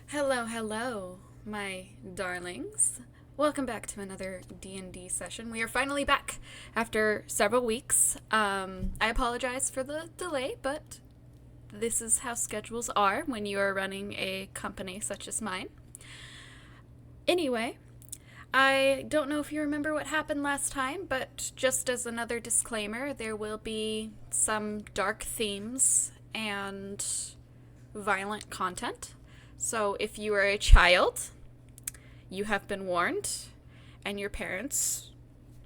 Hello, hello, my darlings. Welcome back to another D&D session. We are finally back after several weeks. I apologize for the delay, but this is how schedules are when you are running a company such as mine. Anyway, I don't know if you remember what happened last time, but just as another disclaimer, there will be some dark themes and violent content. So if you are a child, you have been warned, and your parents,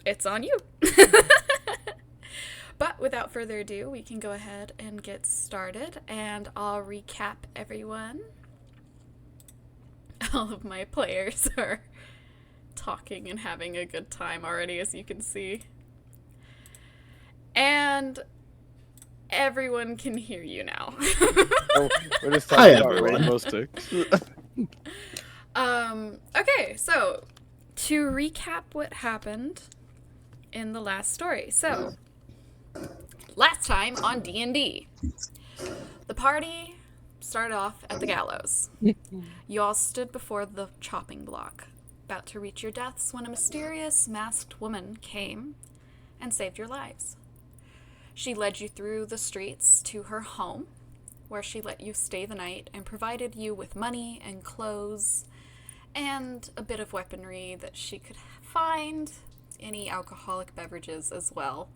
it's on you. But without further ado, we can go ahead and get started, and I'll recap everyone. All of my players are talking and having a good time already, as you can see. And everyone can hear you now. Oh, we're just Hi, talking about everyone. rainbow sticks. Okay, so to recap what happened in the last story. So, last time on D&D, the party started off at the gallows. You all stood before the chopping block, about to reach your deaths when a mysterious masked woman came and saved your lives. She led you through the streets to her home, where she let you stay the night and provided you with money and clothes and a bit of weaponry that she could find, any alcoholic beverages as well.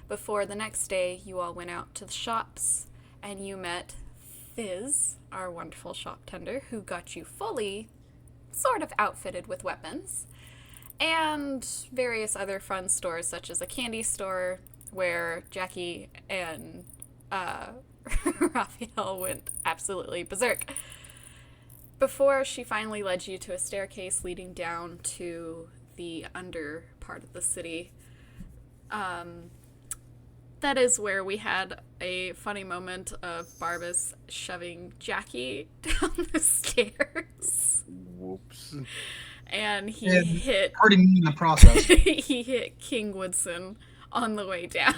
Before the next day, you all went out to the shops and you met Fizz, our wonderful shop tender, who got you fully sort of outfitted with weapons, and various other fun stores, such as a candy store where Jackie and Raphael went absolutely berserk. Before she finally led you to a staircase leading down to the under part of the city. That is where we had a funny moment of Barbas shoving Jackie down the stairs. Whoops. And he And hit hurting me in the process. he hit King Woodson on the way down.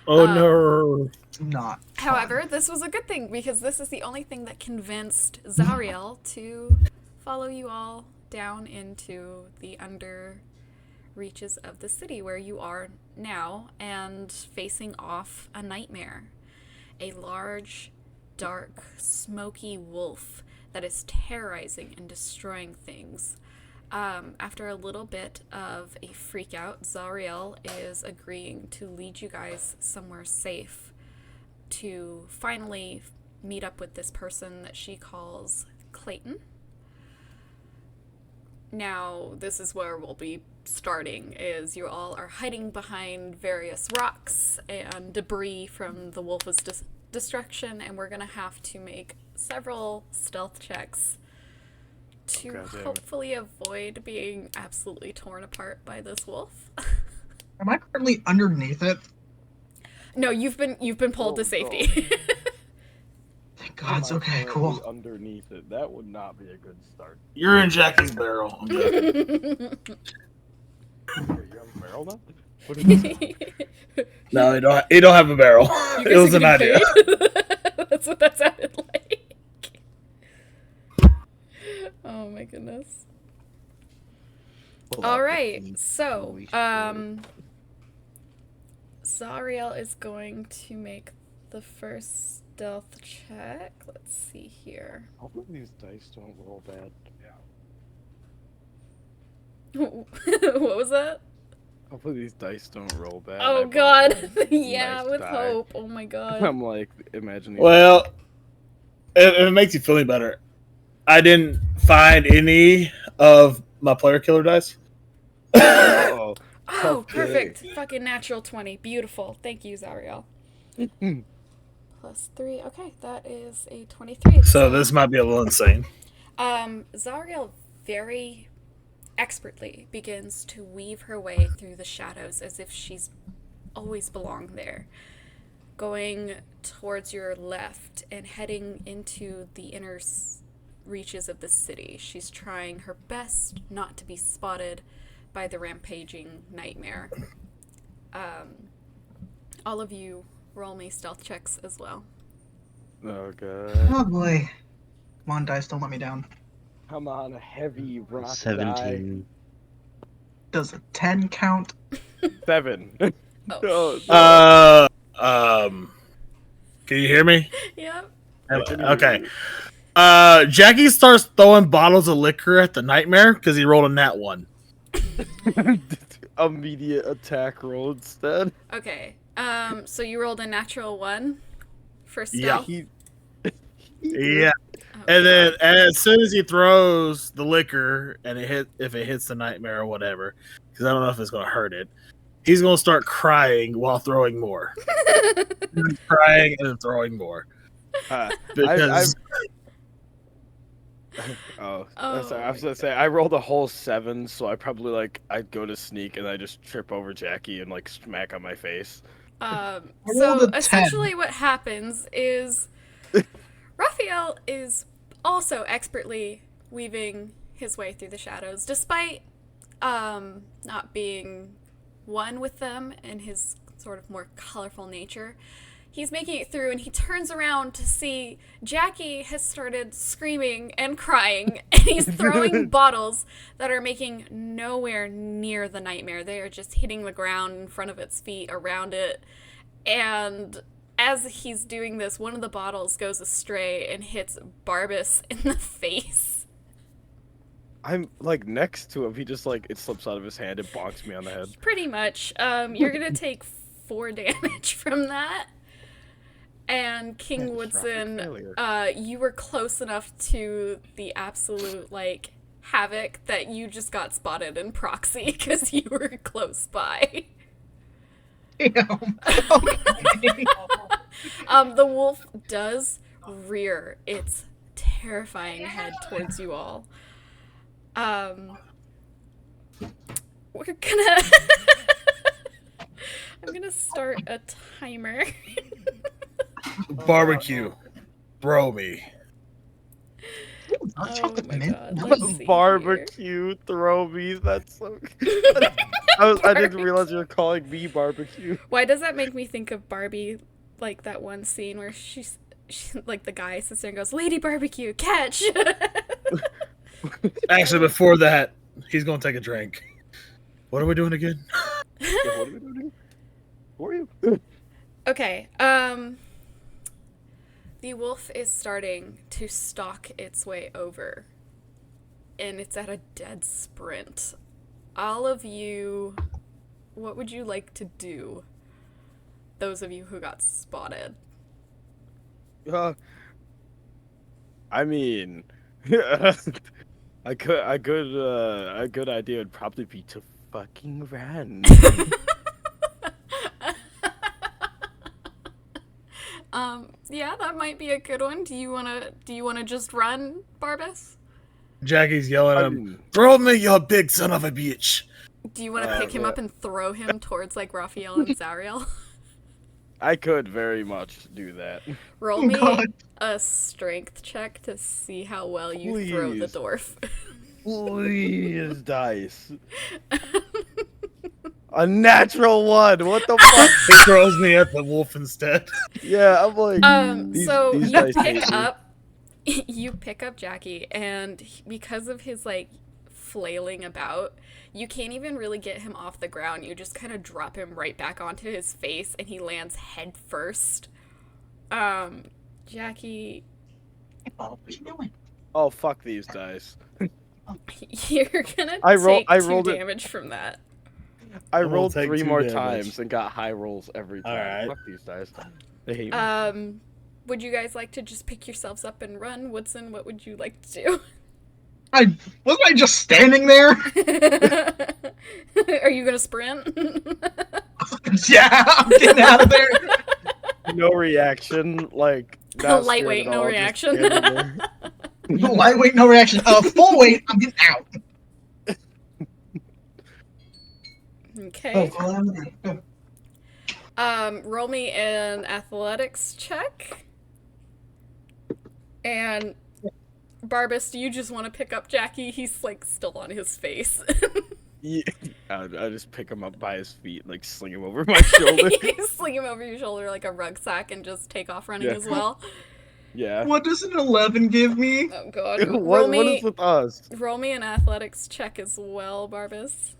Oh no. Not. However, this was a good thing because this is the only thing that convinced Zariel to follow you all down into the under reaches of the city where you are now and facing off a nightmare. A large, dark, smoky wolf that is terrorizing and destroying things. After a little bit of a freak out, Zariel is agreeing to lead you guys somewhere safe to finally meet up with this person that she calls Clayton. Now, this is where we'll be starting, is you all are hiding behind various rocks and debris from the wolf's destruction, and we're going to have to make several stealth checks to God damn it. hopefully avoid being absolutely torn apart by this wolf. Am I currently underneath it? No, you've been pulled to Oh, safety. Thank God. It's I'm okay. currently Cool. underneath it. That would not be a good start. You're in Jackie's barrel. Wait, you're on the barrel now? What is this? No, you don't have a barrel. You It guys was are an getting idea. paid? That's what that sounded like. Oh my goodness. All right, so Zariel is going to make the first stealth check. Let's see here. Hopefully these dice don't roll bad. What was that? Hopefully these dice don't roll bad. I Oh bought god. one Yeah, nice with die. hope. Oh my god. I'm like, imagine these. Well, if it makes you feel any better, I didn't find any of my player killer dice. Oh, Oh, okay. perfect. Fucking natural 20. Beautiful. Thank you, Zariel. Plus 3. Okay, that is a 23. So this might be a little insane. Zariel very expertly begins to weave her way through the shadows as if she's always belonged there. Going towards your left and heading into the inner reaches of the city. She's trying her best not to be spotted by the rampaging nightmare. All of you roll me stealth checks as well. Oh god. Oh boy. Come on, dice, don't let me down. Come on, a heavy rock die. 17. Does a 10 count? 7. Oh, No. Can you hear me? Yep. Okay. Jackie starts throwing bottles of liquor at the nightmare because he rolled a nat 1. Immediate attack roll instead. Okay. So you rolled a natural 1 for Yeah. stealth? Yeah. Oh, And then God. as soon as he throws the liquor and if it hits the nightmare or whatever, because I don't know if it's gonna hurt it, he's gonna start crying while throwing more. He's crying and throwing more. Because Oh, Oh sorry. I was my gonna say I rolled a whole 7, so I probably I'd go to sneak and I just trip over Jackie and smack on my face. rolled So a 10. essentially what happens is Raphael is also expertly weaving his way through the shadows, despite not being one with them in his sort of more colorful nature. He's making it through and he turns around to see Jackie has started screaming and crying and he's throwing bottles that are making nowhere near the nightmare. They are just hitting the ground in front of its feet, around it. And as he's doing this, one of the bottles goes astray and hits Barbas in the face. I'm next to him. He just it slips out of his hand and bonks me on the head. Pretty much. You're gonna take 4 damage from that. And King Woodson, you were close enough to the absolute havoc that you just got spotted in proxy because you were close by. Damn. Okay. The wolf does rear its terrifying head towards you all. We're gonna I'm gonna start a timer. barbecue, bro me. Dark Oh chocolate my mint? God, What? let's see Barbecue, throw me. That's so. I didn't realize you were calling me barbecue. Why does that make me think of Barbie, that one scene where she the guy sits there and goes, "Lady Barbecue, catch!" Actually, before that, he's gonna take a drink. What are we doing again? What are we doing? Who are you? Okay, the wolf is starting to stalk its way over, and it's at a dead sprint. All of you, what would you like to do? Those of you who got spotted. I mean, a good idea would probably be to fucking run. Yeah, that might be a good one. Do you wanna just run, Barbas? Jackie's yelling at him, "Throw me, you big son of a bitch!" Do you want to pick him up and throw him towards Raphael and Zariel? I could very much do that. Roll me a strength check to see how well you throw the Please. dwarf. Please, dice. A natural 1. What the fuck? He throws me at the wolf instead. Yeah, I'm like. So these you dice hate me. you pick up Jackie, and because of his flailing about, you can't even really get him off the ground. You just kind of drop him right back onto his face, and he lands head first. Jackie, Oh, what are you doing? Oh, fuck these dice. you're gonna I take rolled 2 it. damage from that. I will rolled take 3 2 more damage. times and got high rolls every time. Alright. Fuck these dice. They hate me. Would you guys like to just pick yourselves up and run? Woodson, what would you like to do? Wasn't I just standing there? Are you gonna sprint? Yeah, I'm getting out of there. No reaction, not Lightweight, scared at no all, just reaction. standing there. Lightweight, no reaction. Full weight, I'm getting out. Okay. Oh, Roll me an athletics check. And Barbas, do you just want to pick up Jackie? He's still on his face. Yeah. I just pick him up by his feet and sling him over my shoulder. You sling him over your shoulder like a rucksack and just take off running Yeah. as well. Yeah. What does an 11 give me? Oh god. what is with us? Roll me an athletics check as well, Barbas.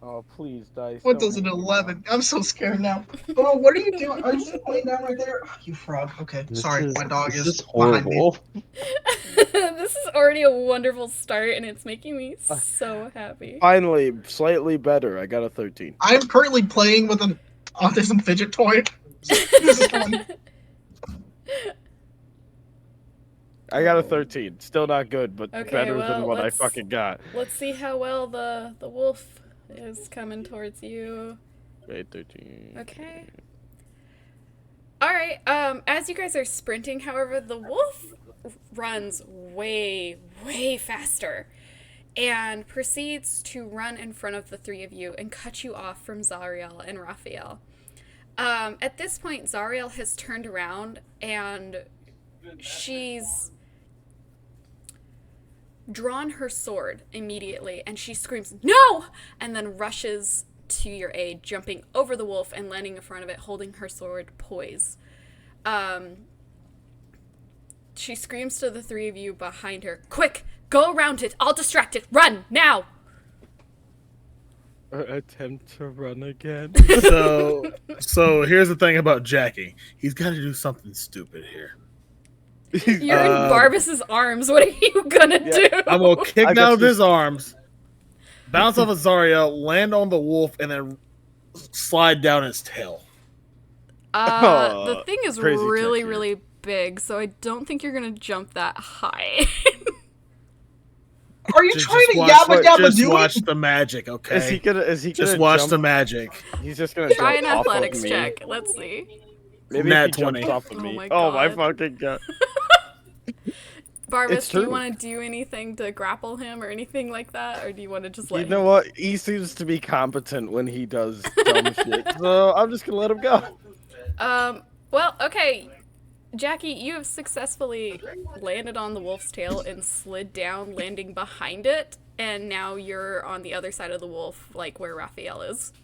Oh, please, dice. What don't does an hate me now. 11? I'm so scared now. Oh, what are you doing? Are you just laying down right there? Oh, you frog. Okay, sorry. My dog This is is behind me. horrible. This is already a wonderful start, and it's making me so happy. Finally, slightly better. I got a 13. I'm currently playing with an autism fidget toy. This is fun. I got a 13. Still not good, but Okay, better well, than what I let's- fucking got. Let's see how well the wolf is coming towards you. Wait, 13. Okay. Alright, as you guys are sprinting, however, the wolf runs way, way faster and proceeds to run in front of the three of you and cut you off from Zariel and Raphael. At this point, Zariel has turned around and she's drawn her sword immediately and she screams, "No!" and then rushes to your aid, jumping over the wolf and landing in front of it, holding her sword poised. She screams to the three of you behind her, "Quick! Go around it! I'll distract it! Run! Now!" Attempt to run again. So here's the thing about Jackie. He's got to do something stupid here. You're in Barbas's arms. What are you gonna do? I'm gonna kick I down guess of his arms, bounce off of Zariel, land on the wolf, and then slide down his tail. The thing is Crazy really, trick here. really big, so I don't think you're gonna jump that high. Are you Just trying to watch- yabba dabba Just do watch it? the magic, okay? Is he gonna Just jump? watch the magic. He's just gonna Try jump an off athletics of me. check. Let's see. Maybe Nat if he 20. jumps off of Oh me. my Oh my God. fucking god. Barbas, It's do you true. want to do anything to grapple him or anything like that, or do you want to just let You him? know what? He seems to be competent when he does dumb shit, so I'm just gonna let him go. Well, okay. Jackie, you have successfully landed on the wolf's tail and slid down, landing behind it, and now you're on the other side of the wolf, like where Raphael is.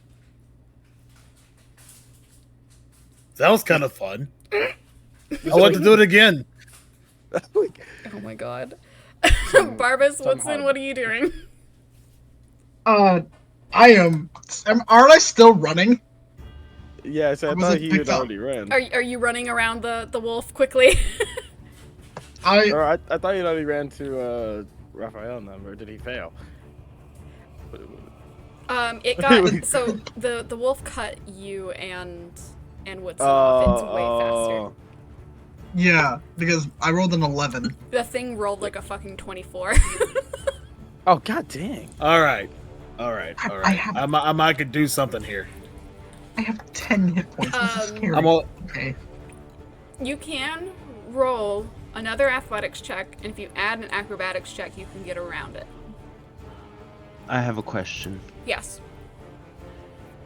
That was kind of fun. I want to do it again. Oh my god. Barbas, Woodson, what are you doing? I am. Aren't I still running? Yeah, so I Or was thought it he picked had up? already ran. Are you running around the wolf quickly? Or I thought he had already ran to Raphael number. Did he fail? It got so the wolf cut you and Woodson off. It's way faster. Yeah, because I rolled an 11. The thing rolled like a fucking 24. Oh god dang. All right. I have- might could do something here. I have 10 hit points. This is scary. I'm all, Okay. You can roll another athletics check, and if you add an acrobatics check, you can get around it. I have a question. Yes.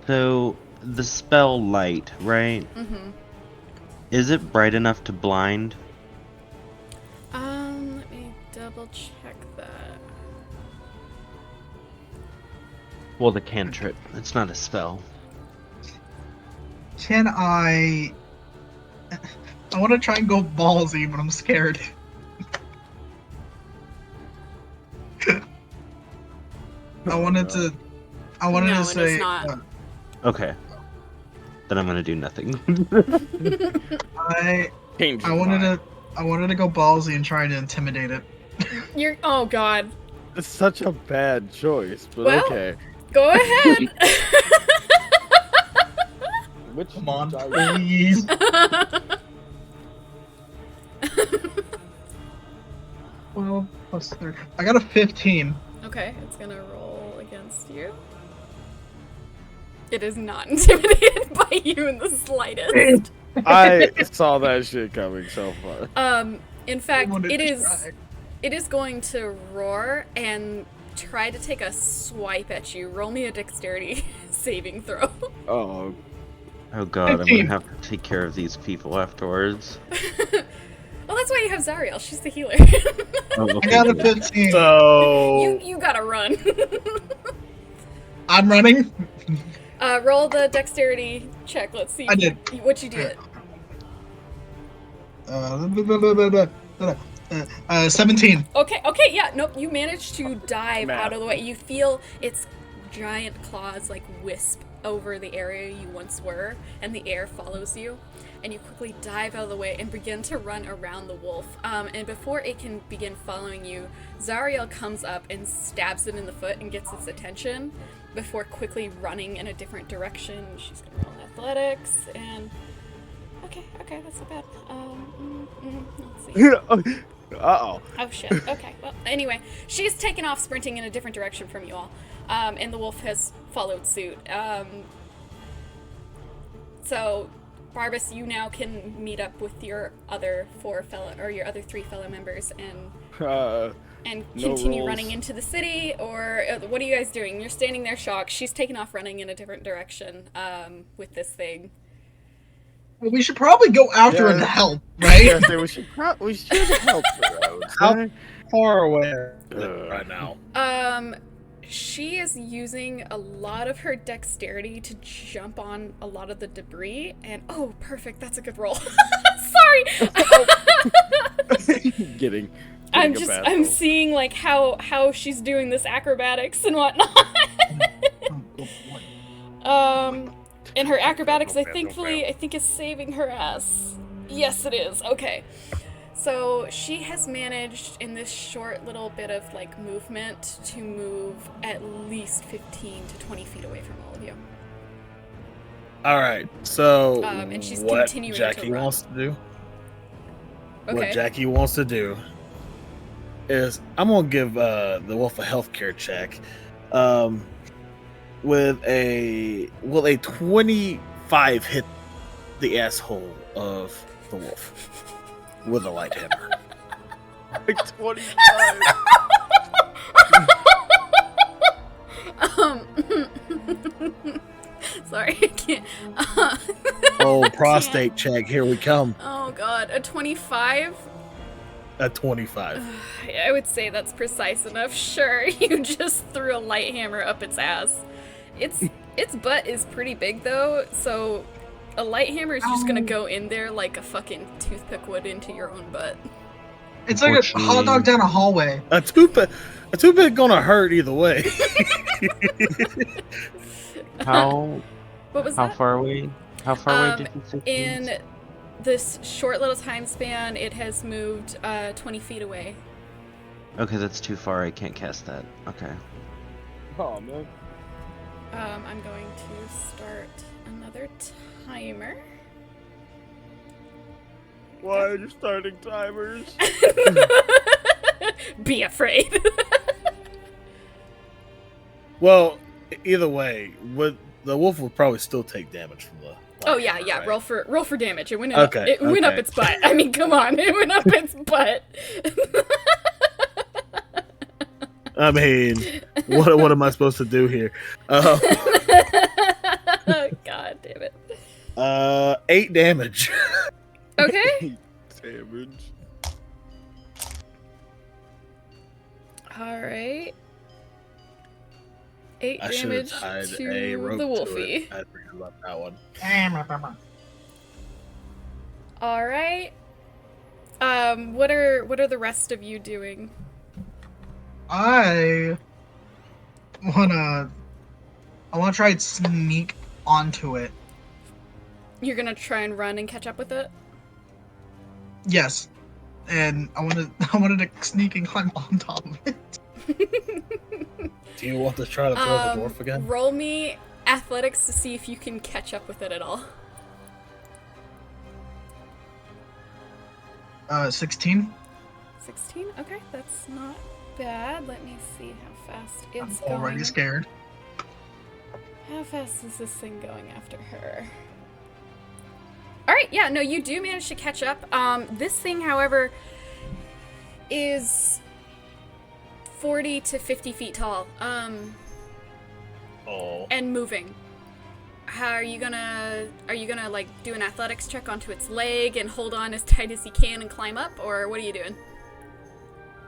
So, the spell light, right? Mm-hmm. Is it bright enough to blind? Let me double check that. Well, the cantrip. It's not a spell. Can I want to try and go ballsy, but I'm scared. I wanted to No, it say is not. Okay. Then I'm gonna do nothing. Change I his wanted mind. to go ballsy and try to intimidate it. You're. Oh God. It's such a bad choice, but Well- okay. Go ahead. Which Come on, die- please. 12 plus 3. I got a 15. Okay, it's gonna roll against you. It is not intimidated by you in the slightest. I saw that shit coming so far. In I fact, wanted it to is try. it is going to roar and try to take a swipe at you. Roll me a dexterity saving throw. Oh, Oh god, I'm 15. gonna have to take care of these people afterwards. Well, that's why you have Zariel. She's the healer. Oh, I okay, got a good. 15. so you gotta run. I'm running. Roll the dexterity check. Let's see. I did. What you did. 17. Okay, yeah, nope, you managed to dive Math. out of the way. You feel its giant claws like wisp over the area you once were, and the air follows you. And you quickly dive out of the way and begin to run around the wolf. And before it can begin following you, Zariel comes up and stabs it in the foot and gets its attention before quickly running in a different direction. She's gonna roll athletics, and okay, that's not bad. Let's see. Uh-oh. Oh shit. Okay. Well, anyway, she's taken off sprinting in a different direction from you all, and the wolf has followed suit. So, Barbas, you now can meet up with your other your other 3 fellow members and No continue rolls. running into the city, or what are you guys doing? You're standing there shocked. She's taken off running in a different direction with this thing. Well, we should probably go after her Yeah. to help, right? Yes, we should help her, I would How say. far away is it right now? She is using a lot of her dexterity to jump on a lot of the debris, and oh, perfect, that's a good roll. Sorry. Getting I'm a bad I'm roll. seeing like how she's doing this acrobatics and whatnot. And her acrobatics, I think is saving her ass. Yes, it is. Okay. So she has managed in this short little bit of like movement to move at least 15 to 20 feet away from all of you. All right. So And she's what continuing to Jackie run. wants to do? Okay. What Jackie wants to do is I'm gonna give the wolf a healthcare check. With a 25 hit the asshole of the wolf with a light hammer. Like 25. Sorry, I can't. Oh, prostate check, here we come. Oh god, a 25? A 25. I would say that's precise enough. Sure, you just threw a light hammer up its ass. Its butt is pretty big though, so a light hammer is just gonna go in there like a fucking toothpick would into your own butt. It's like a hot dog down a hallway. A toothpick gonna hurt either way. How What was how that? far away? How far away did you say? she was? In this short little time span, it has moved 20 feet away. Okay, that's too far. I can't cast that. Okay. Oh, man. I'm going to start another timer. Why are you starting timers? Be afraid. Well, either way, the wolf will probably still take damage from the. Oh yeah, hammer, yeah. right? Roll for damage. It went Okay, It went up okay. its butt. I mean, come on, it went up its butt. I mean, what am I supposed to do here? God damn it. 8 damage. Okay. Damage. All right. 8 I should have damage tied to a rope the to wolfie. it. I forgot about that one. All right. What are the rest of you doing? I wanna try and sneak onto it. You're gonna try and run and catch up with it? Yes, and I wanted to sneak and climb on top of it. Do you want to try to throw the dwarf again? Roll me athletics to see if you can catch up with it at all. 16. 16? Okay, that's not bad. Let me see how fast it's I'm already going. scared. How fast is this thing going after her? Alright, yeah, no, you do manage to catch up. This thing, however, is 40 to 50 feet tall. Oh. And moving. How are you gonna like do an athletics check onto its leg and hold on as tight as you can and climb up, or what are you doing?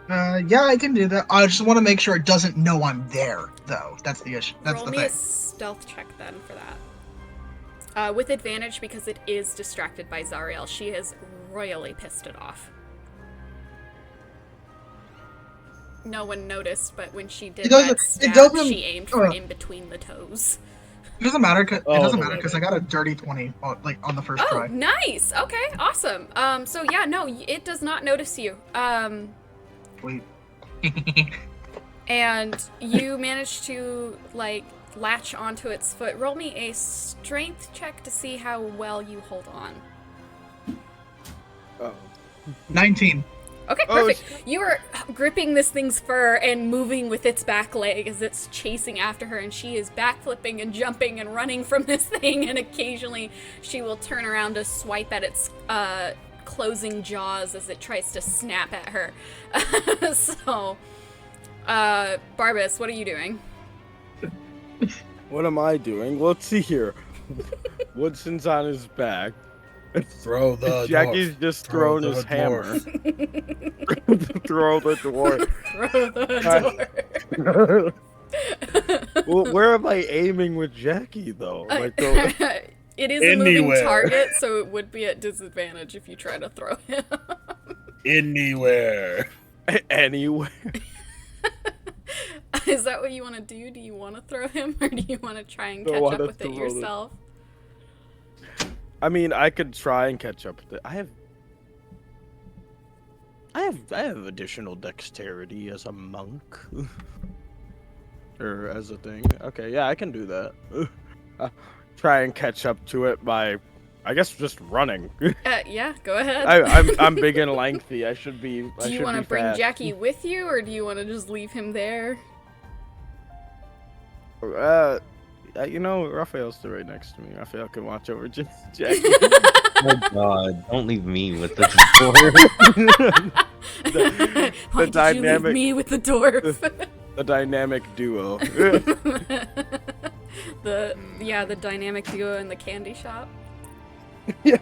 Yeah, I can do that. I just want to make sure it doesn't know I'm there, though. That's the issue. That's Roll the me thing. a stealth check then for that. With advantage because it is distracted by Zariel. She has royally pissed it off. No one noticed, but when she did that stab, she aimed for in between the toes. It doesn't matter. It doesn't matter wait, because I got a dirty 20 on the first Oh, try. nice. Okay, awesome. So yeah, no, it does not notice you. Wait. And you manage to like latch onto its foot. Roll me a strength check to see how well you hold on. Oh. 19. Okay, perfect. You are gripping this thing's fur and moving with its back leg as it's chasing after her, and she is backflipping and jumping and running from this thing, and occasionally she will turn around to swipe at its closing jaws as it tries to snap at her. So, Barbas, what are you doing? What am I doing? Let's see here. Woodson's on his back. Throw the Jackie's dwarf. just Throw thrown the his dwarf. hammer. Throw the dwarf. Throw the door. Well, where am I aiming with Jackie though? Like, It is a moving Anywhere. target, so it would be at disadvantage if you try to throw him. Anywhere. anywhere. Is that what you want to do? Do you want to throw him, or do you want to try and I catch up wanna with it throw yourself? I mean, I could try and catch up with it. I have additional dexterity as a monk. Or as a thing. Okay, yeah, I can do that. Try and catch up to it by, I guess, just running. Yeah, go ahead. I'm big and lengthy. I should be. Do you want to bring Jackie with you, or do you want to just leave him there? You know, Raphael's still right next to me. Raphael can watch over Jackie. Oh god, don't leave me with the dwarf. Why did you leave me with the dwarf? The dynamic duo. the dynamic duo in the candy shop. Yeah.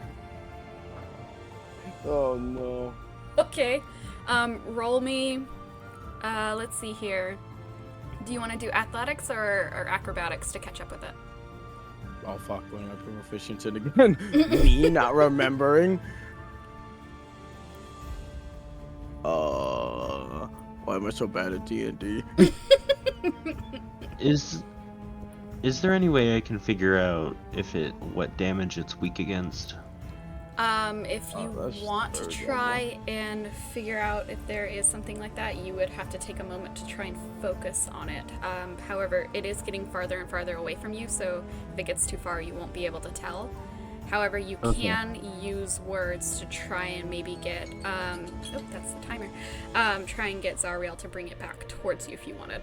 Oh no. Okay. Roll me. Let's see here. Do you want to do athletics or acrobatics to catch up with it? Oh fuck, when I put proficiency again. Me not remembering. Why am I so bad at D&D? Is there any way I can figure out what damage it's weak against? If you that's want to very try and figure out if there is something like that, you would have to take a moment to try and focus on it. However, it is getting farther and farther away from you, so if it gets too far, you won't be able to tell. However, you can use words to try and maybe get, oh, that's the timer, try and get Zariel to bring it back towards you if you wanted.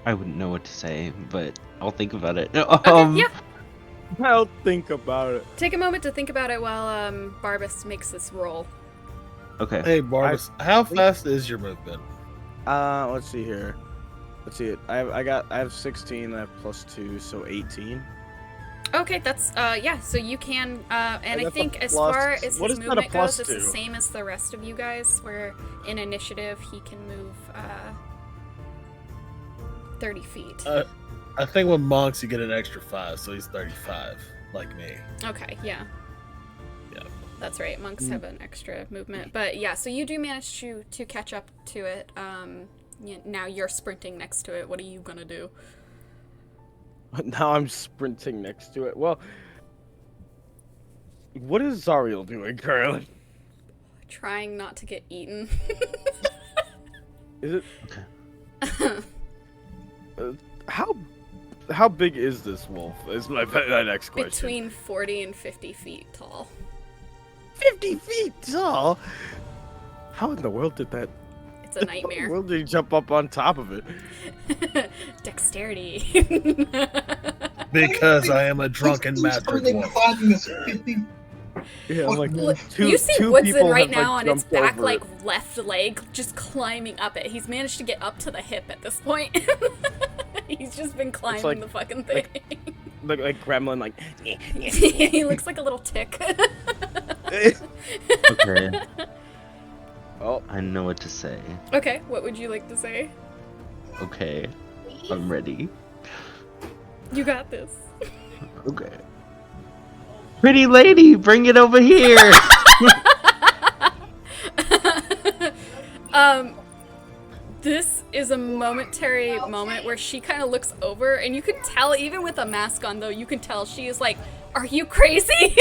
I wouldn't know what to say, but I'll think about it. Okay, yeah. I'll think about it. Take a moment to think about it while Barbas makes this roll. Okay. Hey, Barbas, how fast is your movement? Let's see here. Let's see it. I have 16. I have +2, so 18. Okay, that's yeah. So you can, and I got the think as plus- far as what his is that, a movement goes, plus it's the two? same as the rest of you guys. Where in initiative he can move 30 feet. I think with monks you get an extra 5, so he's 35, like me. Okay, yeah. Yeah. That's right. Monks have an extra movement, but yeah. So you do manage to catch up to it. Now you're sprinting next to it. What are you gonna do? Now I'm sprinting next to it. Well, what is Zariel doing currently? Trying not to get eaten. Is it? Okay. How big is this wolf? Is my next question. Between 40 and 50 feet tall. 50 feet tall. How in the world did that? It's a nightmare. How did he jump up on top of it? Dexterity. Because I am a drunken mad dwarf. Climbing this 50. Yeah, I'm like Look, two. you see two Woodson people right have, now like, on its jumped back, over like it. left leg, just climbing up it. He's managed to get up to the hip at this point. He's just been climbing like- the fucking thing. like gremlin, like. He looks like a little tick. Okay. Oh, I know what to say. Okay, what would you like to say? Okay. I'm ready. You got this. Okay. Pretty lady, bring it over here. This is a momentary moment where she kind of looks over, and you can tell, even with a mask on, though, you can tell she is like, "Are you crazy?"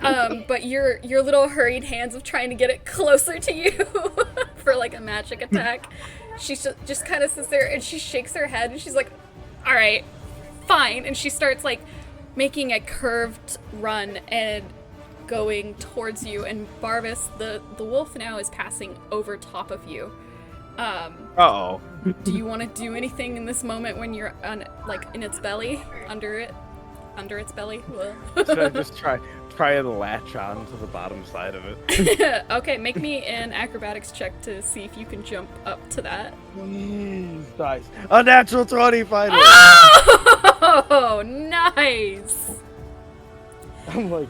But your little hurried hands of trying to get it closer to you for like a magic attack. She just kind of sits there and she shakes her head and she's like, "All right, fine," and she starts like making a curved run and going towards you, and Barbas, the wolf now is passing over top of you. Uh-oh. Do you want to do anything in this moment when you're on, like, in its belly, under its belly? Should I just try and latch on to the bottom side of it? Okay, make me an acrobatics check to see if you can jump up to that. Nice. A natural 20 finally. Oh, nice. I'm like,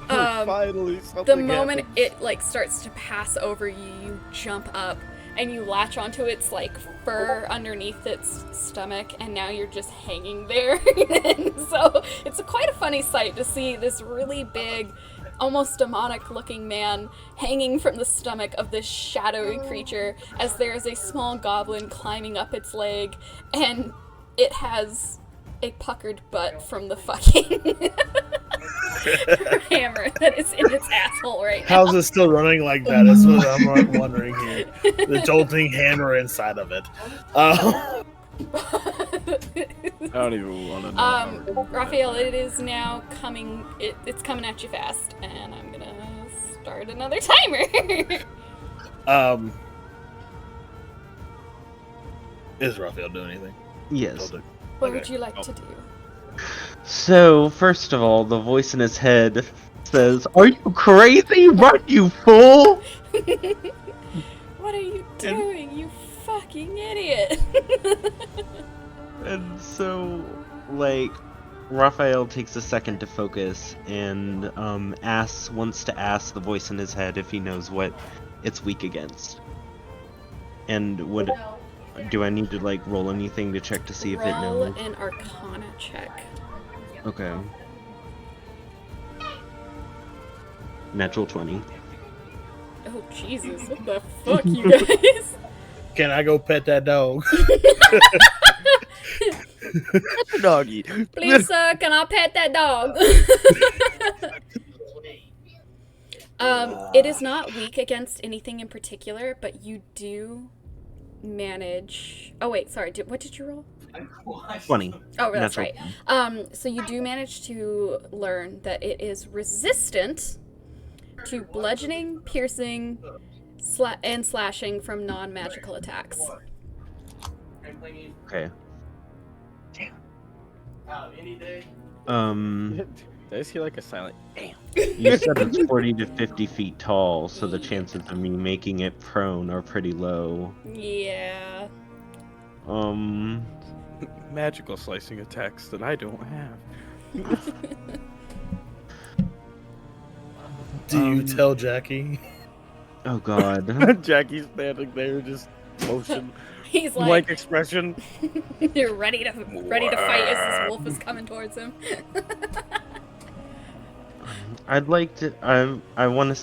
finally something The moment happens. it like starts to pass over you, you jump up and you latch onto its like fur underneath its stomach, and now you're just hanging there. And so it's quite a funny sight to see this really big, almost demonic looking man hanging from the stomach of this shadowy creature as there is a small goblin climbing up its leg, and it has a puckered butt from the fucking hammer that is in its asshole right now. How's it still running like that? That's what I'm wondering here. The jolting hammer inside of it. I don't even want to know. Raphael, it is now coming. It's coming at you fast, and I'm gonna start another timer. Is Raphael doing anything? Yes. What would you like to do? So, first of all, the voice in his head says, "Are you crazy? Run, you fool!" What are you doing, you fucking idiot? And so, like, Raphael takes a second to focus and wants to ask the voice in his head if he knows what it's weak against. And do I need to like roll anything to check to see if it Roll knows? an Arcana check. Okay. Natural 20. Oh Jesus! What the fuck, you guys? Can I go pet that dog? Doggy. Please, sir, can I pet that dog? It is not weak against anything in particular, but you do manage. Oh wait, sorry. What did you roll? 20. Oh, that's Natural right. So you do manage to learn that it is resistant to bludgeoning, piercing, and slashing from non-magical attacks. Okay. Did I see like a silent damn? You said it's 40 to 50 feet tall, so the chances of me making it prone are pretty low. Yeah. Magical slicing attacks that I don't have. Do you tell Jackie? Oh god. Jackie's standing there, just motion, He's blank like, expression. you're ready to fight as this wolf is coming towards him. I'd like to. I want to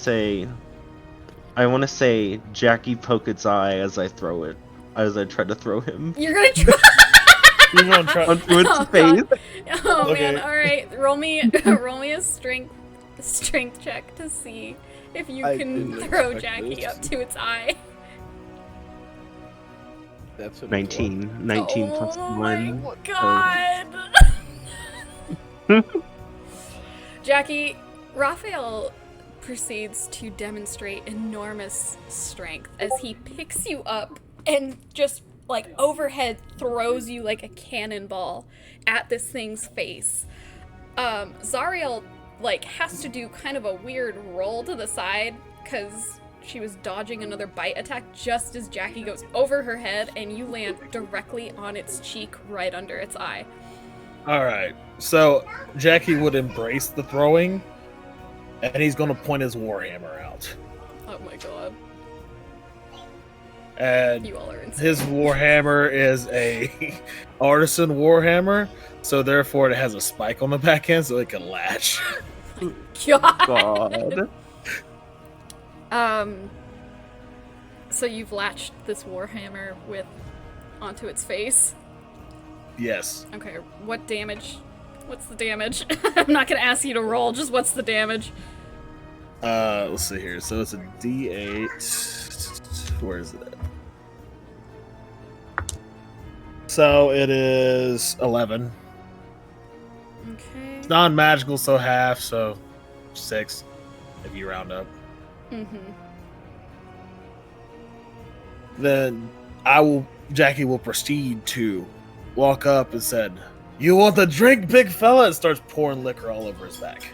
say Jackie poke its eye as I throw it. As I try to throw him You're gonna try. You're gonna try. onto its Oh, face. God. Oh Okay. man! All right, roll me a strength check to see if you I can didn't throw expect Jackie this. up to its eye. That's what 19. 19 plus Oh 1. my god! Jackie, Raphael proceeds to demonstrate enormous strength as he picks you up and just like overhead throws you like a cannonball at this thing's face. Zariel like has to do kind of a weird roll to the side because she was dodging another bite attack just as Jackie goes over her head and you land directly on its cheek right under its eye. Alright, so Jackie would embrace the throwing, and he's gonna point his warhammer out. Oh my god. And You all are insane. his warhammer is a artisan warhammer, so therefore it has a spike on the back end so it can latch. God. God. So you've latched this warhammer onto its face. Yes. Okay, what damage? What's the damage? I'm not gonna ask you to roll, just what's the damage? Let's see here. So it's a D8. Where is it? So it is 11. Okay. It's non-magical, so half, so 6 if you round up. Mm-hmm. Then Jackie will proceed to walk up and said, "You want the drink, big fella?" and starts pouring liquor all over his back.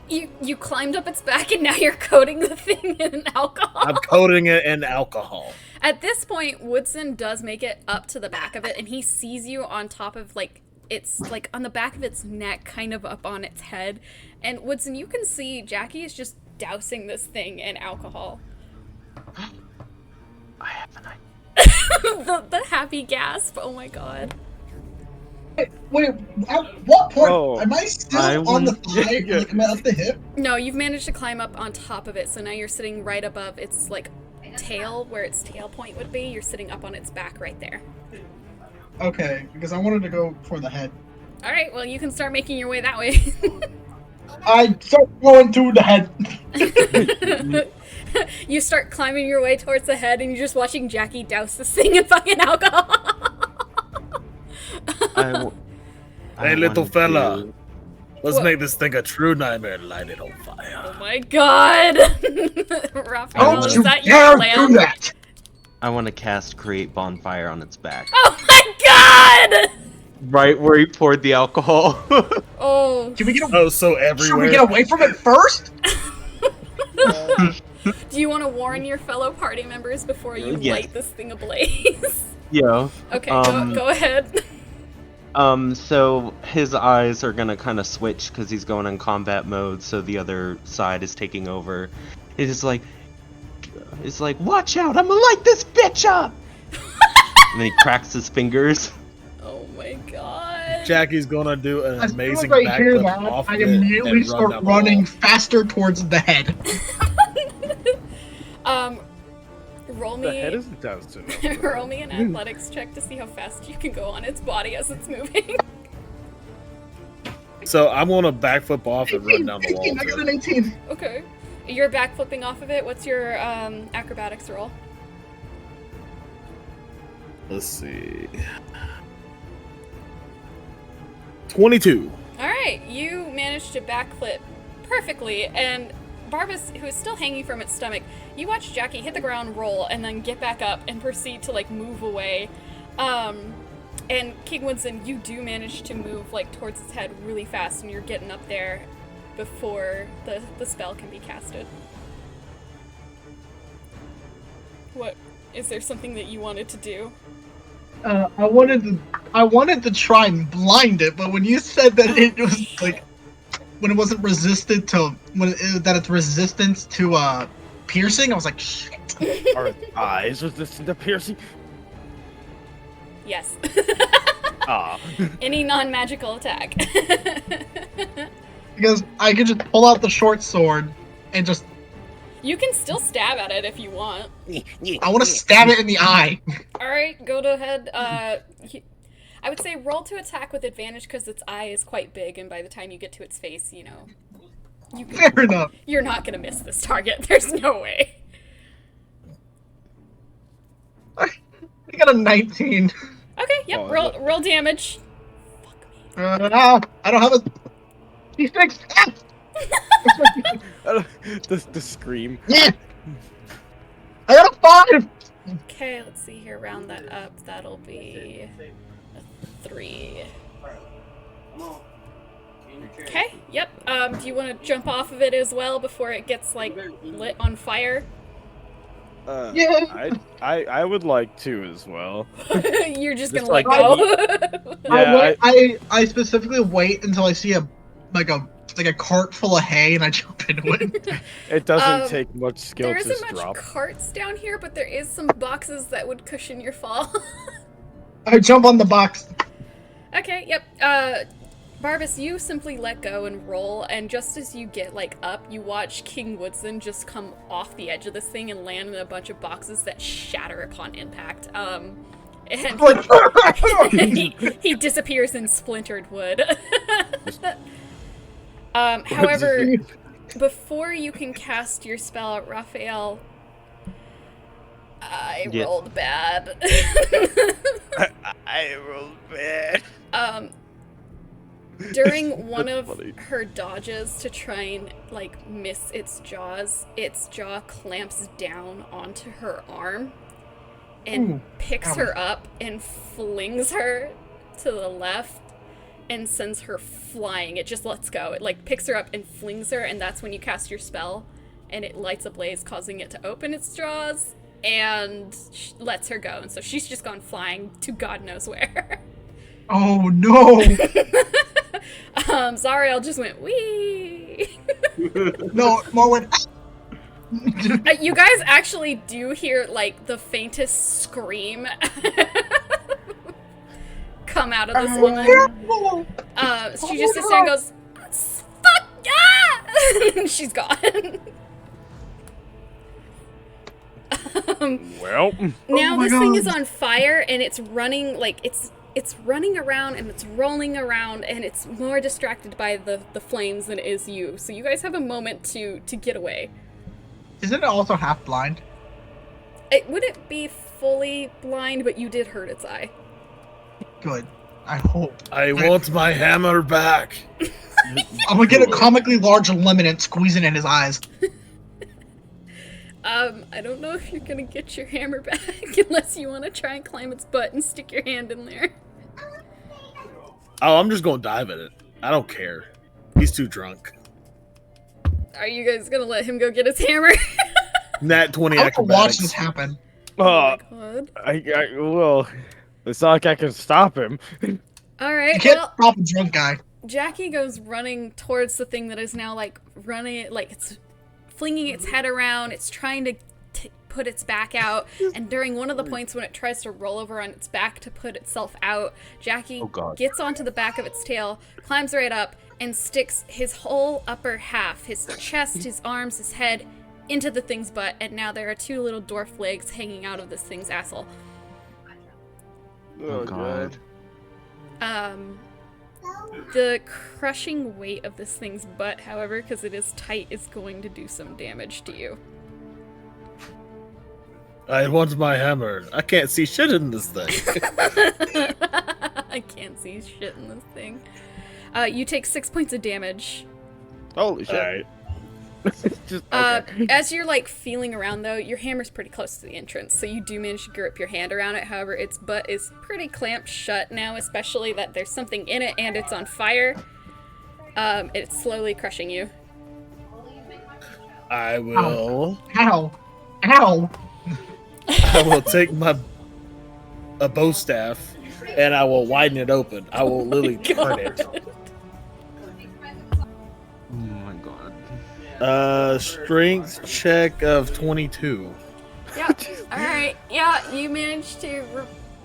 You climbed up its back and now you're coating the thing in alcohol. I'm coating it in alcohol. At this point, Woodson does make it up to the back of it, and he sees you on top of, like, it's, like, on the back of its neck, kind of up on its head. And, Woodson, you can see Jackie is just dousing this thing in alcohol. I have an idea. the happy gasp, oh my god. Wait, at what point? Oh, am I still on the thigh? yeah. Like, am I up the hip? No, you've managed to climb up on top of it, so now you're sitting right above its, like, tail, where its tail point would be. You're sitting up on its back right there. Okay, because I wanted to go for the head. Alright, well, you can start making your way that way. I start going to the head. You start climbing your way towards the head, and you're just watching Jackie douse this thing in fucking alcohol. Hey, little fella. Let's What? make this thing a true nightmare and light it on Oh fire. my god! Raphael, Don't is you that dare your plan? do that! I want to cast Create Bonfire on its back. Oh my god! Right where he poured the alcohol. Oh. Can we get, Oh, so should everywhere. we get away from it first? Do you want to warn your fellow party members before you Yes. light this thing ablaze? Yeah. Okay, Um, go ahead. So his eyes are gonna kind of switch because he's going in combat mode, so the other side is taking over. It's like, watch out! I'm gonna light this bitch up! And then he cracks his fingers. Oh my god. Jackie's gonna do an As soon as amazing I hear backflip that, off I of it immediately and run start down the running wall. faster towards the head. Roll The head me, isn't down soon. roll me an athletics check to see how fast you can go on its body as it's moving. So I'm gonna backflip off and run 18, down the wall. 18, I got an 18. Okay. You're backflipping off of it. What's your acrobatics roll? Let's see. 22. Alright, you managed to backflip perfectly, and Barbas, who is still hanging from its stomach, you watch Jackie hit the ground, roll, and then get back up and proceed to, like, move away. And King Woodson, you do manage to move, like, towards its head really fast, and you're getting up there before the spell can be casted. What? Is there something that you wanted to do? I wanted to try and blind it, but when you said that it was like when it wasn't resistant to that it's resistance to piercing, I was like, shit. Are eyes resistant to piercing? Yes. Ah. Any non-magical attack. Because I could just pull out the short sword and just You can still stab at it if you want. I want to stab it in the eye. Alright, go to ahead. I would say roll to attack with advantage because its eye is quite big, and by the time you get to its face, you know, Fair enough. you're not going to miss this target. There's no way. I got a 19. Okay, yep, Oh, roll damage. Fuck me. I don't have a D6. Ah! The scream. Yeah. I got a 5. Okay, let's see here. Round that up. That'll be a 3. Okay, yep. Do you want to jump off of it as well before it gets, like, lit on fire? Yeah. I would like to as well. You're just Just gonna let like- go. Yeah, I specifically wait until I see a cart full of hay and I jump into it. It doesn't take much skill There to isn't much drop. carts down here, but there is some boxes that would cushion your fall. I jump on the box. Okay, yep. Barbas, you simply let go and roll, and just as you get, like, up, you watch King Woodson just come off the edge of this thing and land in a bunch of boxes that shatter upon impact. And he disappears in splintered wood. However, before you can cast your spell, Raphael, I rolled bad. I rolled bad. During one That's of funny. her dodges to try and, like, miss its jaw clamps down onto her arm and picks her up and flings her to the left and sends her flying. It just lets go. It, like, picks her up and flings her, and that's when you cast your spell, and it lights a blaze, causing it to open its jaws and lets her go. And so she's just gone flying to God knows where. Oh no! Zariel just went, wee! No, more went. You guys actually do hear, like, the faintest scream come out of this woman. She just sits there and goes, fuck yeah! She's gone. Well, Now my this thing God. is on fire, and it's running, like, it's running around, and it's rolling around, and it's more distracted by the flames than it is you. So you guys have a moment to get away. Isn't it also half blind? It wouldn't be fully blind, but you did hurt its eye. Good. I hope. I want my hammer back. I'm gonna get a comically large lemon and squeeze it in his eyes. I don't know if you're gonna get your hammer back unless you want to try and climb its butt and stick your hand in there. Oh, I'm just gonna dive at it. I don't care. He's too drunk. Are you guys gonna let him go get his hammer? Nat 20 I want to watch acrobatics. this happen. Oh my god. well, it's not like I can stop him. You Alright, can't well, stop a drunk guy. Jackie goes running towards the thing that is now, like, running, like, it's flinging its head around, it's trying to put its back out, and during one of the points when it tries to roll over on its back to put itself out, Jackie gets onto the back of its tail, climbs right up, and sticks his whole upper half, his chest, his arms, his head, into the thing's butt, and now there are two little dwarf legs hanging out of this thing's asshole. Oh god. The crushing weight of this thing's butt, however, because it is tight, is going to do some damage to you. I want my hammer. I can't see shit in this thing. I can't see shit in this thing. You take 6 points of damage. Holy shit! Alright. Just, okay. As you're, like, feeling around, though, your hammer's pretty close to the entrance, so you do manage to grip your hand around it. However, its butt is pretty clamped shut now, especially that there's something in it and it's on fire. It's slowly crushing you. I will. Ow. Ow. I will take a bow staff and I will widen it open. I will literally turn it. Oh my god. Strength check of 22. Yeah. Alright. Yeah, you managed to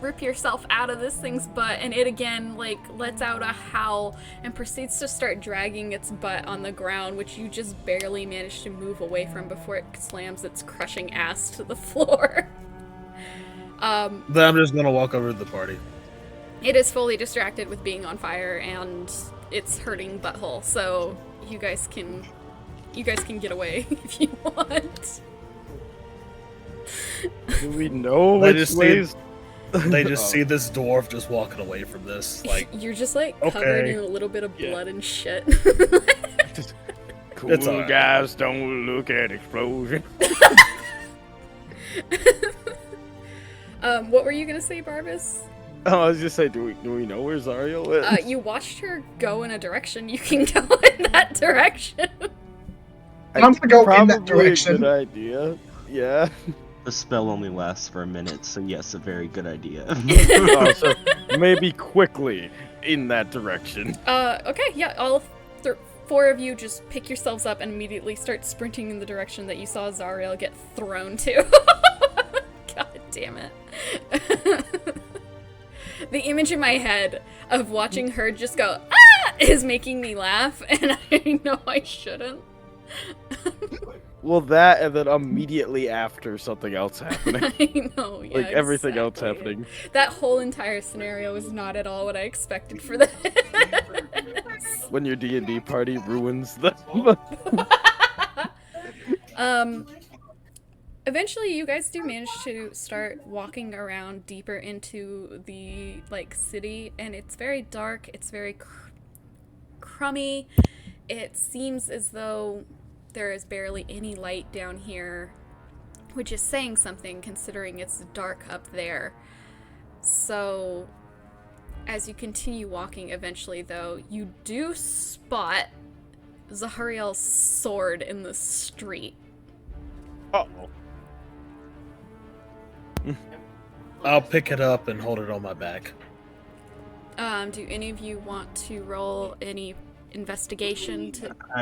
rip yourself out of this thing's butt, and it again, like, lets out a howl and proceeds to start dragging its butt on the ground, which you just barely manage to move away from before it slams its crushing ass to the floor. Then I'm just gonna walk over to the party. It is fully distracted with being on fire and its hurting butthole, so you guys can get away if you want. Do we know They which just ways? They just see this dwarf just walking away from this. Like, You're just, like, covered okay. in a little bit of Yeah. blood and shit. Cool It's alright. guys don't look at explosion. What were you gonna say, Barbas? Oh, I was just saying, do we know where Zariel is? You watched her go in a direction. You can go in that direction. I'm gonna go in that Probably direction. a good idea. Yeah. The spell only lasts for a minute, so yes, a very good idea. Oh, so maybe quickly in that direction. Okay, yeah, all four of you just pick yourselves up and immediately start sprinting in the direction that you saw Zariel get thrown to. God damn it. The image in my head of watching her just go, ah, is making me laugh, and I know I shouldn't. Well, that, and then immediately after something else happening. I know, yeah, Like, everything else exactly. happening. That whole entire scenario was not at all what I expected for this. When your D&D party ruins the... Eventually you guys do manage to start walking around deeper into the, like, city, and it's very dark, it's very crummy. It seems as though there is barely any light down here, which is saying something considering it's dark up there. So, as you continue walking, eventually, though, you do spot Zahariel's sword in the street. Uh-oh. I'll pick it up and hold it on my back. Do any of you want to roll any investigation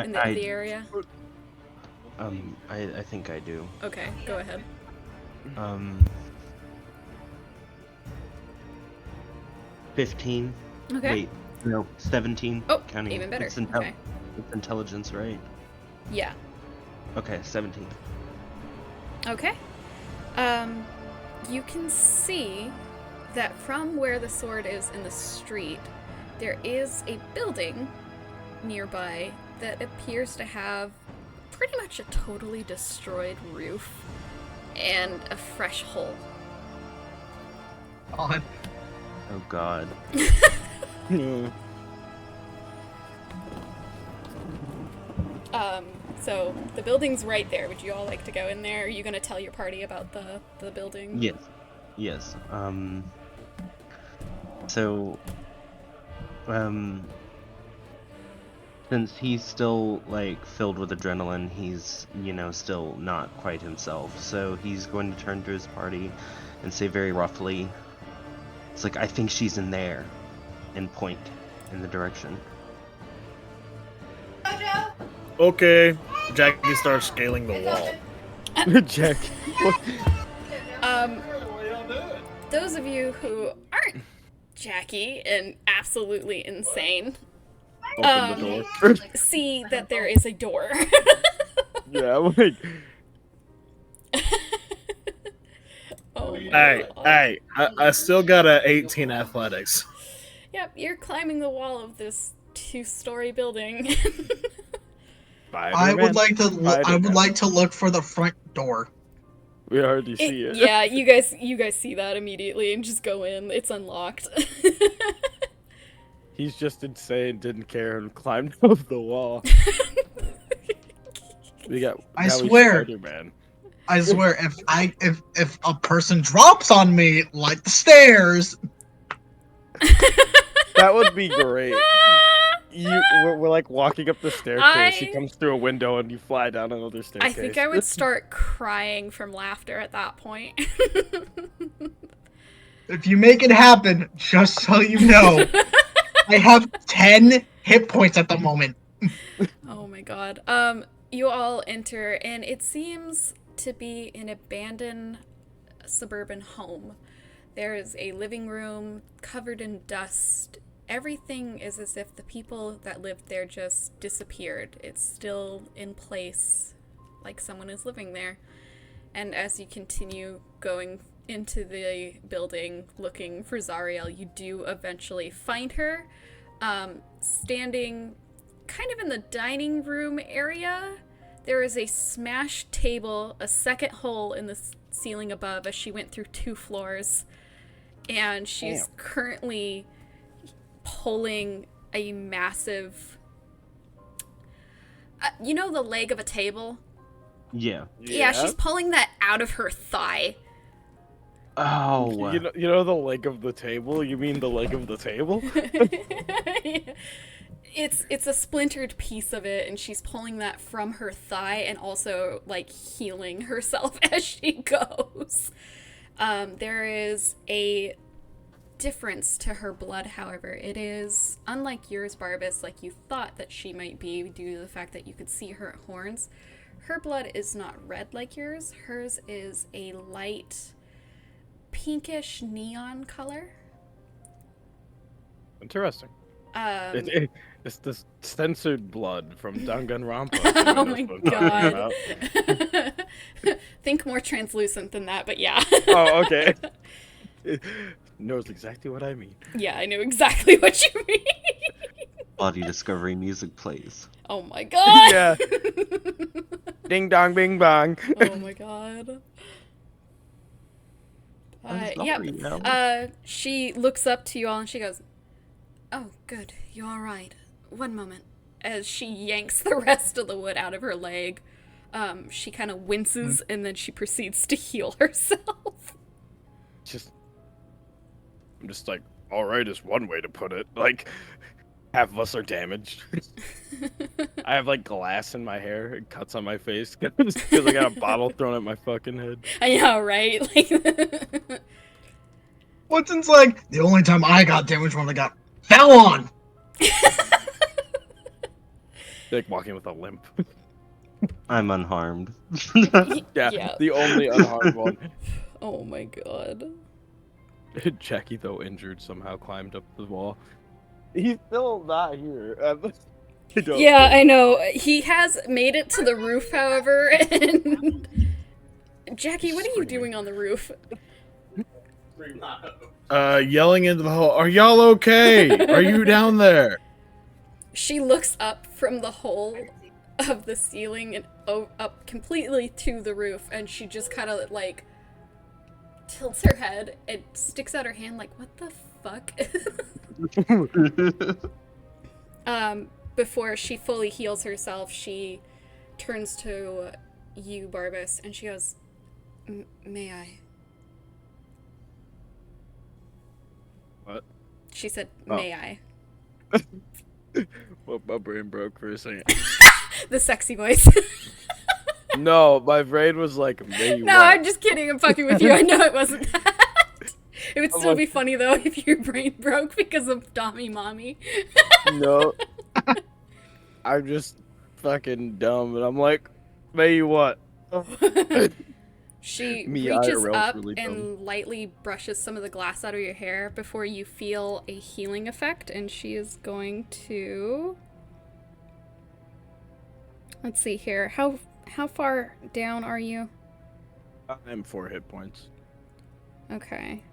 in I- the area? I think I do. Okay, go ahead. 15. Okay. Wait, no, 17. Oh, counting. even better. It's, Okay. it's intelligence, right? Yeah. Okay, 17. Okay. You can see that from where the sword is in the street, there is a building nearby that appears to have pretty much a totally destroyed roof and a fresh hole. God. Oh god. So the building's right there. Would you all like to go in there? Are you gonna tell your party about the building? Yes. Yes. So, since he's still, like, filled with adrenaline, he's, still not quite himself. So he's going to turn to his party and say very roughly, it's like, I think she's in there, and point in the direction. Okay. Jackie starts scaling the wall. Jack. Those of you who aren't Jackie and absolutely insane, Open the door. see that there is a door. Yeah, like... Oh my God. Hey, I still got a 18 athletics. Yep, you're climbing the wall of this 2-story building. I would like to. I would like to look for the front door. We already see it. Yeah, you guys see that immediately and just go in. It's unlocked. He's just insane, didn't care, and climbed up the wall. We got. I now he's swear. Spider-Man. I swear, if a person drops on me like the stairs, That would be great. We're like walking up the staircase. He I- comes through a window and you fly down another staircase. I think I would start crying from laughter at that point. if you make it happen, just so you know, I have 10 hit points at the moment. Oh my god. You all enter, and it seems to be an abandoned suburban home. There is a living room covered in dust. Everything is as if the people that lived there just disappeared. It's still in place, like someone is living there. And as you continue going into the building looking for Zariel, you do eventually find her, standing kind of in the dining room area. There is a smashed table, a second hole in the ceiling above as she went through 2 floors, and she's currently pulling a massive, you know, the leg of a table? Yeah. Yeah, she's pulling that out of her thigh. Oh. You know the leg of the table? You mean the leg of the table? It's a splintered piece of it, and she's pulling that from her thigh and also, like, healing herself as she goes. There is a difference to her blood, however. It is, unlike yours, Barbas, like you thought that she might be due to the fact that you could see her horns. Her blood is not red like yours. Hers is a light pinkish neon color. Interesting. Um, It's the censored blood from Danganronpa. oh my god. Think more translucent than that, but yeah. Oh, okay. Knows exactly what I mean. Yeah, I know exactly what you mean. Body discovery music plays. Oh my god. Yeah. Ding dong, bing bong. Oh my god. I'm Yep. sorry, no. She looks up to you all and she goes, "Oh, good. You all right? One moment." As she yanks the rest of the wood out of her leg, she kind of winces and then she proceeds to heal herself. I'm just like, all right is one way to put it. Like, half of us are damaged. I have like glass in my hair and cuts on my face because I got a bottle thrown at my fucking head. I know, right? Like, Watson's like, the only time I got damaged when I got fell on. Like walking with a limp. I'm unharmed. Yeah, the only unharmed one. oh my god. Jackie, though injured, somehow climbed up the wall. He's still not here. I don't Yeah, think. I know. He has made it to the roof, however, and... Jackie, what are you doing on the roof? Yelling into the hole. Are y'all okay? Are you down there? She looks up from the hole of the ceiling and up completely to the roof, and she just kind of, like, tilts her head and sticks out her hand like, what the fuck? Before she fully heals herself, she turns to you, Barbas, and she goes, "May I?" What? She said, Oh. "May I?" Well, my brain broke for a second. The sexy voice. No, my brain was like, "May you No, what?" I'm just kidding. I'm fucking with you. I know it wasn't that. It would I'm still like- be funny, though, if your brain broke because of Dommy Mommy. No. I'm just fucking dumb, and I'm like, "May you what?" She Me reaches IRL's up really and lightly brushes some of the glass out of your hair before you feel a healing effect, and she is going to... Let's see here. How far down are you? I'm 4 hit points. Okay.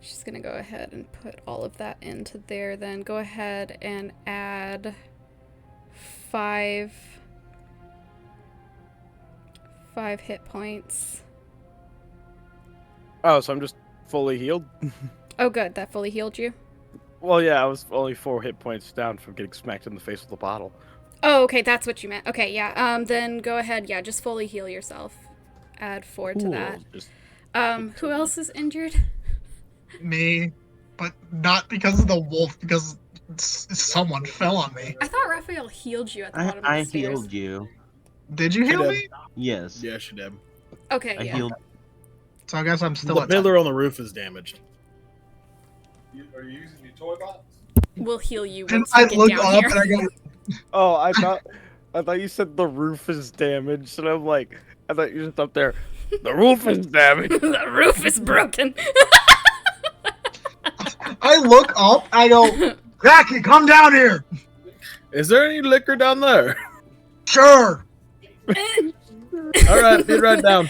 She's gonna go ahead and put all of that into there, then go ahead and add 5 hit points. Oh, so I'm just fully healed? Oh good, that fully healed you? Well, yeah, I was only 4 hit points down from getting smacked in the face with a bottle. Oh, okay, that's what you meant. Okay, yeah, then go ahead, yeah, just fully heal yourself. Add 4 to that. Just Who else is injured? Me, but not because of the wolf, because someone fell on me. I thought Raphael healed you at the bottom of I the stairs. healed you. Did you heal me? Yes. Yeah, she did. Okay, I yeah. healed. So I guess I'm still The at pillar on the roof is damaged. Are you using your toy box? We'll heal you And once I you get look down up here. and I go, Oh, I thought you said the roof is damaged, and I'm like, I thought you were just up there. The roof is damaged. The roof is broken. I look up, I go, Jackie, come down here. Is there any liquor down there? Sure. All right, be right down.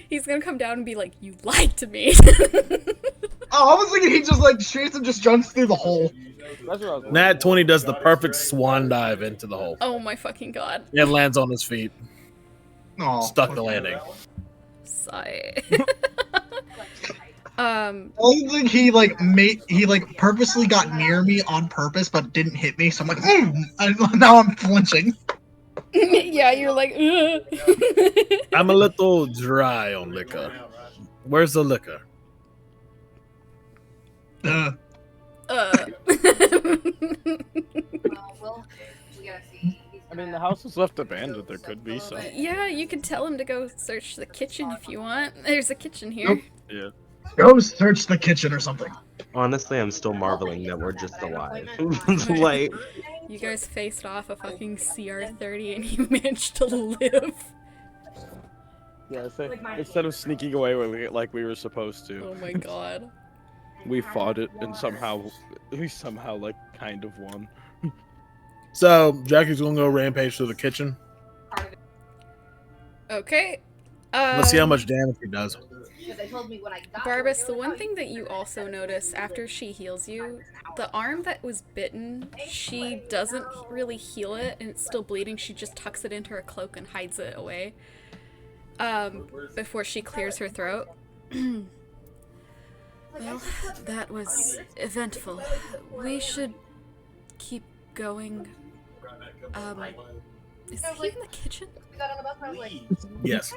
He's gonna come down and be like, "You lied to me." Oh, I was thinking he just like shoots and just jumps through the hole. That's what I was Nat 20 does the perfect swan dive into the hole. Oh my fucking god. And lands on his feet. Oh, Stuck the landing. Sigh. I think he like purposely got near me on purpose, but didn't hit me. So I'm like, now I'm flinching. Yeah, you're like, ugh. I'm a little dry on liquor. Where's the liquor? Uh, I mean, the house was left abandoned. There could be some. Yeah, you could tell him to go search the kitchen if you want. There's a kitchen here. Yeah. go search the kitchen or something. Honestly, I'm still marveling that we're just alive. Like, You guys faced off a fucking CR30 and you managed to live. Yeah, instead of sneaking away like we were supposed to. Oh my god. We fought it and somehow like kind of won. So Jackie's gonna go rampage through the kitchen. Okay. Let's see how much damage he does. Barbas, the one thing that you also notice after she heals you, the arm that was bitten, she doesn't really heal it and it's still bleeding. She just tucks it into her cloak and hides it away before she clears her throat. Well, that was eventful. We should keep going. Is he in the kitchen? Yes.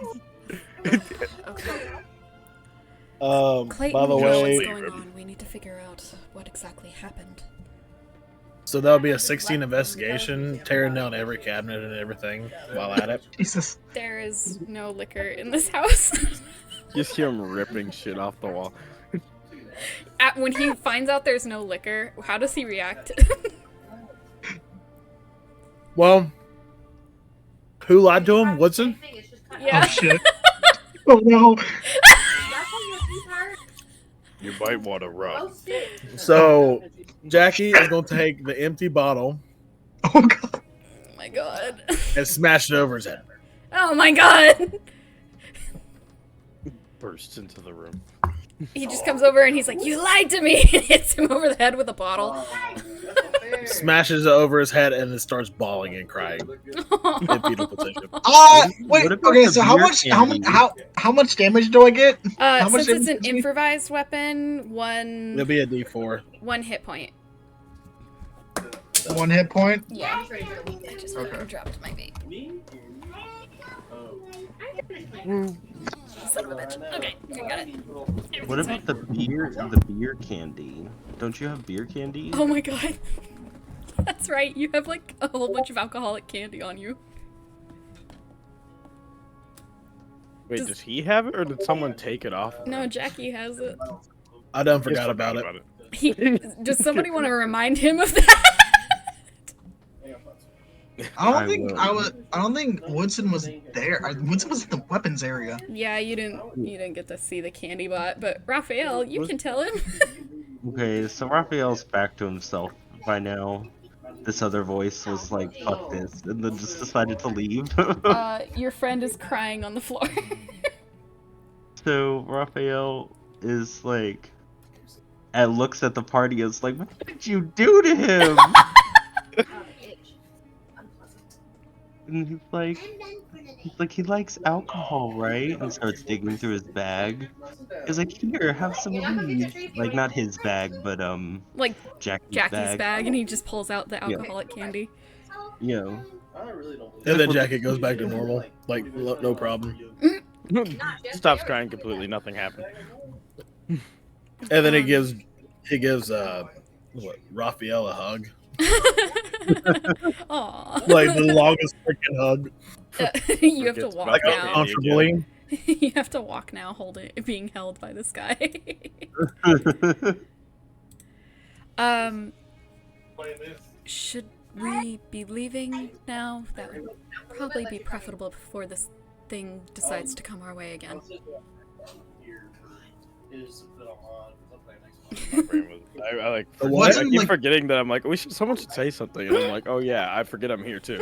Okay. By Clayton the knows way, what's going on. We need to figure out what exactly happened. so that'll be a 16 investigation, tearing down every cabinet and everything while at it. Jesus. There is no liquor in this house. Just hear him ripping shit off the wall. When he finds out there's no liquor, how does he react? Well, who lied to him? Woodson? Yeah. Oh shit. Oh no. You might want to run. So Jackie is gonna take the empty bottle Oh god. Oh my god. and smash it over his head. Oh my god. Bursts into the room. He just comes over and he's like, "You lied to me!" and hits him over the head with a bottle. Smashes it over his head and then starts bawling and crying in fetal position. What Wait. about Okay. the So how beer much? candy? How much damage do I get? How much Since it's an damage? improvised weapon, It'll one be a D4. hit point. 1 hit point. Yeah. I just fucking dropped my vape. Son of a bitch. Okay, I got it. What about the beer candy? Don't you have beer candy? Oh my god. That's right, you have like a whole bunch of alcoholic candy on you. Wait, does he have it or did someone take it off? No, Jackie has it. I done forgot about it. Does somebody want to remind him of that? I don't think Woodson was there. Woodson was in the weapons area. Yeah, you didn't get to see the candy bot, but Raphael, you can tell him. Okay, so Raphael's back to himself by now. This other voice was like, "Fuck this," and then just decided to leave. Your friend is crying on the floor. So Raphael is like, and looks at the party and is like, "What did you do to him?" And he's like, he likes alcohol, right? And starts digging through his bag. He's like, "Here, have some of these." Like, not his bag, but Like Jackie's bag, and he just pulls out the alcoholic candy. You know. And then Jackie goes back to normal. Like, no problem. Stops crying completely. Nothing happened. And then he gives Raphael a hug. Aww. Like the longest freaking hug. You have to Forgets walk about Like that. now. uncomfortably. You have to walk now, being held by this guy. Should we be leaving now? That would probably be preferable before this thing decides to come our way again. My brain was, I like The I what? keep Like- forgetting that I'm like, someone should say something, and I'm like, oh yeah, I forget I'm here too.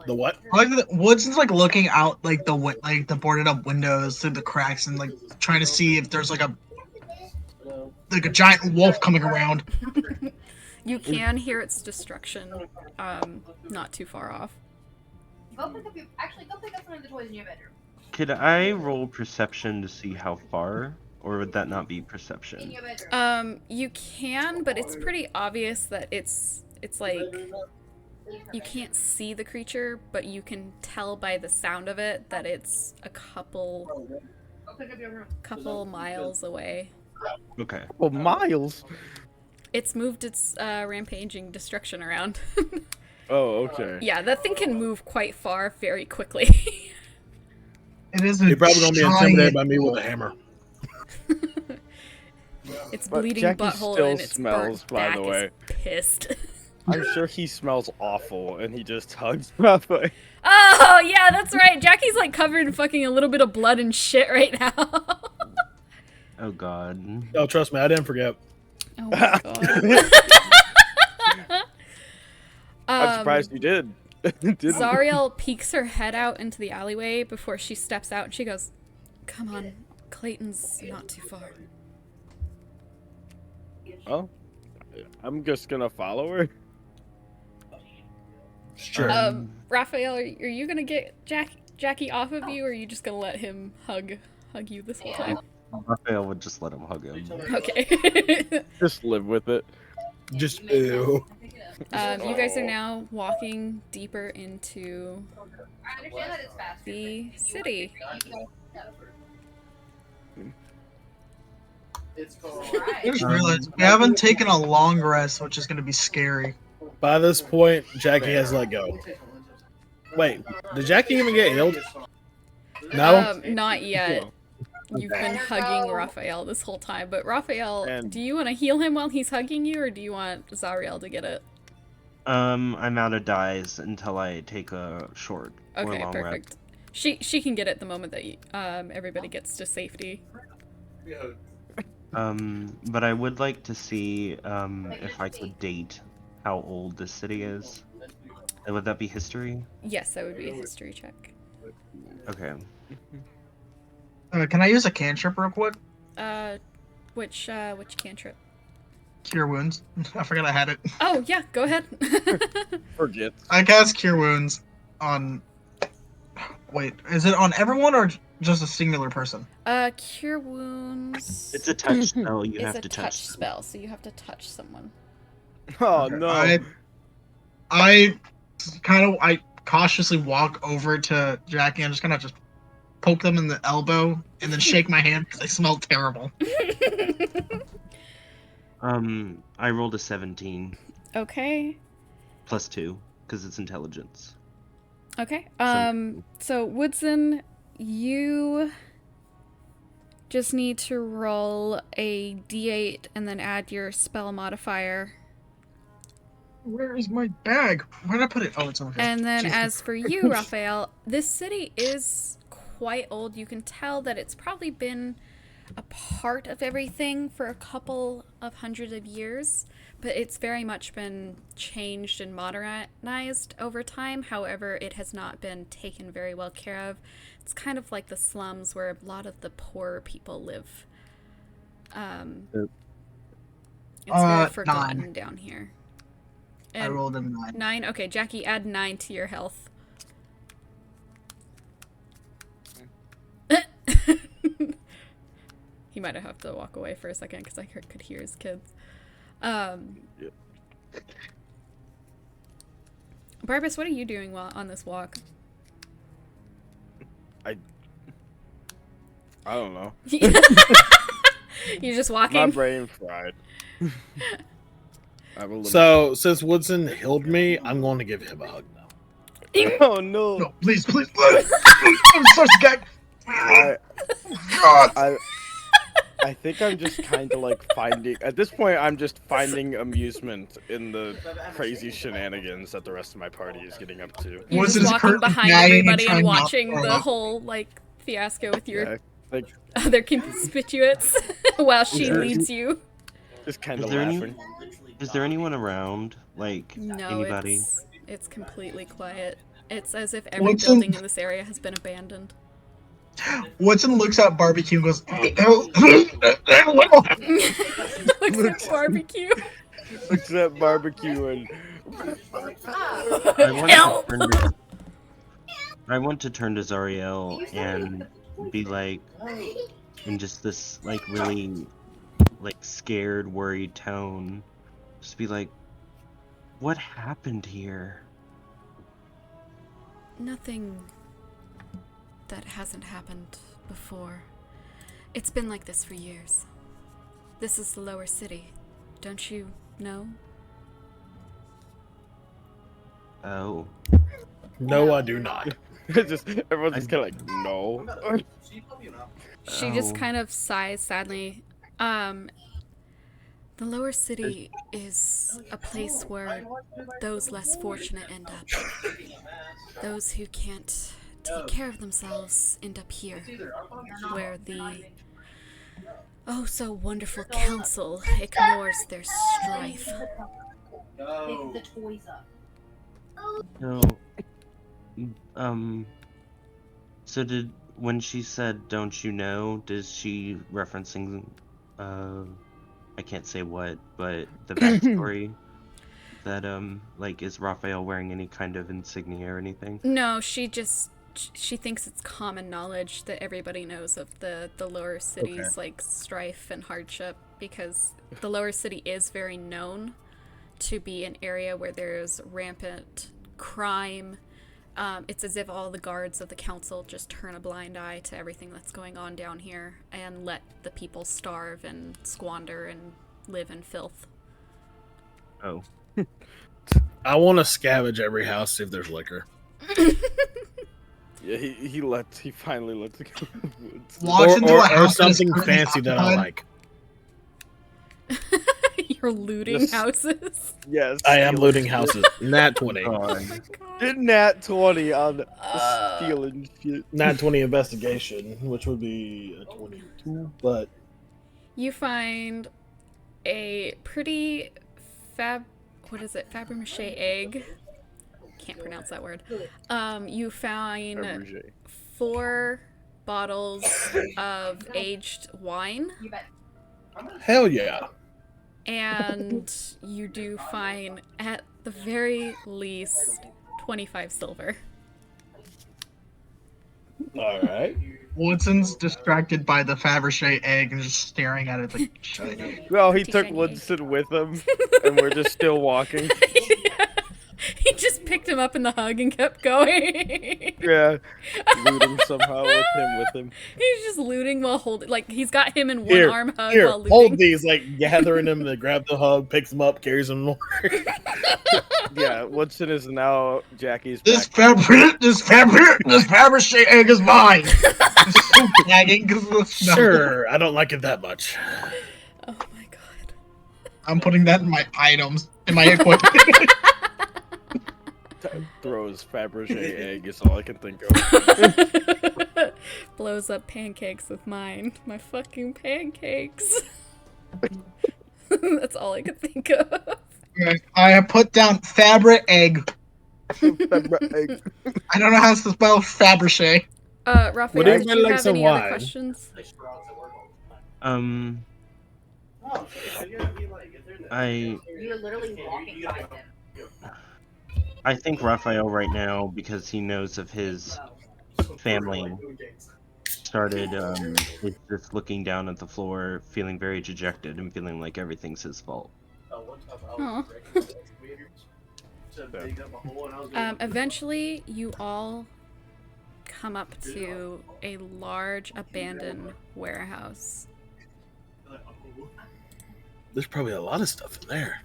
The what? I like that Woodson's like looking out like the boarded up windows through the cracks and like trying to see if there's like a giant wolf coming around. You can hear its destruction, not too far off. Go pick up some of the toys in your bedroom. Could I roll perception to see how far, or would that not be In perception? your bedroom. You can, but it's pretty obvious that it's like you can't see the creature, but you can tell by the sound of it that it's a couple Go pick up your room. miles away. Okay. Well, Miles. It's moved its rampaging destruction around. Oh, okay. Yeah, that thing can move quite far very quickly. It is a You're probably gonna be giant intimidated by me with a hammer. Its But bleeding Jackie butthole still and its smells, burnt by back the way. is pissed. I'm sure he smells awful, and he just hugs Raphael. Oh, yeah, that's right. Jackie's like covered in fucking a little bit of blood and shit right now. Oh god. Oh, trust me, I didn't forget. Oh my god. I'm surprised you did. Didn't. Zariel peeks her head out into the alleyway before she steps out and she goes, "Come on, Clayton's not too far." Well, I'm just gonna follow her. Sure. Raphael, are you gonna get Jackie off of you, or are you just gonna let him hug you this whole time? Raphael would just let him hug him. Okay. Just live with it. Just ew. You guys are now walking deeper into I understand that it's fast. the city. I just realized we haven't taken a long rest, which is going to be scary. By this point, Jackie has let go. Wait, did Jackie even get healed? No? Not yet. No. You've been hugging Raphael this whole time, but Raphael, And- do you want to heal him while he's hugging you, or do you want Zariel to get it? I'm out of dies until I take a short or Okay, long perfect. She can get it the moment that everybody gets to safety. rest. But I would like to see if I could date how old this city is. Would that be history? Yes, that would be a history check. Okay. Can I use a cantrip real quick? Which cantrip? Cure wounds. I forgot I had it. Oh yeah, go ahead. Forget. I cast Cure Wounds on. Wait, is it on everyone or just a singular person? Cure wounds. It's a touch spell. You is have a to touch spell, so you have to touch someone. Oh Okay, no. I cautiously walk over to Jackie and just kind of just poke them in the elbow and then shake my hand because they smell terrible. I rolled a 17 Okay. plus 2 because it's intelligence. Okay. So Woodson, you just need to roll a d8 and then add your spell modifier. Where is my bag? Where did I put it? Oh, it's over here. And then Jesus. as for you, Raphael, this city is quite old. You can tell that it's probably been a part of everything for a couple of hundreds of years, but it's very much been changed and modernized over time. However, it has not been taken very well care of. It's kind of like the slums where a lot of the poorer people live. It's very forgotten 9. down here. I rolled a 9. 9? Okay, Jackie, add 9 to your health. He might have to walk away for a second because I could hear his kids. Barbas, what are you doing on this walk? I don't know. You're just My walking? brain fried. I'm a little. So, since Woodson healed me, I'm going to give him a hug now. Oh no. No, please. I'm so scared. I, God. I think I'm just kind of like finding. At this point, I'm just finding amusement in the crazy shenanigans that the rest of my party is getting up to. You're Woodson just is walking currently behind nagging and everybody and trying not to watching throw the up. whole, like, fiasco with your Yeah, like other constituents while she leads you. just kind Is of there laughing. Is there anyone around? Like, No, anybody? it's completely quiet. It's as if every Woodson- building in this area has been abandoned. Woodson looks at barbecue and goes, Looks at barbecue. Looks at barbecue and I want to turn to Zariel and be like, in just this, like, really, like, scared, worried tone, just be like, what happened here? Nothing that hasn't happened before. It's been like this for years. This is the lower city. Don't you know? Oh. No, I do not. just everyone's just kind of like no. She just Oh. kind of sighs sadly. The lower city is a place where those less fortunate end up. Those who can't take care of themselves end up here, where the oh so wonderful council ignores their strife. Pick the toys up. No. So when she said "don't you know," does she referencing I can't say what, but the backstory that like is Raphael wearing any kind of insignia or anything? No, she thinks it's common knowledge that everybody knows of the lower city's like strife and hardship, because the lower city is very known to be an area where there's rampant crime. It's as if all the guards of the council just turn a blind eye to everything that's going on down here and let the people starve and squander and live in filth. Oh. I want to scavenge every house, see if there's liquor. Yeah, he finally lets it go in the woods. Walks into a Or house that is something currently fancy that I occupied. like. You're looting Yes. houses. Yes, I am looting houses. Nat 20. Oh my god. Did Nat 20 on the Uh. stealing shit. Nat 20 investigation, which would be a 22, but You find a pretty Fabermache egg. Can't pronounce that word. You find Fabergé. 4 bottles of aged wine, You bet. hell yeah. and you do find, at the very least, 25 silver. All right. Woodson's distracted by the Fabergé egg and just staring at it like shiny. Well, he Pretty took shiny. Woodson with him, and we're just still walking. He just picked him up in the hug and kept going. Yeah, loot him somehow with him. He's just looting while holding, like, he's got him in one Here, arm hug Here, while looting. hold these, like gathering them, they grab the hug, picks them up, carries them. Yeah, Woodson is now Jackie's This back. Fabergé egg is mine. Just so gagging because of the smell. Sure, I don't like it that much. Oh my god. I'm putting that in my items, in my equipment. Throws Fabergé egg is all I can think of. Blows up pancakes with mine. My fucking pancakes. That's all I could think of. I have put down Fabre egg. Egg. I don't know how to spell Fabergé. Raphael, Would do anybody you like have some any other wine? questions? You're literally walking by them. I think Raphael right now, because he knows of his family, started is just looking down at the floor, feeling very dejected and feeling like everything's his fault. Aw. Eventually, you all come up to a large abandoned warehouse. There's probably a lot of stuff in there.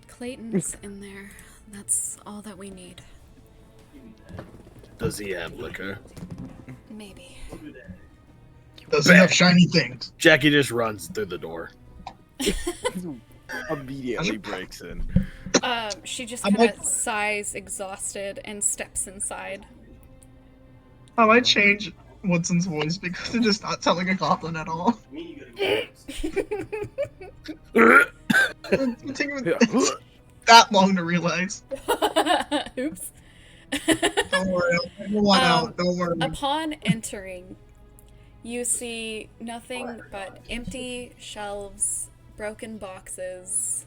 Clayton's in there. That's all that we need. Does he have liquor? Maybe. Doesn't have shiny things. Jackie just runs through the door. Immediately breaks in. She just I'm kind of like- sighs, exhausted, and steps inside. I might change Woodson's voice because it does not sound like a goblin at all. It's taking me that long to realize. Oops. Don't worry, I'll go on out. Don't worry. Upon entering, you see nothing but empty shelves, broken boxes,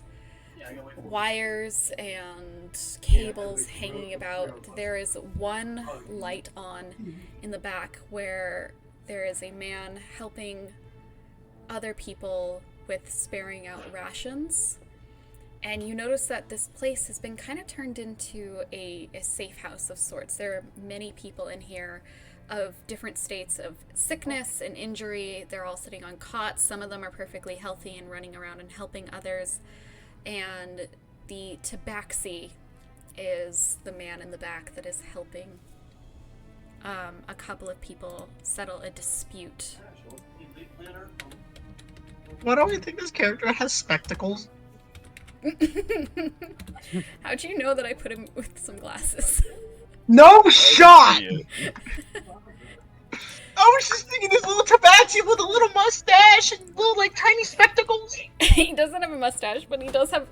wires and cables hanging about. There is one light on in the back where there is a man helping other people with sparing out rations. And you notice that this place has been kind of turned into a safe house of sorts. There are many people in here of different states of sickness and injury. They're all sitting on cots. Some of them are perfectly healthy and running around and helping others. And the tabaxi is the man in the back that is helping a couple of people settle a dispute. Why do I think this character has spectacles? How'd you know that I put him with some glasses? No shot! Yeah. Oh was just thinking this little tabaxi with a little mustache and little like tiny spectacles. He doesn't have a mustache, but he does have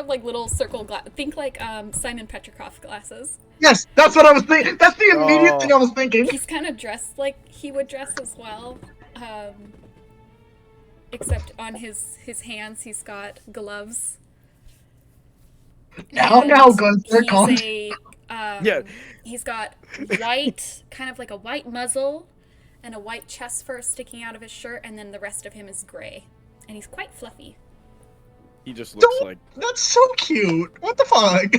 like little circle glass. Think like Simon Petrikov glasses. Yes, that's what I was thinking. That's the immediate Oh. thing I was thinking. He's kind of dressed like he would dress as well, except on his hands he's got gloves. Now, And Gunther, calm. Yeah. He's got white, kind of like a white muzzle, and a white chest fur sticking out of his shirt, and then the rest of him is gray, and he's quite fluffy. He just looks like That's so cute. What the fuck?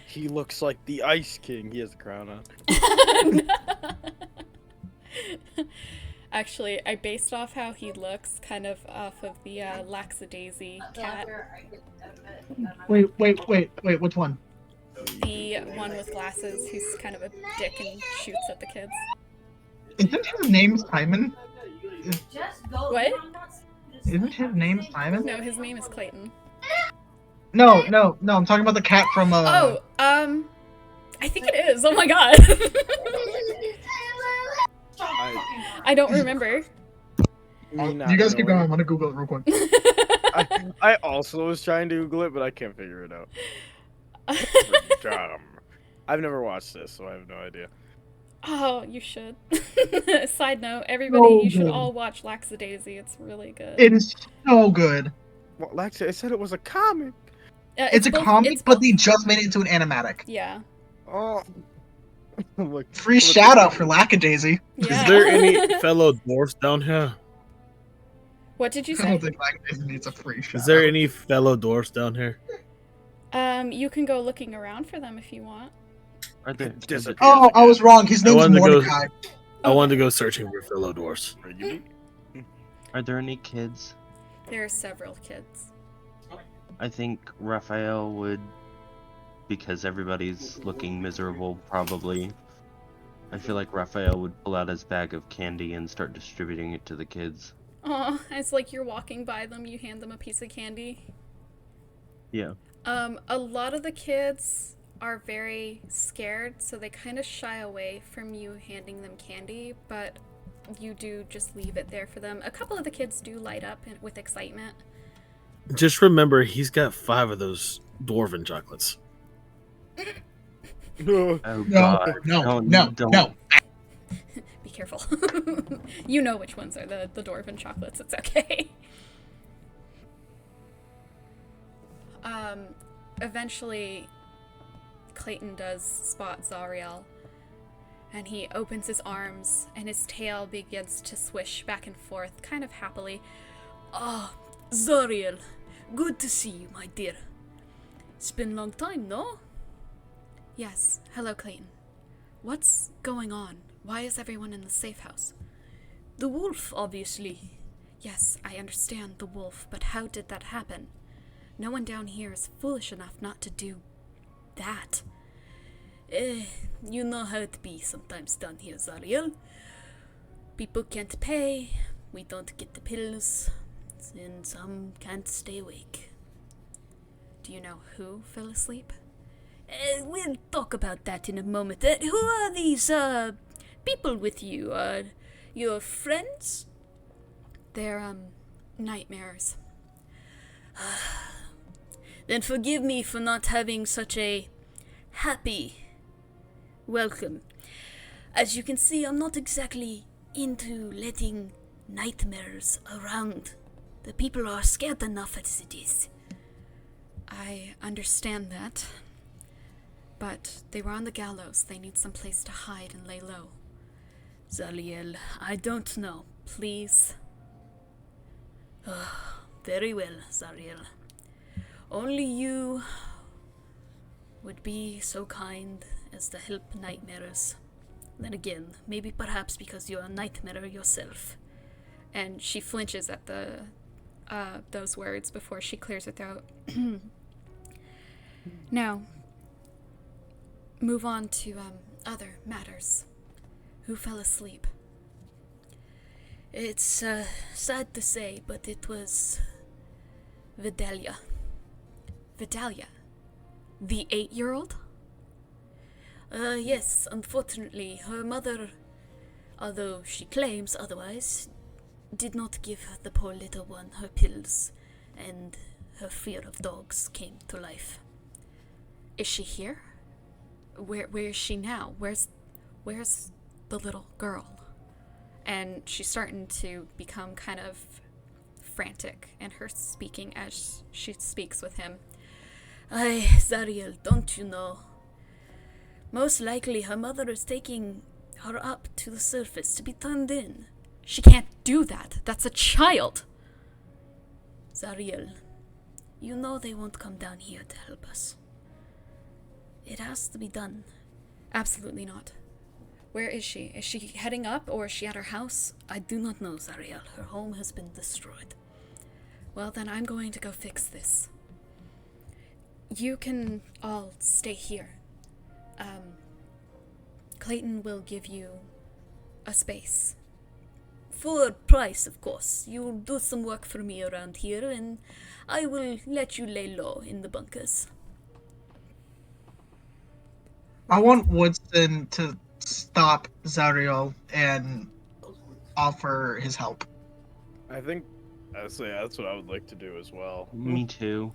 he looks like the Ice King. He has a crown on. Actually, I based off how he looks, kind of off of the Laxadaisy cat. Wait, which one? The one with glasses who's kind of a dick and shoots at the kids. Isn't his name Simon? Just go. What? Isn't his name Simon? No, his name is Clayton. No, I'm talking about the cat from I think it is. Oh my god. I don't remember. You guys keep going, I'm gonna Google it real quick. I also was trying to Google it, but I can't figure it out. I've never watched this, so I have no idea. Oh, you should. Side note, everybody, So you should good. all watch Laxadaisy. It's really good. It is so good. Well, Lexi, I said it was a comic. It's a both- comic, it's but both- they just made it into an animatic. Yeah. Oh. Look, Free shout out for Lackadaisy. Yeah. Is there any fellow dwarfs down here? What did you I don't say? think Lackadaisy needs a free shout Is there out. any fellow dwarfs down here? You can go looking around for them if you want. Are there? Disappear. Oh, I was wrong. His name is wanted to go- Mordecai. I wanted to go searching for fellow dwarfs. Are you? Are there any kids? There are several kids. I think Raphael would, because everybody's looking miserable, probably. I feel like Raphael would pull out his bag of candy and start distributing it to the kids. Oh, it's like you're walking by them, you hand them a piece of candy. Yeah. A lot of the kids are very scared, so they kind of shy away from you handing them candy, but you do just leave it there for them. A couple of the kids do light up with excitement. Just remember, he's got 5 of those dwarven chocolates. No. Oh No, god. no, Don't. no. Be careful. You know which ones are the dwarven chocolates, it's okay. Eventually, Clayton does spot Zariel, and he opens his arms, and his tail begins to swish back and forth, kind of happily. Ah, Zariel, good to see you, my dear. It's been a long time, no? Yes, hello, Clayton. What's going on? Why is everyone in the safe house? The wolf, obviously. Yes, I understand the wolf, but how did that happen? No one down here is foolish enough not to do that. You know how it be sometimes down here, Zariel. People can't pay, we don't get the pills, and some can't stay awake. Do you know who fell asleep? We'll talk about that in a moment. Who are these, people with you? Your friends? They're, nightmares. Then forgive me for not having such a happy welcome. As you can see, I'm not exactly into letting nightmares around. The people are scared enough as it is. I understand that. But they were on the gallows. They need some place to hide and lay low. Zaliel, I don't know. Please. Very well, Zariel. Only you would be so kind as to help nightmares. Then again, maybe perhaps because you're a nightmare yourself. And she flinches at those words before she clears her throat. Now, move on to other matters. Who fell asleep? It's sad to say, but it was Vidalia. Vidalia? The 8-year-old? Yes, unfortunately, her mother although she claims otherwise, did not give the poor little one her pills, and her fear of dogs came to life. Is she here? Where is she now? Where's the little girl? And she's starting to become kind of frantic in her speaking as she speaks with him. Aye, Zariel, don't you know? Most likely her mother is taking her up to the surface to be turned in. She can't do that. That's a child. Zariel, you know they won't come down here to help us. It has to be done. Absolutely not. Where is she? Is she heading up or is she at her house? I do not know, Zariel. Her home has been destroyed. Well, then I'm going to go fix this. You can all stay here. Clayton will give you a space. For a price, of course. You'll do some work for me around here, and I will let you lay low in the bunkers. I want Woodson to stop Zariel and offer his help. I think I'd say that's what I would like to do as well. Me too.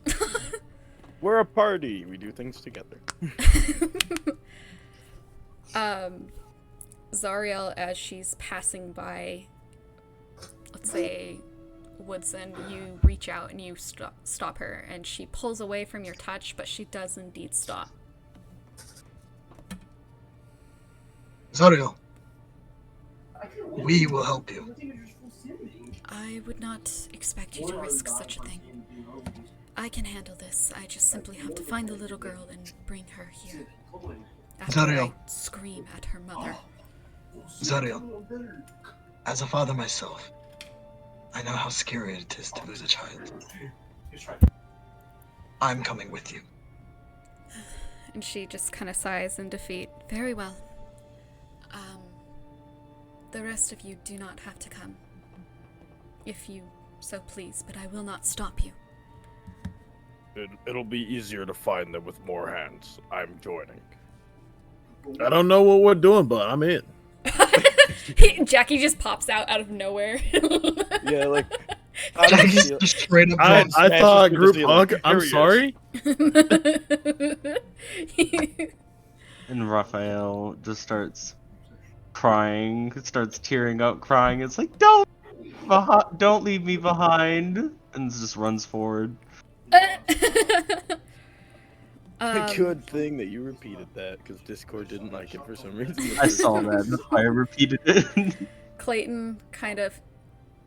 We're a party. We do things together. Zariel, as she's passing by, let's say, Woodson, you reach out and you stop her, and she pulls away from your touch, but she does indeed stop. Zariel, we will help you. I would not expect you to risk such a thing. I can handle this. I just simply have to find the little girl and bring her here. After Zariel. I scream at her mother. Zariel, as a father myself, I know how scary it is to lose a child. I'm coming with you. And she just kind of sighs in defeat. Very well. The rest of you do not have to come. If you so please, but I will not stop you. It'll be easier to find them with more hands. I'm joining. I don't know what we're doing, but I'm in. Jackie just pops out of nowhere. Yeah, like Jackie's just straight up I drunk. thought through the group ceiling. hug. I'm Here he sorry. And Raphael just starts crying, starts tearing up, crying. It's like, don't leave me behind, and just runs forward. Good thing that you repeated that, because Discord didn't like it for some reason. I saw that. That's why I repeated it. Clayton kind of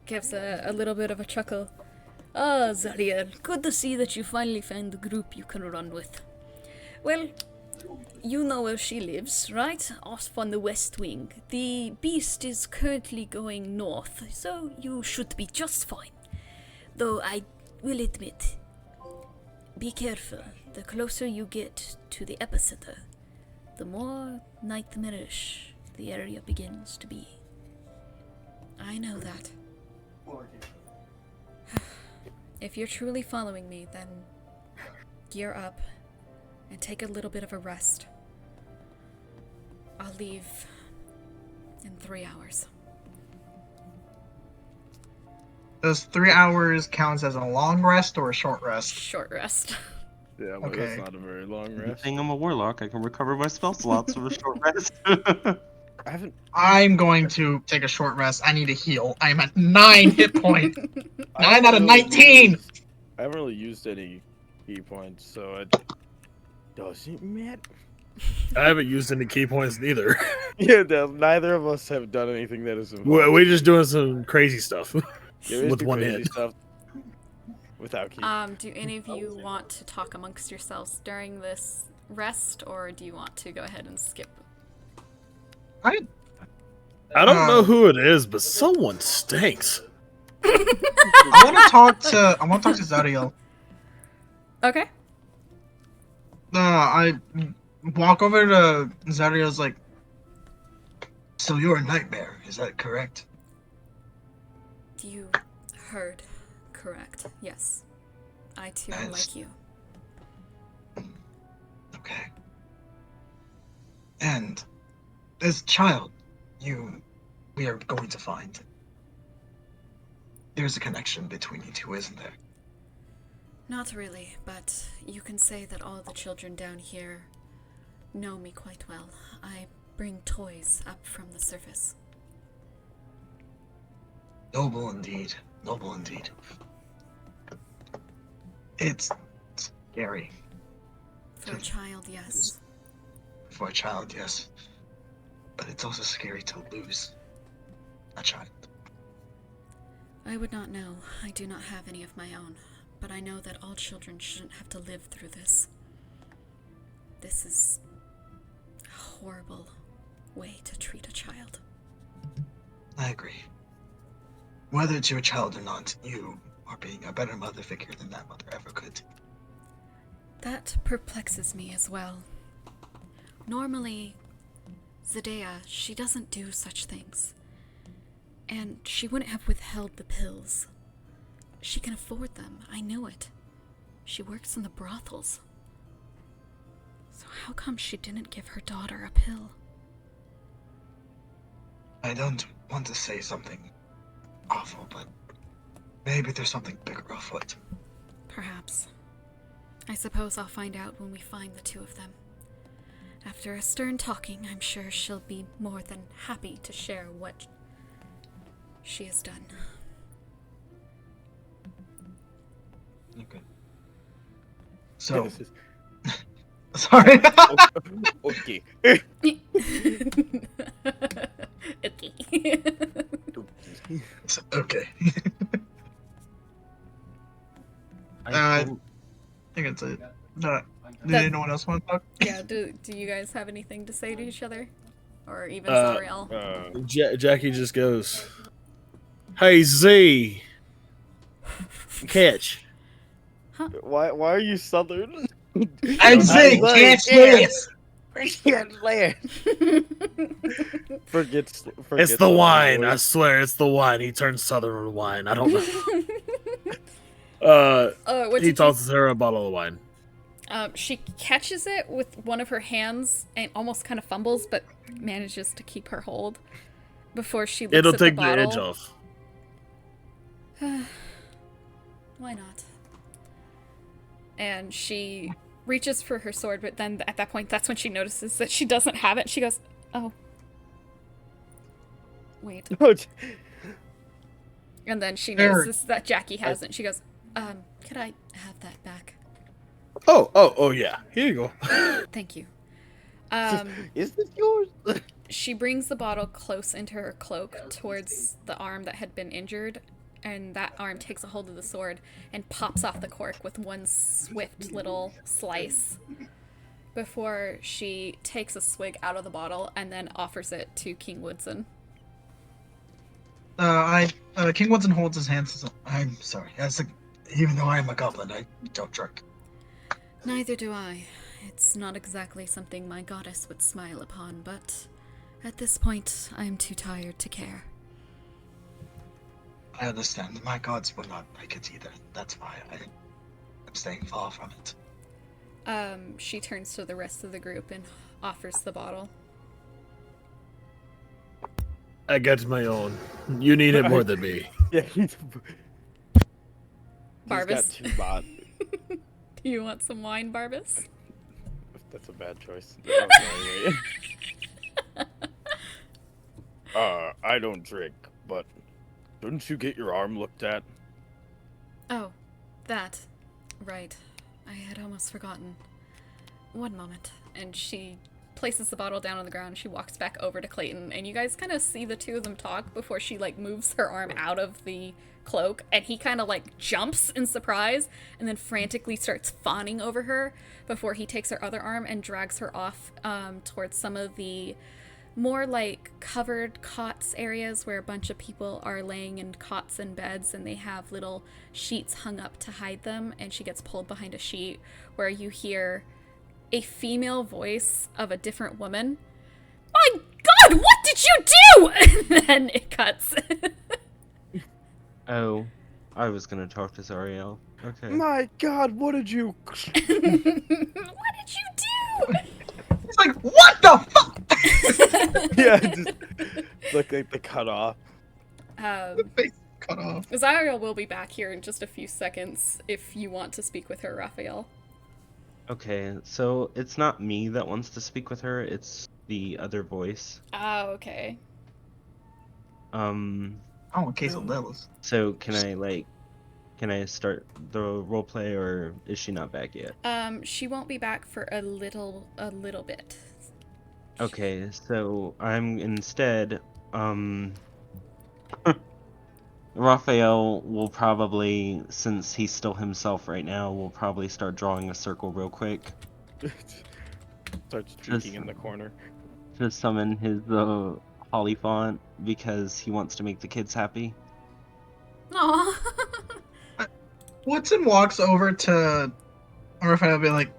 gives a little bit of a chuckle. Ah, Zariel, good to see that you finally found a group you can run with. Well, you know where she lives, right? Off on the west wing. The beast is currently going north, so you should be just fine. Though I will admit, be careful. The closer you get to the epicenter, the more nightmarish the area begins to be. I know that. If you're truly following me, then gear up and take a little bit of a rest. I'll leave in 3 hours. Does 3 hours counts as a long rest or a short rest? Short rest. Yeah, well, Okay. that's not a very long Good rest. thing I'm a warlock. I can recover my spell slots with a short rest. I haven't. I'm going to take a short rest. I need to heal. I'm at 9 hit points. I 9 haven't out of really 19! used- I haven't really used any key points, so it doesn't matter. I haven't used any key points neither. Yeah, neither of us have done anything that is involved. We're just doing some crazy stuff There is with the one crazy hit. stuff without key. Do any of you want to talk amongst yourselves during this rest, or do you want to go ahead and skip? I don't know who it is, but someone stinks. I want to talk to Zariel. Okay. I walk over to Zariel's like, so you're a nightmare, is that correct? You heard correct. Yes. I too am Nice. like you. Okay. And as a child, you we are going to find. There's a connection between you two, isn't there? Not really, but you can say that all the children down here know me quite well. I bring toys up from the surface. Noble indeed. Noble indeed. It's scary. For a child, yes. For a child, yes. But it's also scary to lose a child. I would not know. I do not have any of my own. But I know that all children shouldn't have to live through this. This is a horrible way to treat a child. I agree. Whether it's your child or not, you are being a better mother figure than that mother ever could. That perplexes me as well. Normally, Zendaya, she doesn't do such things. And she wouldn't have withheld the pills. She can afford them, I know it. She works in the brothels. So how come she didn't give her daughter a pill? I don't want to say something awful, but maybe there's something bigger afoot. Perhaps. I suppose I'll find out when we find the two of them. After a stern talking, I'm sure she'll be more than happy to share what she has done. Okay. So, This is- sorry. Okay. Okay. Okay. I I think that's it. No, did That- anyone else want to talk? Yeah, do you guys have anything to say to each other? Or even Uh, Zariel? Jackie just goes, "Hey Z, catch." Why are you southern? I'd say catch this. Forgets It's the wine. I swear, it's the wine. He turns southern wine. I don't know. What He did tosses her a bottle of wine. she catches it with one of her hands and almost kind of fumbles, but manages to keep her hold before she looks It'll at take the the bottle. edge off. Why not? And she reaches for her sword, but then at that point, that's when she notices that she doesn't have it. She goes, "Oh, wait." And then she notices that Jackie has it. She goes, "Could I have that back? Oh, yeah. Here you go. Thank you." Is this yours? She brings the bottle close into her cloak towards the arm that had been injured, and that arm takes a hold of the sword and pops off the cork with one swift little slice before she takes a swig out of the bottle and then offers it to King Woodson. King Woodson holds his hands. I'm sorry. Even though I am a goblin, I don't drink. Neither do I. It's not exactly something my goddess would smile upon, but at this point, I am too tired to care. I understand. My gods would not like it either. That's why I'm staying far from it. She turns to the rest of the group and offers the bottle. I got my own. You need it more than me. Yeah, he's got Barbas, two bot. do you want some wine, Barbas? That's a bad choice. Oh, sorry, wait. I don't drink, but didn't you get your arm looked at? Oh, that. Right. I had almost forgotten. One moment. And she places the bottle down on the ground. She walks back over to Clayton, and you guys kind of see the two of them talk before she, like, moves her arm out of the cloak, and he kind of, like, jumps in surprise and then frantically starts fawning over her before he takes her other arm and drags her off towards some of the more, like, covered cots areas where a bunch of people are laying in cots and beds, and they have little sheets hung up to hide them, and she gets pulled behind a sheet where you hear a female voice of a different woman. "My God, what did you do?" And then it cuts. Oh, I was gonna talk to Zariel. Okay. My God, what did you? What did you do? It's like, what the fuck? Yeah, just Look like they cut off. Face cut off. Zariel will be back here in just a few seconds if you want to speak with her, Raphael. Okay, so it's not me that wants to speak with her, it's the other voice. Ah, okay. Oh, queso delos. So can I start the roleplay, or is she not back yet? She won't be back for a little bit. Okay, so I'm instead, Raphael will probably, since he's still himself right now, will probably start drawing a circle real quick Starts drinking in the corner. to summon his Holly font because he wants to make the kids happy. Aww. Woodson walks over to Raphael and be like,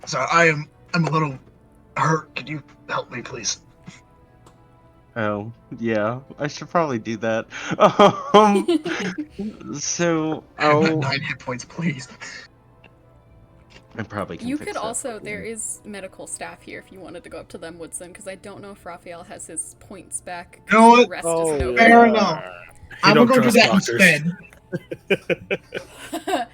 so I'm a little hurt. Could you help me, please? Oh, yeah, I should probably do that. So, I have oh, 9 hit points, please. I probably can You fix could that also, for there you. is medical staff here if you wanted to go up to them, Woodson, because I don't know if Raphael has his points back. 'Cause know the what? rest Oh, isn't over. Fair enough. I'm don't gonna go do trust that doctors. instead.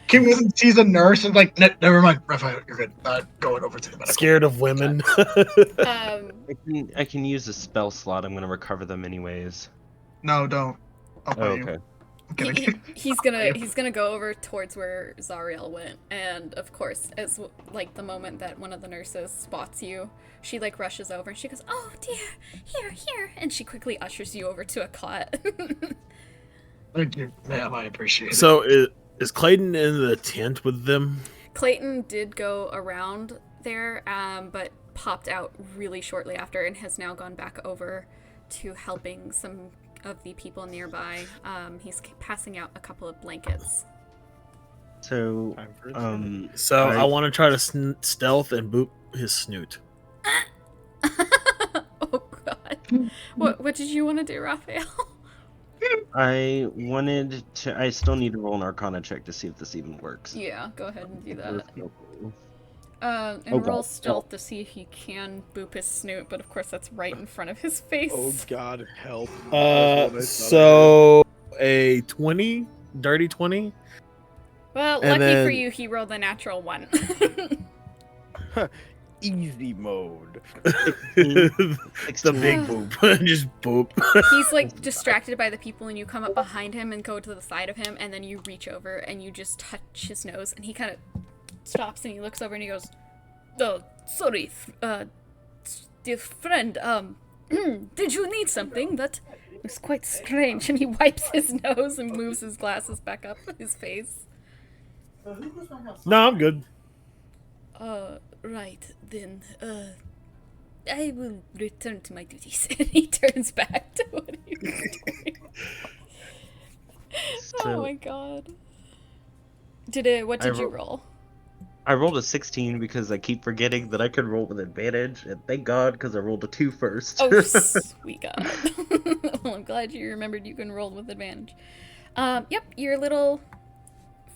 Kim Wilson sees a nurse and like, never mind, Raphael, you're good. Going over to the medical. Scared of women. I can use a spell slot. I'm gonna recover them anyways. No, don't. I'll Oh, pay you. okay. I'm kidding. He's gonna go over towards where Zariel went, and of course, as like the moment that one of the nurses spots you, she like rushes over and she goes, "Oh dear, here," and she quickly ushers you over to a cot. Thank you, ma'am. I appreciate it. So is Clayton in the tent with them? Clayton did go around there, but popped out really shortly after and has now gone back over to helping some of the people nearby. He's passing out a couple of blankets. So, Time for a So I want to try to stealth and boop his snoot. Oh god. What did you want to do, Raphael? I wanted to. I still need to roll an Arcana check to see if this even works. Yeah, go ahead and do that. Oh, And roll God. stealth to see if you can boop his snoot, but of course that's right in front of his face. Oh God, help! That's what I thought So a 20, dirty 20. Well, And lucky for then- you, he rolled a natural 1. Easy mode. It's the big boop. Just boop. He's like distracted by the people, and you come up behind him and go to the side of him, and then you reach over and you just touch his nose, and he kind of stops and he looks over and he goes, "Oh, sorry, dear friend, did you need something? That was quite strange." And he wipes his nose and moves his glasses back up his face. No, I'm good. Right, then, I will return to my duties. And he turns back to what he was doing. Oh So- my god. What did you roll? I rolled a 16 because I keep forgetting that I could roll with advantage, and thank God because I rolled a 2 first. Oh, sweet god. Well, I'm glad you remembered you can roll with advantage. Yep, your little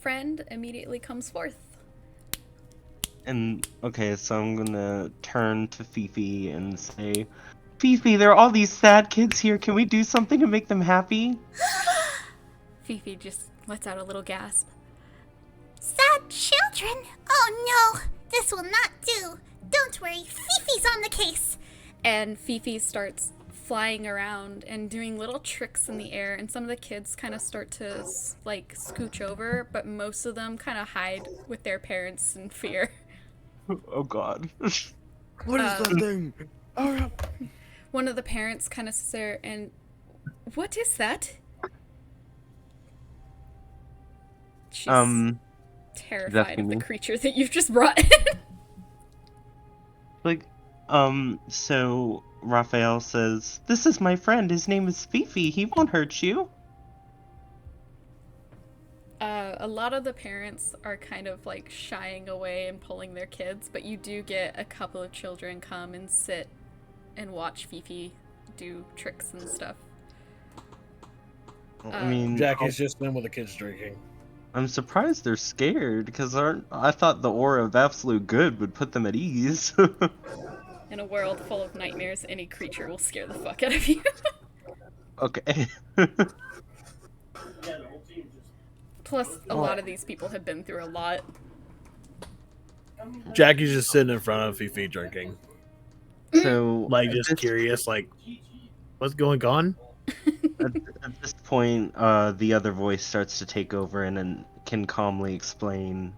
friend immediately comes forth. And okay, so I'm gonna turn to Fifi and say, Fifi, there are all these sad kids here. Can we do something to make them happy? Fifi just lets out a little gasp. Sad children? Oh no, this will not do. Don't worry, Fifi's on the case. And Fifi starts flying around and doing little tricks in the air, and some of the kids kind of start to like scooch over, but most of them kind of hide with their parents in fear. Oh God. What is that thing? Oh, One of the parents kind of sits there and, "What is that?" She's terrified of the me. creature that you've just brought in. Like, so Raphael says, "This is my friend. His name is Fifi. He won't hurt you." A lot of the parents are kind of like shying away and pulling their kids, but you do get a couple of children come and sit and watch Fifi do tricks and stuff. I mean, Jackie's just been with the kids drinking. I'm surprised they're scared because I thought the aura of absolute good would put them at ease. In a world full of nightmares, any creature will scare the fuck out of you. Okay. Plus, a lot of these people have been through a lot. Jackie's just sitting in front of Fifi drinking. So Like, at just this, curious, like, what's going on? at this point, the other voice starts to take over and can calmly explain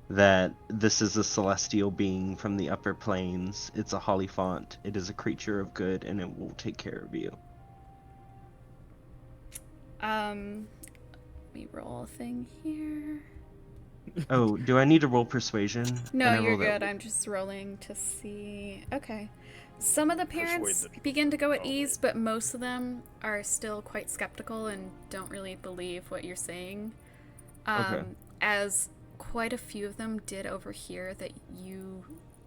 that this is a celestial being from the upper planes. It's a Hollyphant. It is a creature of good, and it will take care of you. Let me roll a thing here. Oh, do I need to roll persuasion? No, And I you're rolled good. it. I'm just rolling to see. Okay. Some of the parents Persuade the begin to go at people. ease, but most of them are still quite skeptical and don't really believe what you're saying. Okay. As quite a few of them did overhear that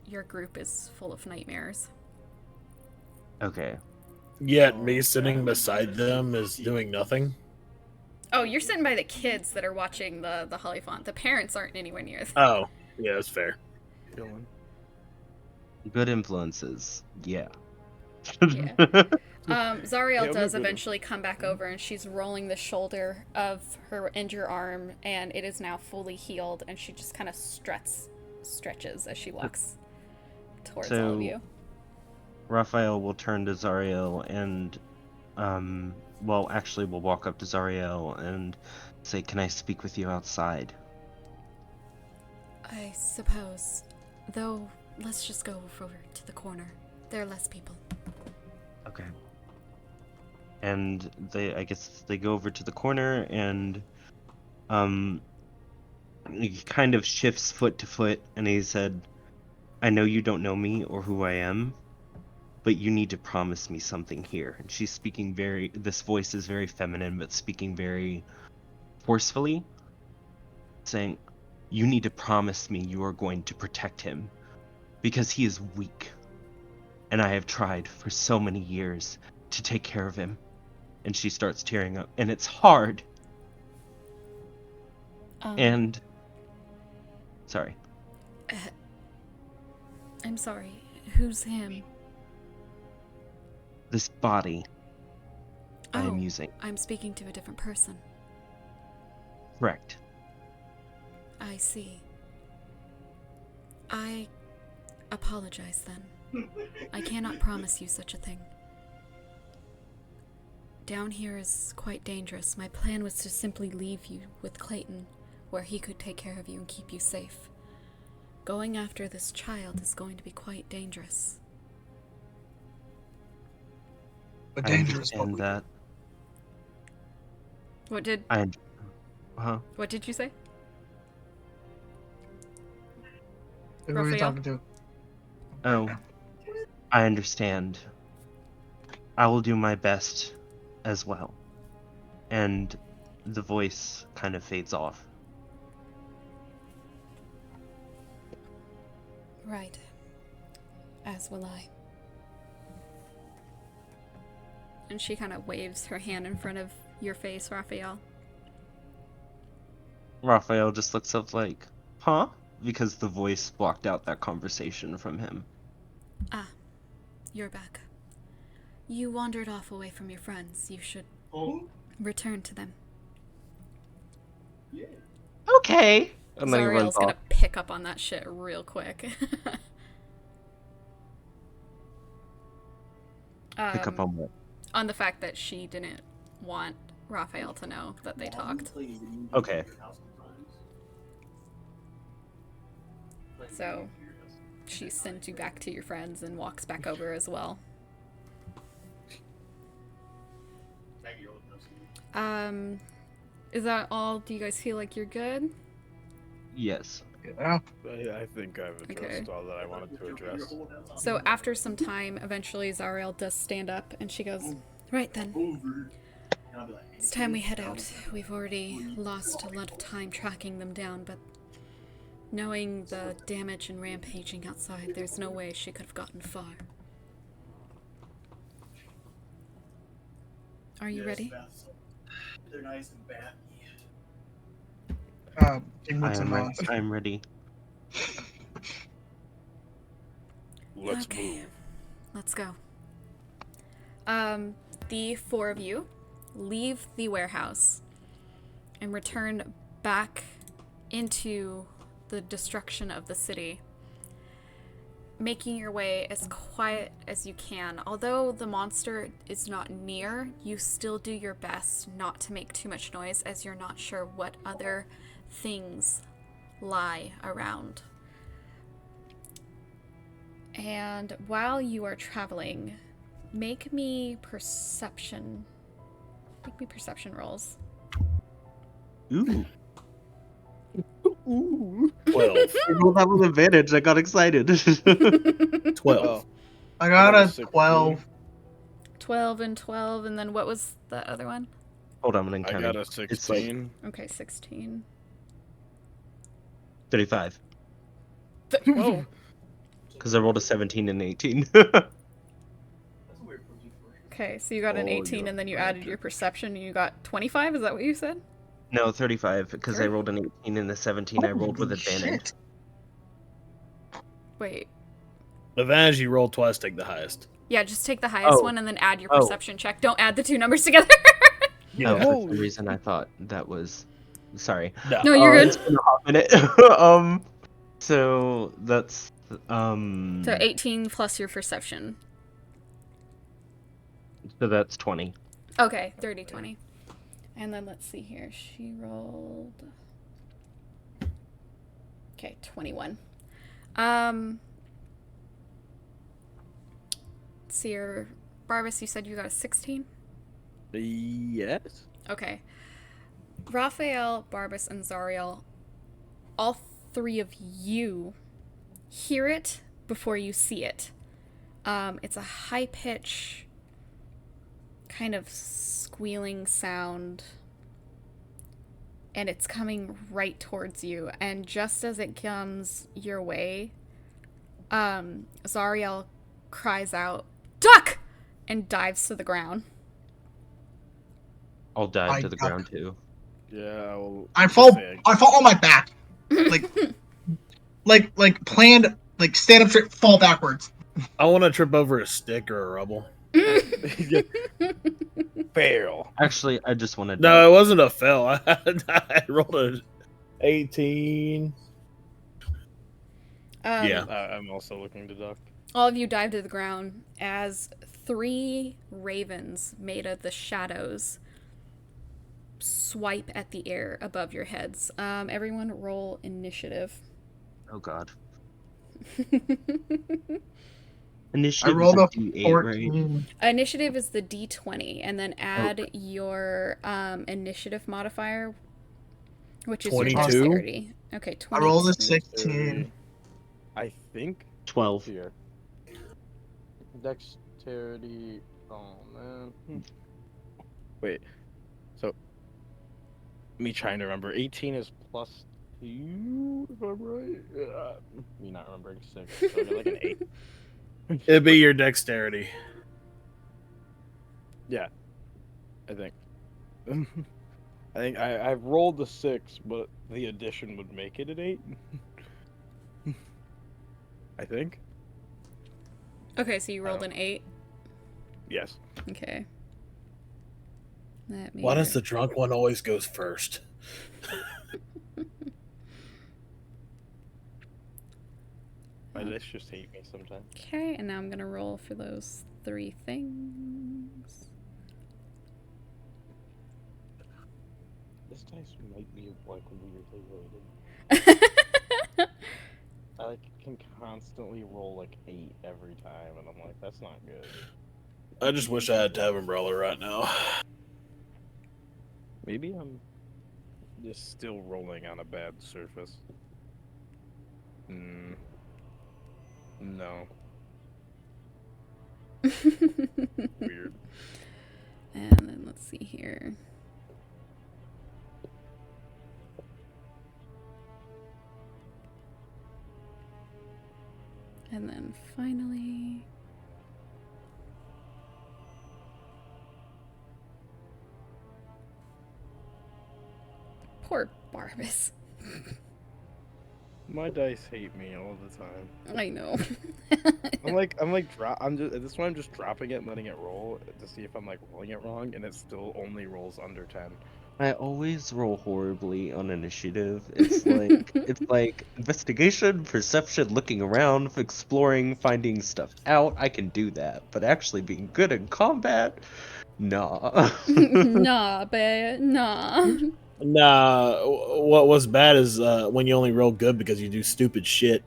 your group is full of nightmares. Okay. Yet me sitting beside them is doing nothing. Oh, you're sitting by the kids that are watching the Hollyphant. The parents aren't anywhere near. Oh, yeah, that's fair. Dylan. Good influences. Yeah. Yeah. Zariel Yeah, does we're good. eventually come back over, and she's rolling the shoulder of her injured arm, and it is now fully healed, and she just kind of stretches as she walks towards all of So- you. Raphael will turn to Zariel and, well, actually, we'll walk up to Zariel and say, "Can I speak with you outside?" I suppose. Though, let's just go over to the corner. There are less people. Okay. And I guess they go over to the corner, and he kind of shifts foot to foot, and he said, "I know you don't know me or who I am, but you need to promise me something here." And she's speaking this voice is very feminine, but speaking very forcefully, saying, "You need to promise me you are going to protect him, because he is weak. And I have tried for so many years to take care of him." And she starts tearing up, and it's hard. And sorry. I'm sorry. Who's him? This body I am Oh, using. I'm speaking to a different person. Correct. I see. I apologize then. I cannot promise you such a thing. Down here is quite dangerous. My plan was to simply leave you with Clayton, where he could take care of you and keep you safe. Going after this child is going to be quite dangerous. But I dangerous. understand that. What did What did you say? Who are you Raphael? talking to? Oh, I understand. I will do my best as well. And the voice kind of fades off. Right. As will I. And she kind of waves her hand in front of your face, Raphael. Raphael just looks up like, "Huh?" Because the voice blocked out that conversation from him. Ah, you're back. You wandered off away from your friends. You should return to them. Okay. And then he runs Zariel's gonna off. pick up on that shit real quick. Pick up on what? On the fact that she didn't want Raphael to know that they talked. Okay. So she sends you back to your friends and walks back over as well. Is that all? Do you guys feel like you're good? Yes. Yeah. I think I've addressed Okay. all that I wanted to address. So after some time, eventually Zariel does stand up and she goes, "Right then. It's time we head out. We've already lost a lot of time tracking them down, but knowing the damage and rampaging outside, there's no way she could have gotten far. Are you ready?" They're nice and bad. Team looks I'm ready. Let's Okay. move. let's go. The four of you leave the warehouse and return back into the destruction of the city, making your way as quiet as you can. Although the monster is not near, you still do your best not to make too much noise, as you're not sure what other things lie around. And while you are traveling, make me perception rolls. Ooh. 12. I rolled that with advantage. I got excited. 12. Oh, I got a 16. 12. 12 and 12, and then what was the other one? Hold on, I'm gonna I count got it. a It's like 16. Okay, 16. 35. Oh, Because I rolled a 17 and 18. That's a weird protein for Okay, so you got an Oh, 18, you're and then you added your perception, and you got 25? Is that what you said? No, 35, because I 30? rolled an 18 and a 17. I rolled with Holy advantage. shit. Wait. Advantage, you roll twice, take the highest. Yeah, just take the highest Oh. one and then add your Oh. perception check. Don't add the two numbers together. Oh, for some holy reason I thought that was... Sorry. No. No, you're good. It's been a hot minute. So that's... So 18 plus your perception. So that's 20. Okay, 30, 20. And then let's see here. She rolled... Okay, 21. Let's see here. Barbas, you said you got a 16? Yes. Okay. Raphael, Barbas, and Zariel, all three of you hear it before you see it. It's a high-pitch kind of squealing sound, and it's coming right towards you. And just as it comes your way, Zariel cries out, "Duck!" and dives to the ground. I'll dive I to the duck. ground too. Yeah. Well, I just fall. say I fall on my back, like planned, like stand up straight, fall backwards. I want to trip over a stick or a rubble. fail. Actually, I just want to No, it wasn't a fail. I rolled a 18. Yeah. I'm also looking to duck. All of you dive to the ground as three ravens made of the shadows swipe at the air above your heads. Everyone roll initiative. Oh god. I Initiative rolled is a D8, right? 14. Initiative is the D20, and then add your initiative modifier, which is 22? your dexterity. Okay, 20. I rolled a 16. I think 12. here. Dexterity. Oh man. Wait. So, me trying to remember. 18 is plus 2, if I'm right. Me not remembering 6. So I got like an 8. It'd be your dexterity. Yeah. I think. I think I've rolled the 6, but the addition would make it an 8. I think. Okay, so you rolled an 8. Yes. Okay. Let me. Why does the drunk one always goes first? My dice just hate me sometimes. Okay, and now I'm gonna roll for those three things. This dice might be like weirdly weighted. I like can constantly roll like 8 every time, and I'm like, that's not good. I just wish I had Tab Umbrella right now. Maybe I'm just still rolling on a bad surface. No. Weird. And then let's see here. And then finally. Poor Barbas. My dice hate me all the time. I know. I'm just at this point I'm just dropping it and letting it roll to see if I'm like rolling it wrong, and it still only rolls under 10. I always roll horribly on initiative. It's like investigation, perception, looking around, exploring, finding stuff out. I can do that, but actually being good in combat, nah. Nah, babe, nah. Nah, what was bad is when you only roll good because you do stupid shit.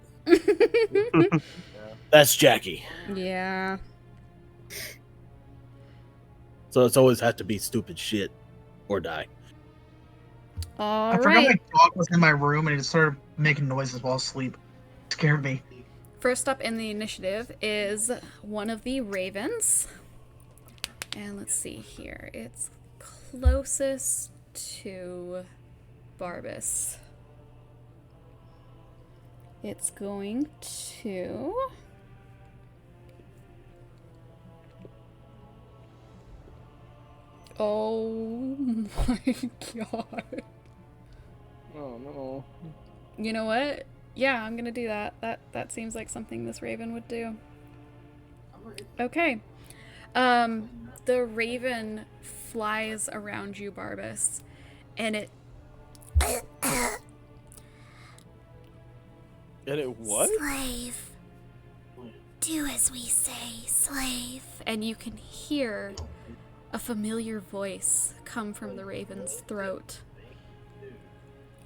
That's Jackie. Yeah. So it's always had to be stupid shit or die. All I forgot my right. dog was in my room and it started making noises while asleep. It scared me. First up in the initiative is one of the ravens. And let's see here. It's closest to Barbas. It's going to... Oh my god. Oh no. You know what? Yeah, I'm gonna do that. That seems like something this raven would do. Okay. The raven flies around you, Barbas, and it And it what? Slave. Do as we say, slave. and you can hear a familiar voice come from the raven's throat.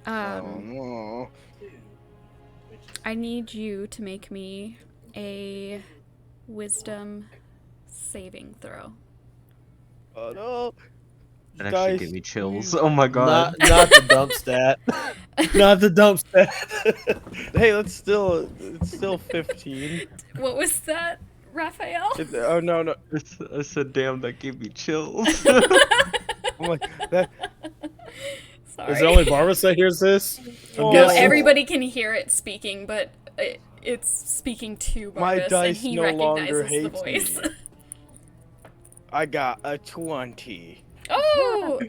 Oh no. I need you to make me a wisdom saving throw. Oh no. That actually Dice, gave me chills. please. Oh my god. Not the dump stat. Not the dump stat. Hey, it's still 15. What was that, Raphael? Oh no. I said, damn, that gave me chills. I'm like that. Sorry. Is it only Barbara that hears this? I'm Well, No, guessing. everybody can hear it speaking, but it's speaking to My Barbas, and dice he no longer recognizes the hates voice. me. I got a 20. Oh!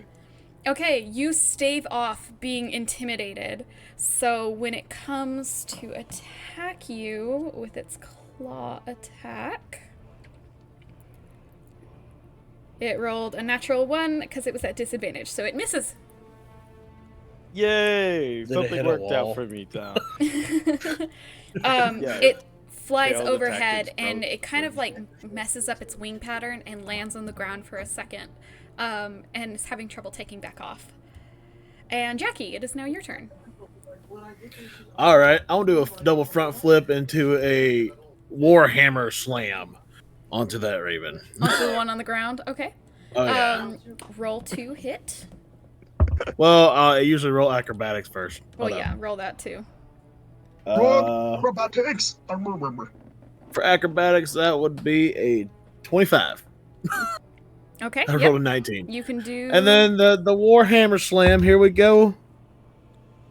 Okay, you stave off being intimidated. So when it comes to attack you with its claw attack, it rolled a natural 1 because it was at disadvantage, so it misses. Yay! Did it Something hit a worked out wall? for me, Tom. Yeah. It flies Failed overhead attack and its it kind of throat. like messes up its wing pattern and lands on the ground for a second, and is having trouble taking back off. And Jackie, it is now your turn. All right, I'll do a double front flip into a Warhammer slam onto that raven. Onto the one on the ground. Okay. Oh yeah. Roll to hit. Well, I usually roll acrobatics first. Well, Hold yeah, roll that too. up. Robotics. For acrobatics, that would be a 25. Okay. I Yep. rolled a 19. You can do. And then the Warhammer slam. Here we go.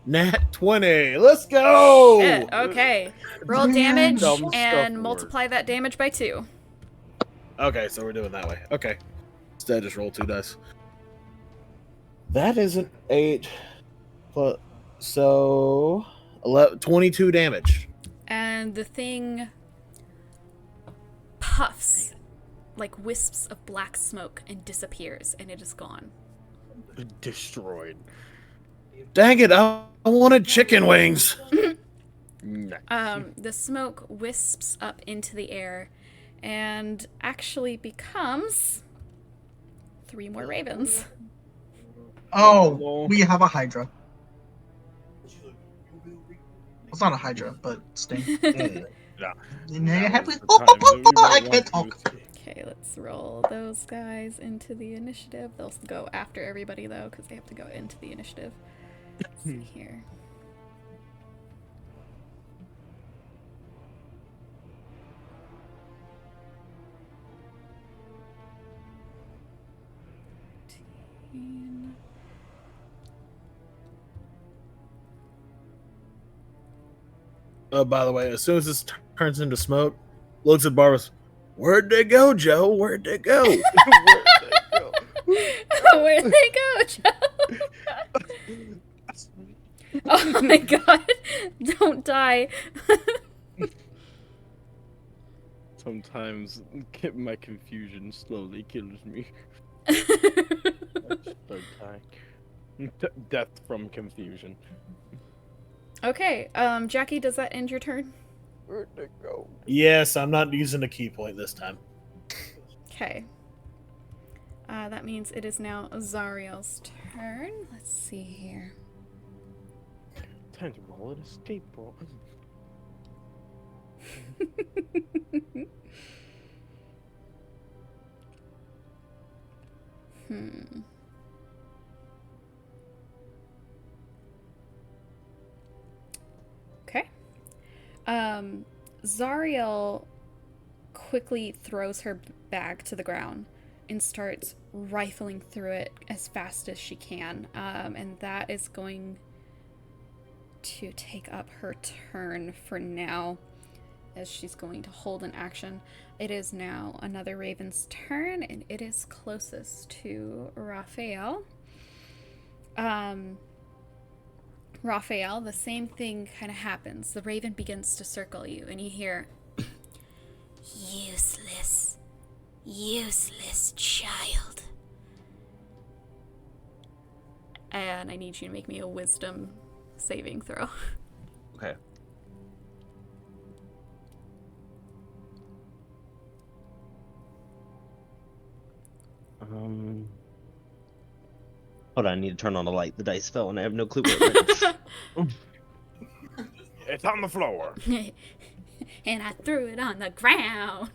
Nat 20. Let's go. Shit, okay. Roll damage Dumb stuff and works. multiply that damage by 2. Okay, so we're doing that way. Okay. Instead, just roll 2 dice. That is an 8. But so 11, 22 damage. And the thing puffs like wisps of black smoke and disappears, and it is gone. Destroyed. Dang it! I wanted chicken wings. Nice. The smoke wisps up into the air and actually becomes 3 more ravens. Oh, we have a Hydra. It's not a Hydra, but sting. Yeah. Happy. Now's the time that we I might can't want talk. to- Okay, let's roll those guys into the initiative. They'll go after everybody, though, because they have to go into the initiative. Let's see here. By the way, as soon as this turns into smoke, looks at Barbara. Where'd they go, Joe? Where'd they go? Where'd they go? Where'd they go, Joe? Oh my god. Don't die. Sometimes my confusion slowly kills me. Start dying. Death from confusion. Okay, Jackie, does that end your turn? Where'd it go? Yes, I'm not using a key point this time. Okay. That means it is now Zariel's turn. Let's see here. Time to roll an escape roll. Okay. Zariel quickly throws her bag to the ground and starts rifling through it as fast as she can. And that is going to take up her turn for now, as she's going to hold an action. It is now another Raven's turn, and it is closest to Raphael. Raphael, the same thing kind of happens. The Raven begins to circle you, and you hear, Useless. Useless child. and I need you to make me a wisdom saving throw. Okay. Hold on, I need to turn on the light. The dice fell and I have no clue where it went. It's on the floor. And I threw it on the ground.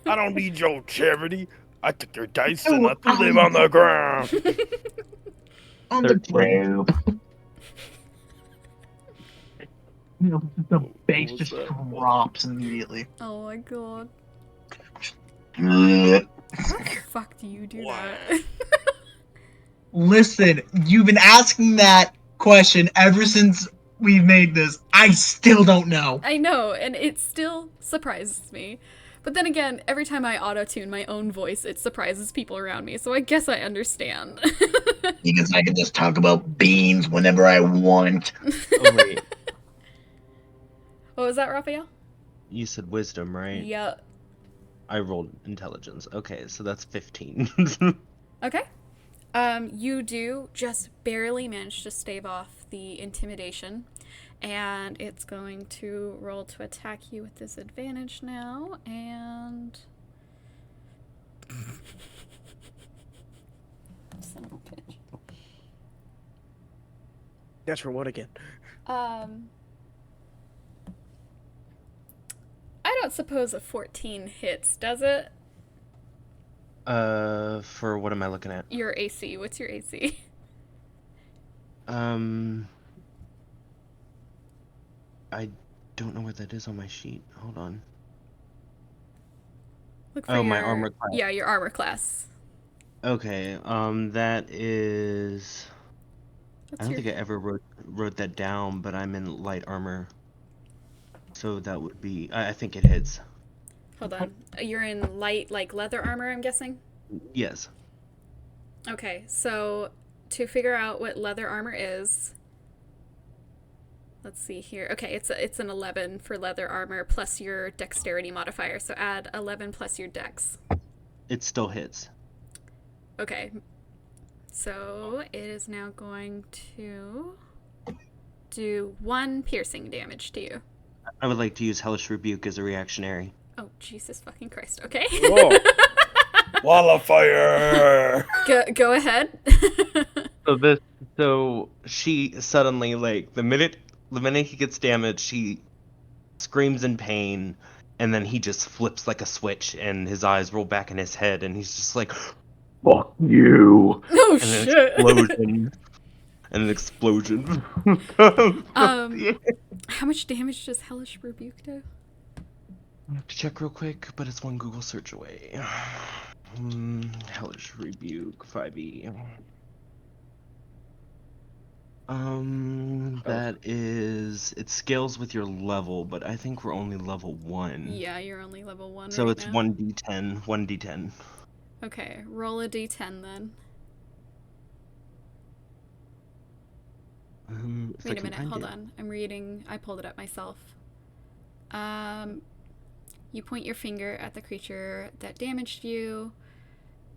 I don't need your charity. I took your dice and I threw them on the ground. On the ground. The base was just that? drops immediately. Oh my god. Ugh. How the fuck do you do that? Listen, you've been asking that question ever since we've made this. I still don't know. I know, and it still surprises me. But then again, every time I auto-tune my own voice, it surprises people around me, so I guess I understand. Because I can just talk about beans whenever I want. Oh, wait. What was that, Raphael? You said wisdom, right? Yeah. I rolled intelligence. Okay, so that's 15. Okay. You do just barely manage to stave off the intimidation, and it's going to roll to attack you with disadvantage now, and... Son of a bitch. That's for what again? I don't suppose a 14 hits, does it? For what am I looking at? Your AC. What's your AC? I don't know where that is on my sheet. Hold on. Look for Oh, my your- armor class. Yeah, your armor class. Okay, that is... What's I don't your... think I ever wrote that down, but I'm in light armor. So that would be... I think it hits. Hold on. You're in light, like, leather armor, I'm guessing? Yes. Okay, so to figure out what leather armor is... Let's see here. Okay, it's an 11 for leather armor plus your dexterity modifier, so add 11 plus your dex. It still hits. Okay. So it is now going to do 1 piercing damage to you. I would like to use Hellish Rebuke as a reactionary. Oh, Jesus fucking Christ. Okay. Whoa. Wall of fire! Go ahead. So she suddenly, like, the minute he gets damaged, she screams in pain, and then he just flips like a switch, and his eyes roll back in his head, and he's just like, "Fuck you!" Oh, And shit. an explosion. How much damage does Hellish Rebuke do? I have to check real quick, but it's one Google search away. Hellish Rebuke 5e. That is... It scales with your level, but I think we're only level 1. Yeah, you're only level 1 So right it's now. 1d10, 1d10. Okay, roll a d10 then. Wait a minute, hold on. I'm reading. I pulled it up myself. You point your finger at the creature that damaged you.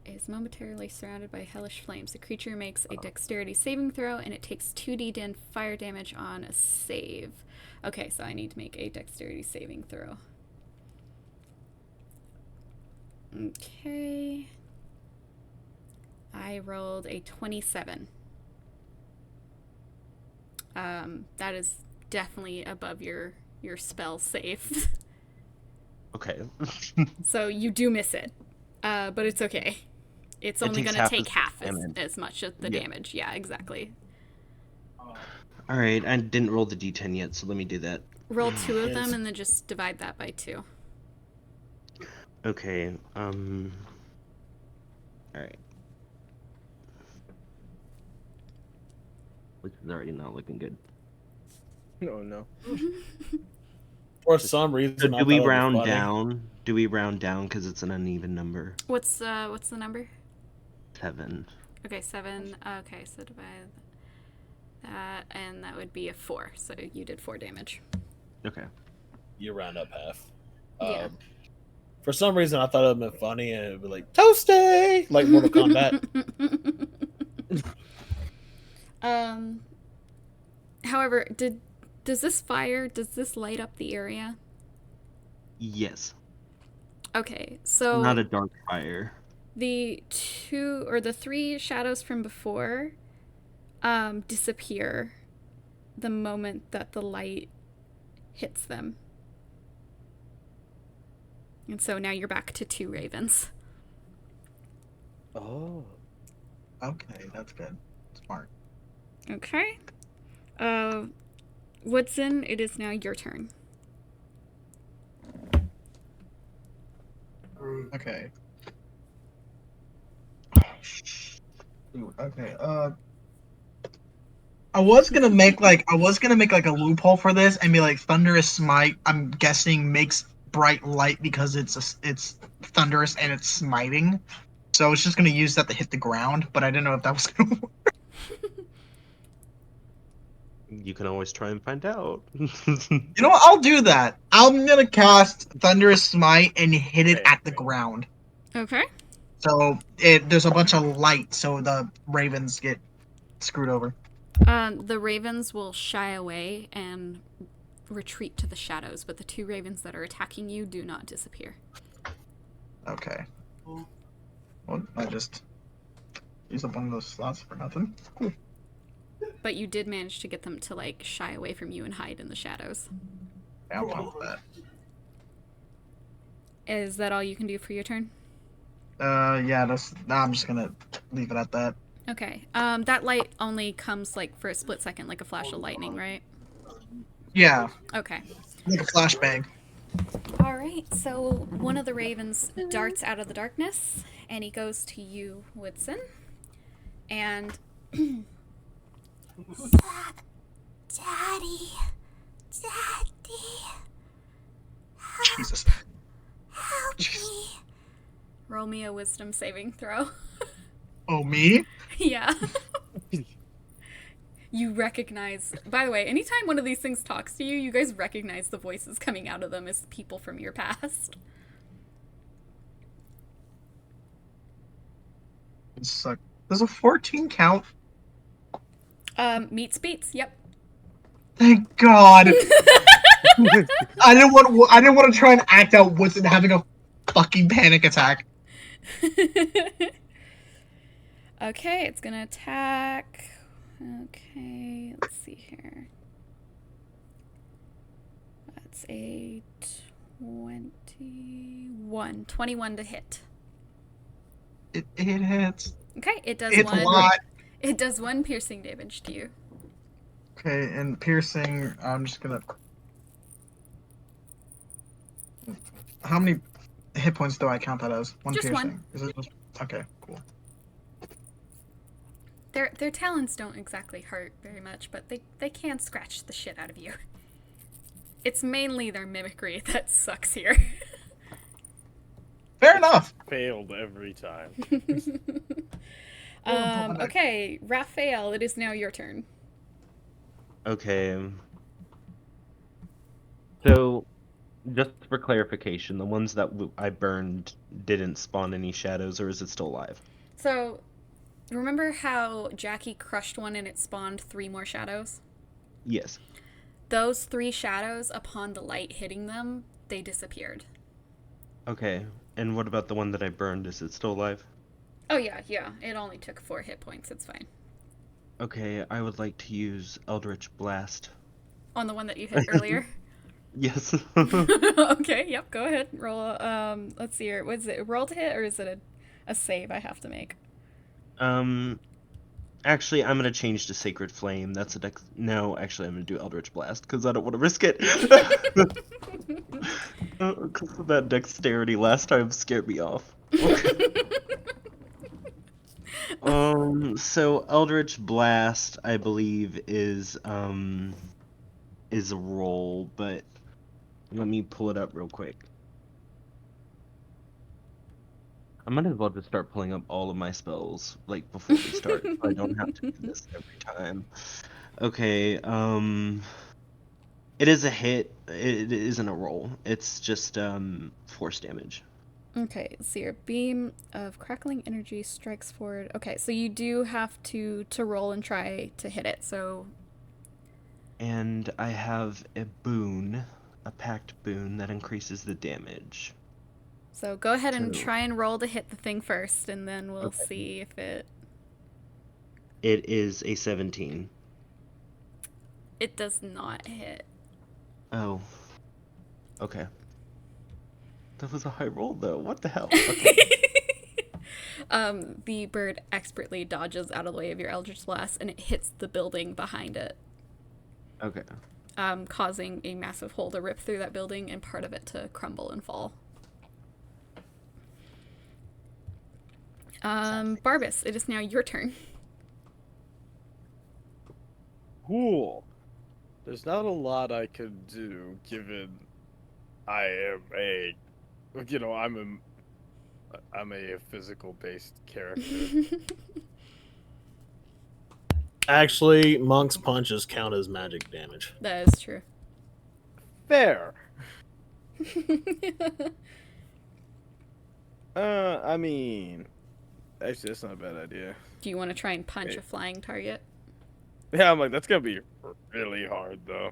Is momentarily surrounded by hellish flames. The creature makes a dexterity saving throw, and it takes 2d10 fire damage on a save. Okay, so I need to make a dexterity saving throw. Okay. I rolled a 27. That is definitely above your spell save. Okay. So you do miss it, but it's okay. It's only going to take half as much of the damage. Yeah, exactly. Alright, I didn't roll the d10 yet, so let me do that. Roll 2 of them and then just divide that by 2. Okay, alright. Which is already not looking good. Oh no. For some reason, So I do thought we it was round funny. down? Do we round down because it's an uneven number? What's the number? 7. Okay, 7. Okay, so divide that, and that would be a 4. So you did 4 damage. Okay. You round up half. Yeah. For some reason, I thought it would have been funny, and it would be like toasty, like Mortal Kombat. However, does this light up the area? Yes. Okay, so Not a dark fire. the 2 or the 3 shadows from before disappear the moment that the light hits them. And so now you're back to 2 ravens. Oh. Okay, that's good. Smart. Okay. Woodson, it is now your turn. Okay. Ooh, okay. I was gonna make like a loophole for this and be like thunderous smite. I'm guessing makes bright light because it's thunderous and it's smiting. So I was just gonna use that to hit the ground, but I didn't know if that was gonna work. You can always try and find out. You know what? I'll do that. I'm gonna cast thunderous smite and hit it at the ground. Okay. So there's a bunch of light, so the ravens get screwed over. The ravens will shy away and retreat to the shadows, but the 2 ravens that are attacking you do not disappear. Okay. Well, I just used up one of those slots for nothing. Cool. But you did manage to get them to like shy away from you and hide in the shadows. Yeah, I'm fine with that. Is that all you can do for your turn? Yeah, I'm just gonna leave it at that. Okay. That light only comes like for a split second, like a flash of lightning, right? Yeah, Okay. like a flashbang. All right. So one of the ravens darts out of the darkness, and he goes to you, Woodson. And Daddy. Jesus. Help me. roll me a wisdom saving throw. Oh, me? Yeah. You recognize, by the way, anytime one of these things talks to you, you guys recognize the voices coming out of them as people from your past. Suck. Does a 14 count? Meets beats, yep. Thank God. I didn't want to try and act out Woodson having a fucking panic attack. Okay, it's gonna attack. Okay, let's see here. That's a 21 to hit. It hits. Okay, it does It's a lot. It does 1 piercing damage to you. Okay, and piercing, I'm just gonna... How many hit points do I count that as? One Just piercing. one. Is it just... Okay, cool. Their talons don't exactly hurt very much, but they can scratch the shit out of you. It's mainly their mimicry that sucks here. Fair enough. Failed every time. Okay, Raphael, it is now your turn. Okay. So, just for clarification, the ones that I burned didn't spawn any shadows, or is it still alive? So, remember how Jackie crushed one and it spawned 3 more shadows? Yes. Those 3 shadows, upon the light hitting them, they disappeared. Okay. And what about the one that I burned? Is it still alive? Oh, yeah. It only took 4 hit points. It's fine. Okay, I would like to use Eldritch Blast. On the one that you hit earlier? Yes. Okay, yep, go ahead. Roll, let's see here. Was it a roll to hit or is it a save I have to make? Actually, I'm gonna change to Sacred Flame. That's a dex. No, actually, I'm gonna do Eldritch Blast because I don't want to risk it. Because of that dexterity last time scared me off. So Eldritch Blast, I believe, is a roll, but let me pull it up real quick. I might as well just start pulling up all of my spells, like, before we start, so I don't have to do this every time. Okay, it is a hit. It isn't a roll. It's just, force damage. Okay, so your beam of crackling energy strikes forward. Okay, so you do have to roll and try to hit it, so... And I have a boon, a packed boon, that increases the damage. So go ahead and So- try and roll to hit the thing first, and then we'll Okay. see if it... It is a 17. It does not hit. Oh. Okay. That was a high roll, though. What the hell? Okay. The bird expertly dodges out of the way of your Eldritch Blast, and it hits the building behind it, Okay. causing a massive hole to rip through that building and part of it to crumble and fall. Barbas, it is now your turn. Cool. There's not a lot I could do, given I am a, I'm a physical-based character. Actually, Monk's punches count as magic damage. That is true. Fair. I mean, actually, that's not a bad idea. Do you want to try and punch Okay. a flying target? Yeah, I'm like, that's gonna be really hard, though.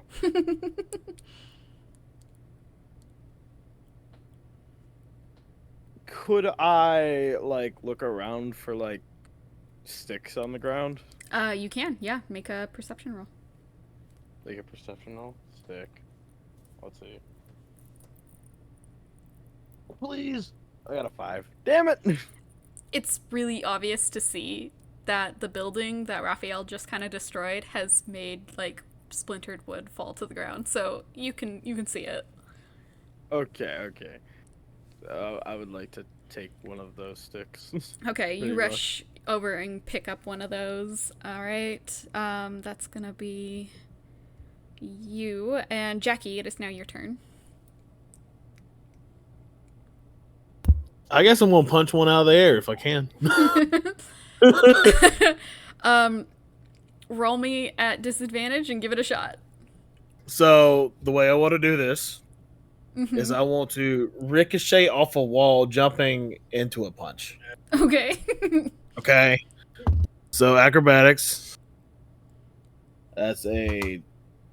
Could I, like, look around for, like, sticks on the ground? You can, yeah. Make a perception roll. Like a perception roll? Stick. Let's see. Please! I got a 5. Damn it! It's really obvious to see that the building that Raphael just kind of destroyed has made, like, splintered wood fall to the ground, so you can see it. Okay. I would like to take one of those sticks. Okay, you There you go. rush over and pick up one of those. All right, that's gonna be you and Jackie. It is now your turn. I guess I'm gonna punch one out of the air if I can. Roll me at disadvantage and give it a shot. So the way I want to do this Mhm. is I want to ricochet off a wall, jumping into a punch. Okay. Okay. So acrobatics. That's a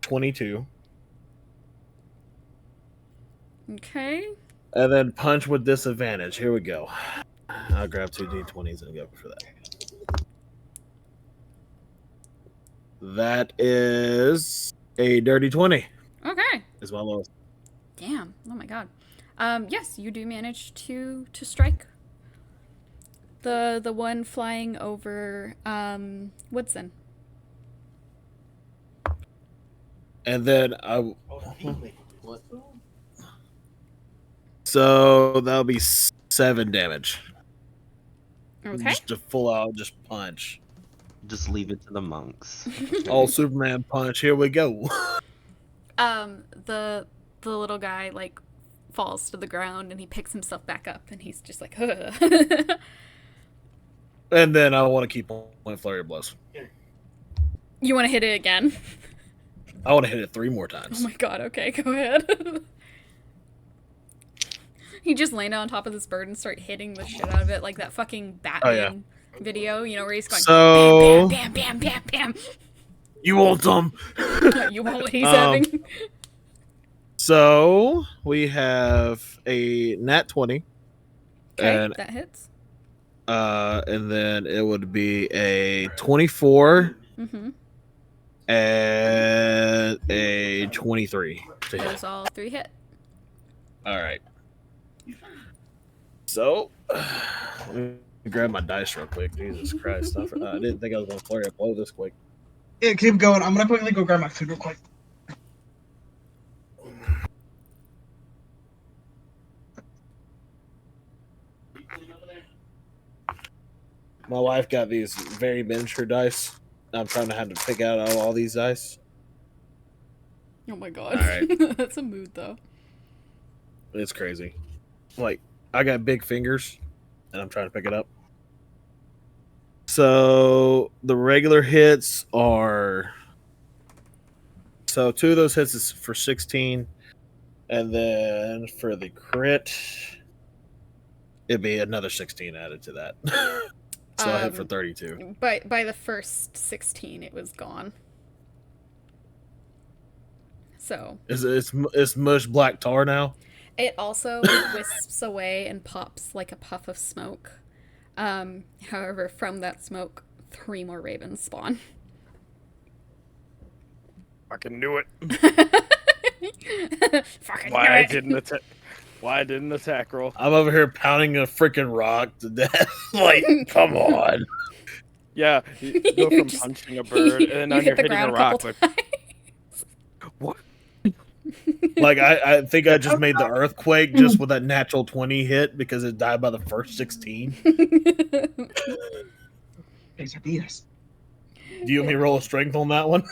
22. Okay. And then punch with disadvantage. Here we go. I'll grab 2 d20s and go for that. That is a dirty 20. Okay. Is my lowest. Damn. Oh my god. Yes, you do manage to strike the one flying over Woodson. And then so that'll be 7 damage. Okay. Just a full out just punch. Just leave it to the monks. All Superman punch. Here we go. The little guy like falls to the ground and he picks himself back up and he's just like, huh. And then I want to keep on flurry of blows. You want to hit it again? I want to hit it 3 more Oh times. my god, okay, go ahead. He just landed on top of this bird and start hitting the shit out of it like that fucking Batman video, you know, where he's going So bam, bam, bam, bam, bam, you want some? bam. You won't. He's having. So we have a nat 20. Okay, that hits. And then it would be a 24 Mm-hmm. and a 23 to hit. Those all 3 hit. All right. So, let me grab my dice real quick. Jesus Christ. I didn't think I was going to flurry a blow this quick. Yeah, keep going. I'm gonna quickly go grab my food real quick. My wife got these very miniature dice. I'm trying to have to pick out all these dice. Oh my god. All right. That's a mood, though. It's crazy. Like, I got big fingers, and I'm trying to pick it up. So, the regular hits are... So, 2 of those hits is for 16. And then for the crit, it'd be another 16 added to that. So I hit for 32. By the first 16, it was gone. So It's mush black tar now. it also wisps away and pops like a puff of smoke. However, from that smoke, 3 more ravens spawn. Fucking knew it. Fucking Why knew I it. didn't attack? Why I didn't attack roll? I'm over here pounding a freaking rock to death. Like, come on. Yeah, you go You from just- punching a bird and then now hit you're the hitting a ground rock. couple Like, times. what? Like, I think I just made the earthquake just with that natural 20 hit because it died by the first 16. Quesadillas. Do you want me to roll a strength on that one?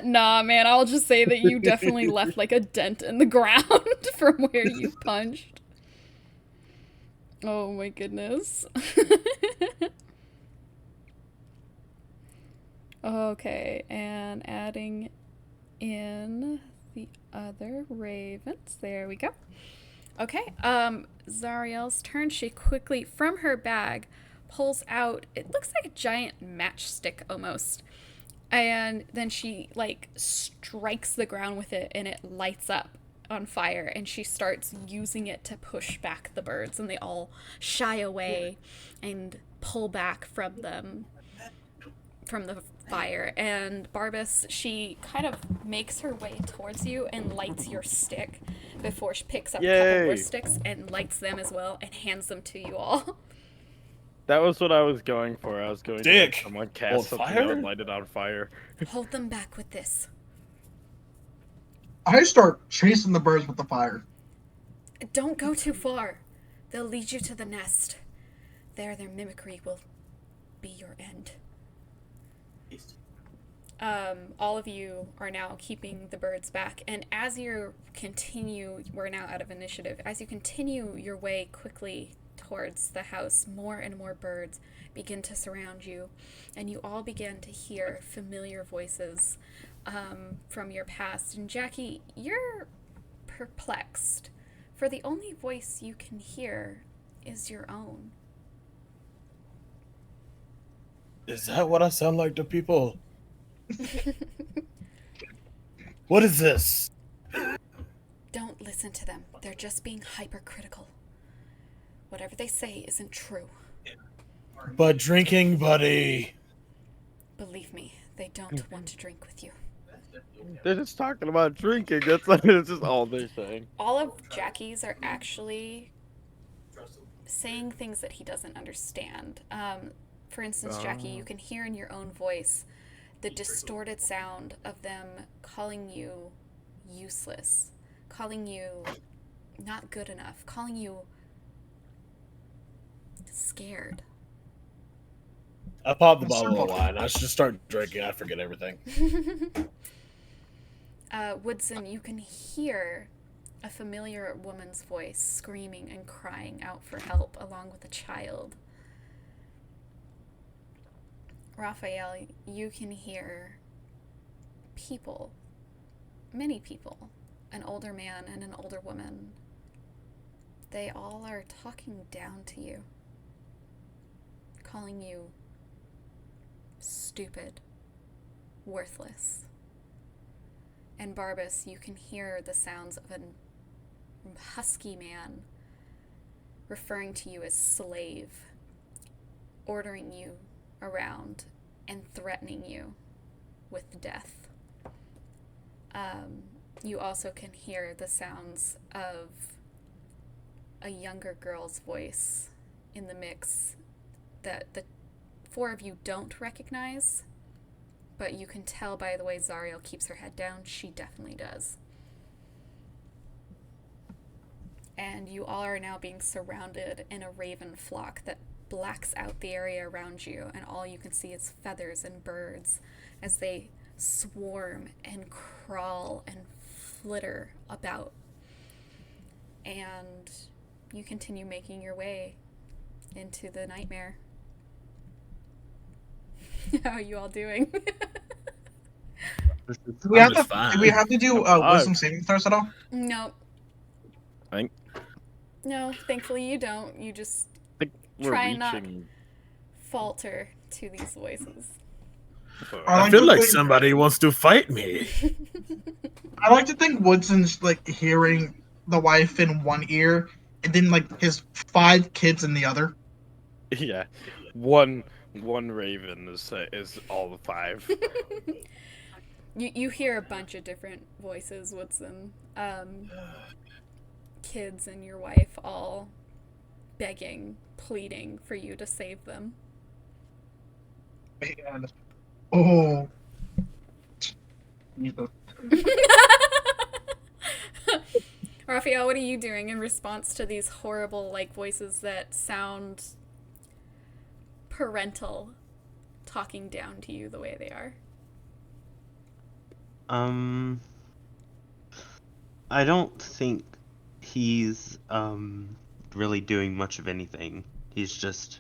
Nah, man, I'll just say that you definitely left like a dent in the ground from where you punched. Oh my goodness. Okay, and adding in the other ravens. There we go. Okay, Zariel's turn. She quickly, from her bag, pulls out, it looks like a giant matchstick almost. And then she, like, strikes the ground with it and it lights up on fire. And she starts using it to push back the birds. And they all shy away and pull back from them, from the fire. And Barbas, she kind of makes her way towards you and lights your stick before she picks up a couple more Yay. sticks and lights them as well and hands them to you all. That was what I was going for. I was going to Dick. make someone On cast something that fire? would light it on fire. Hold them back with this. I start chasing the birds with the fire. Don't go too far. They'll lead you to the nest. There, their mimicry will be your end. All of you are now keeping the birds back, and as you continue, we're now out of initiative. As you continue your way quickly towards the house, more and more birds begin to surround you, and you all begin to hear familiar voices from your past. And Jackie, you're perplexed, for the only voice you can hear is your own. Is that what I sound like to people? What is this? Don't listen to them. They're just being hypercritical. Whatever they say isn't true. But drinking, buddy. Believe me, they don't want to drink with you. They're just talking about drinking. That's just all they're saying. All of Jackie's are actually saying things that he doesn't understand. For instance, Jackie, you can hear in your own voice the distorted sound of them calling you useless, calling you not good enough, calling you scared. I popped the bottle of wine. I should just start drinking. I forget everything. Woodson, you can hear a familiar woman's voice screaming and crying out for help along with a child. Raphael, you can hear people many people, an older man and an older woman, they all are talking down to you, calling you stupid, worthless. And Barbas, you can hear the sounds of a husky man referring to you as slave, ordering you around and threatening you with death. You also can hear the sounds of a younger girl's voice in the mix that the four of you don't recognize, but you can tell by the way Zariel keeps her head down, she definitely does. And you all are now being surrounded in a raven flock that blacks out the area around you, and all you can see is feathers and birds as they swarm and crawl and flitter about. And you continue making your way into the nightmare. How are you all doing? Do we have just to? fine. Do we have to do I'm wisdom saving throws at all? No. I think No, thankfully you don't. You just we're try and not reaching. falter to these voices. I feel like somebody wants to fight me. I like to think Woodson's like hearing the wife in one ear, and then like his 5 kids in the other. Yeah, one raven is all the 5. You hear a bunch of different voices, Woodson. Kids and your wife all begging, pleading for you to save them. And oh, Jesus. Raphael, what are you doing in response to these horrible like voices that sound parental talking down to you the way they are? I don't think he's really doing much of anything. He's just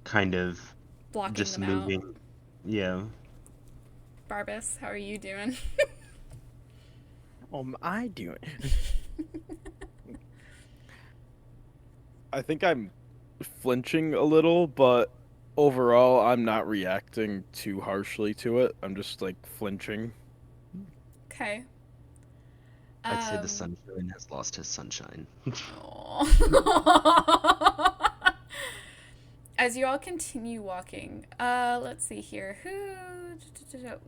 kind of Blocking just them moving. out. Yeah. Barbas, how are you doing? What am I doing? I think I'm flinching a little, but overall, I'm not reacting too harshly to it. I'm just like flinching. Okay. I'd say the sunshine has lost his sunshine. As you all continue walking, let's see here.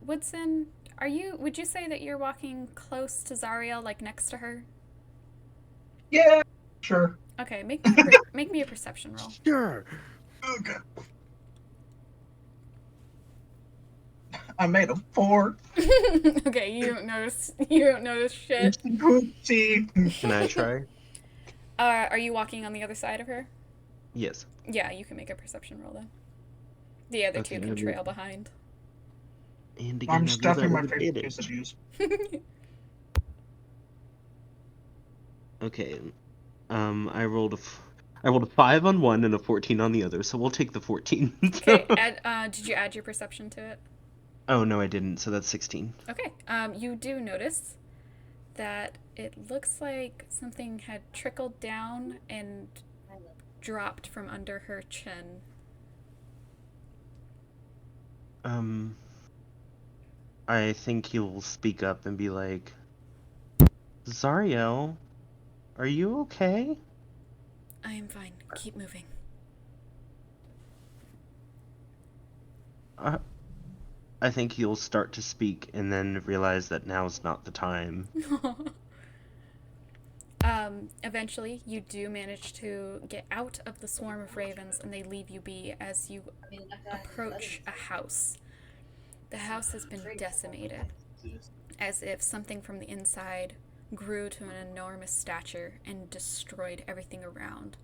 Woodson, would you say that you're walking close to Zariel, like next to her? Yeah, sure. Okay, make me a perception roll. Sure. Okay. I made a 4. Okay, you don't notice shit. See. Can I try? Are you walking on the other side of her? Yes. Yeah, you can make a perception roll then. The other two can trail behind. And I'm again, just I rolled definitely my out of favorite advantage. case of use. Okay. I rolled a 5 on one and a 14 on the other, so we'll take the 14. Okay, did you add your perception to it? Oh no, I didn't. So that's 16. Okay. You do notice that it looks like something had trickled down and dropped from under her chin. I think he'll speak up and be like, Zariel, are you okay? I am fine. Keep moving. I think he'll start to speak and then realize that now's not the time. Eventually, you do manage to get out of the swarm of ravens, and they leave you be as you approach a house. The house has been decimated, as if something from the inside grew to an enormous stature and destroyed everything around.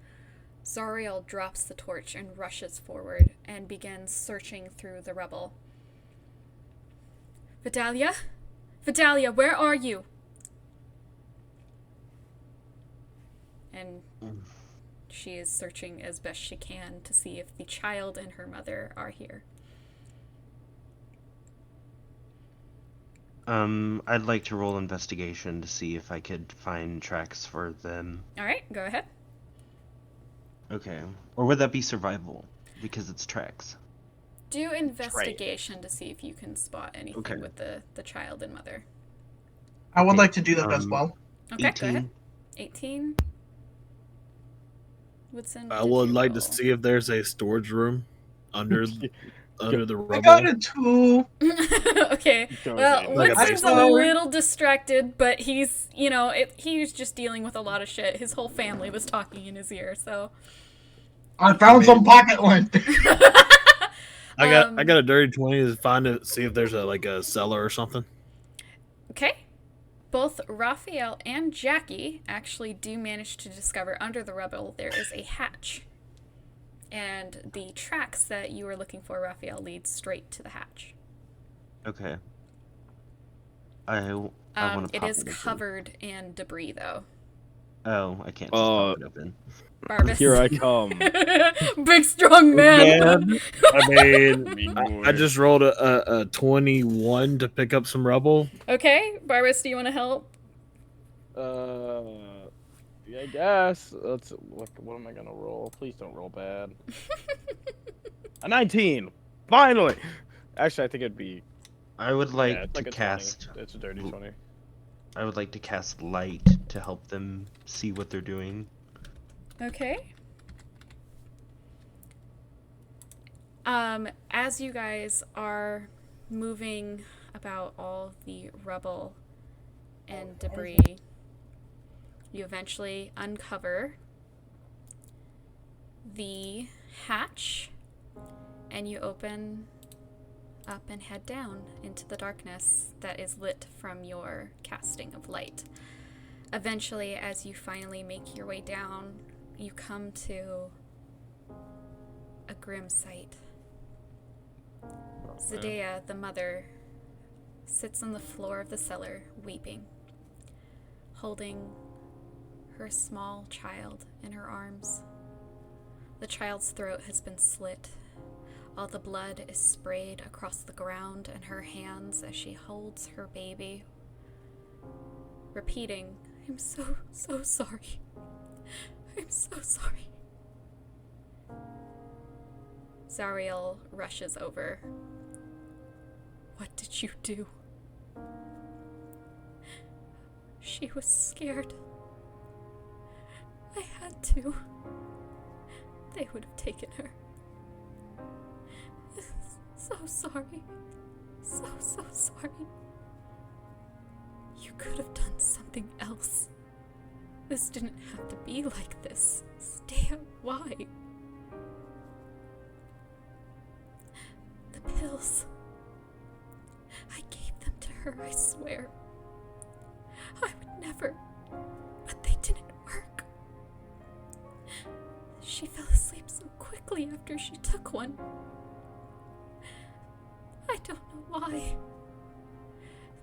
Zariel drops the torch and rushes forward and begins searching through the rubble. Vidalia? Vidalia, where are you? And she is searching as best she can to see if the child and her mother are here. I'd like to roll investigation to see if I could find tracks for them. All right, go ahead. Okay. Or would that be survival? Because it's tracks. Do investigation to see if you can spot anything Okay. with the child and mother. I would Okay, like to do that as well. Okay, go ahead. 18. 18. Woodson, I did would you like to roll? see if there's a storage room under the I got rubble. a 2. Okay. Well, Like a Woodson's a baseball. little distracted, but he's, he was just dealing with a lot of shit. His whole family was talking in his ear, so. I found some pocket lint. I got a dirty 20 to see if there's a cellar or something. Okay. Both Raphael and Jackie actually do manage to discover under the rubble there is a hatch. And the tracks that you were looking for, Raphael, lead straight to the hatch. Okay. I want to It pop is it open. covered in debris, though. Oh, I can't just pop it open. Barbus. Here I come. Big strong man. I mean, Big I boy. just rolled a 21 to pick up some rubble. Okay, Barbus, do you want to help? Yeah, I guess. What am I gonna roll? Please don't roll bad. A 19. Finally. Actually, I think it'd be. I would like It's to like a cast. 20. It's a dirty 20. I would like to cast light to help them see what they're doing. Okay. As you guys are moving about all the rubble and debris, you eventually uncover the hatch and you open up and head down into the darkness that is lit from your casting of light. Eventually, as you finally make your way down, you come to a grim sight. Zendaya, the mother, sits on the floor of the cellar, weeping, holding her small child in her arms. The child's throat has been slit. All the blood is sprayed across the ground and her hands as she holds her baby, repeating, "I'm so, so sorry. I'm so sorry." Zariel rushes over. "What did you do?" "She was scared. I had to. They would have taken her. So sorry. So, so sorry. You could have done something else. This didn't have to be like this. Stay up. Why?" "The pills. I gave them to her, I swear. I would never. But they didn't work. She fell asleep so quickly after she took one. I don't know why.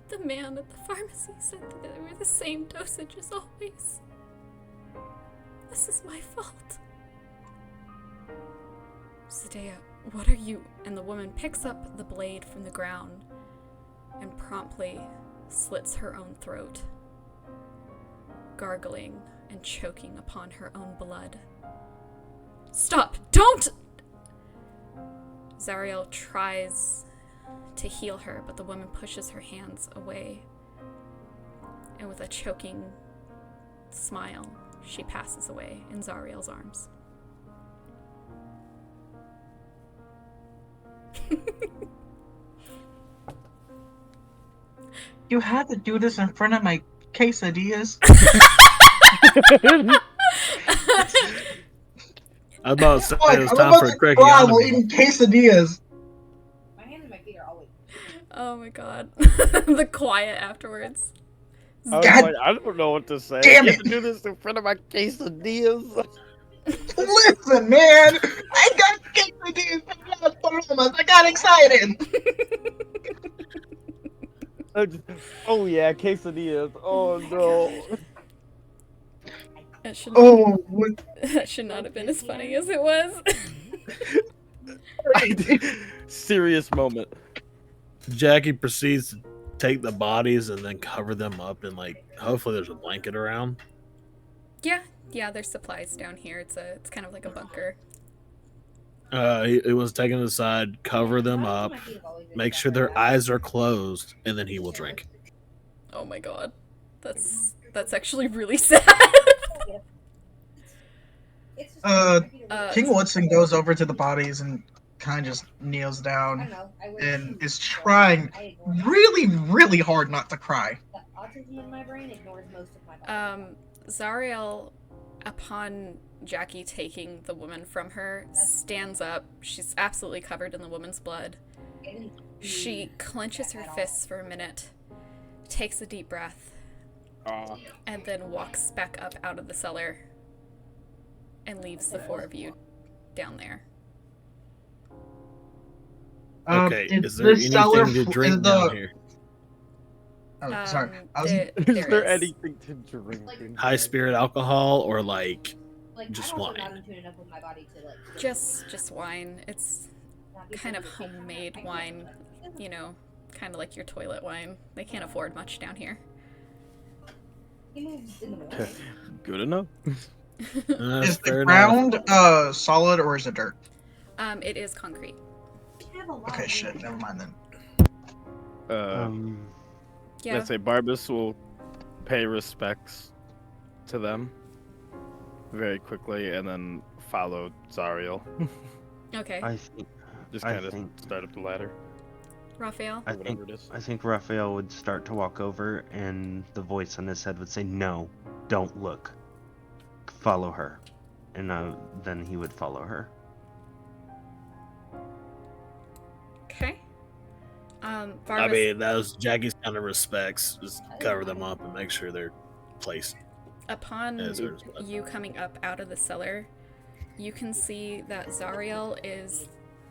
The man at the pharmacy said that they were the same dosage as always. This is my fault." "Zendaya, what are you?" And the woman picks up the blade from the ground and promptly slits her own throat, gargling and choking upon her own blood. "Stop! Don't!" Zariel tries to heal her, but the woman pushes her hands away, and with a choking smile, she passes away in Zariel's arms. You had to do this in front of my quesadillas. I was about to say Like, it was I'm time about for a to cry while crackiotomy. eating quesadillas. My hands and my feet are always. Oh my god. The quiet afterwards. I was God like, I don't know what to say. damn You it. have to do this in front of my quesadillas. Listen, man. I got quesadillas from Las Palomas. I got excited. Oh yeah, quesadillas. Oh no. That should, Oh, what? that should not have been as funny as it was. Serious moment. Jackie proceeds to take the bodies and then cover them up and like hopefully there's a blanket around? Yeah, there's supplies down here. It's kind of like a bunker. He was taken aside, cover them up, make sure their eyes are closed, and then he will drink. Oh my god. That's actually really sad. King Woodson goes over to the bodies and kind of just kneels down and is trying really, really hard not to cry. Zariel, upon Jackie taking the woman from her, stands up. She's absolutely covered in the woman's blood. She clenches her fists for a minute, takes a deep breath, and then walks back up out of the cellar and leaves the four of you down there. Okay, is there anything to drink down here? Oh, sorry. Is there anything to drink? High spirit alcohol or like just wine? Just wine. It's kind of homemade wine, you know, kind of like your toilet wine. They can't afford much down here. Good enough. Is the ground solid or is it dirt? It is concrete. Okay, shit. Never mind then. Yeah. Let's say Barbas will pay respects to them very quickly and then follow Zariel. Okay. I think Just kind of start up the ladder. Raphael? I think Raphael would start to walk over, and the voice in his head would say, "No, don't look. Follow her," and then he would follow her. Okay. I Barbas, mean, that was Jackie's kind of respects. Just cover them up and make sure they're placed. upon as well. you coming up out of the cellar, you can see that Zariel is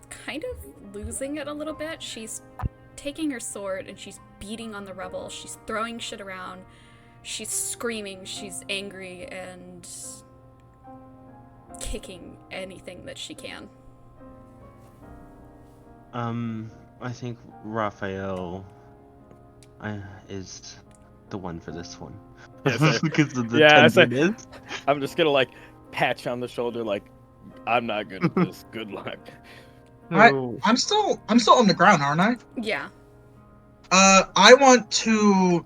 kind of losing it a little bit. She's taking her sword and she's beating on the rubble. She's throwing shit around. She's screaming. She's angry and kicking anything that she can. I think Raphael is the one for this one. Yeah, so- Because of the yeah, so- tenderness. I'm just gonna like patch on the shoulder, like I'm not good at this. Good luck. I'm still on the ground, aren't I? Yeah. I want to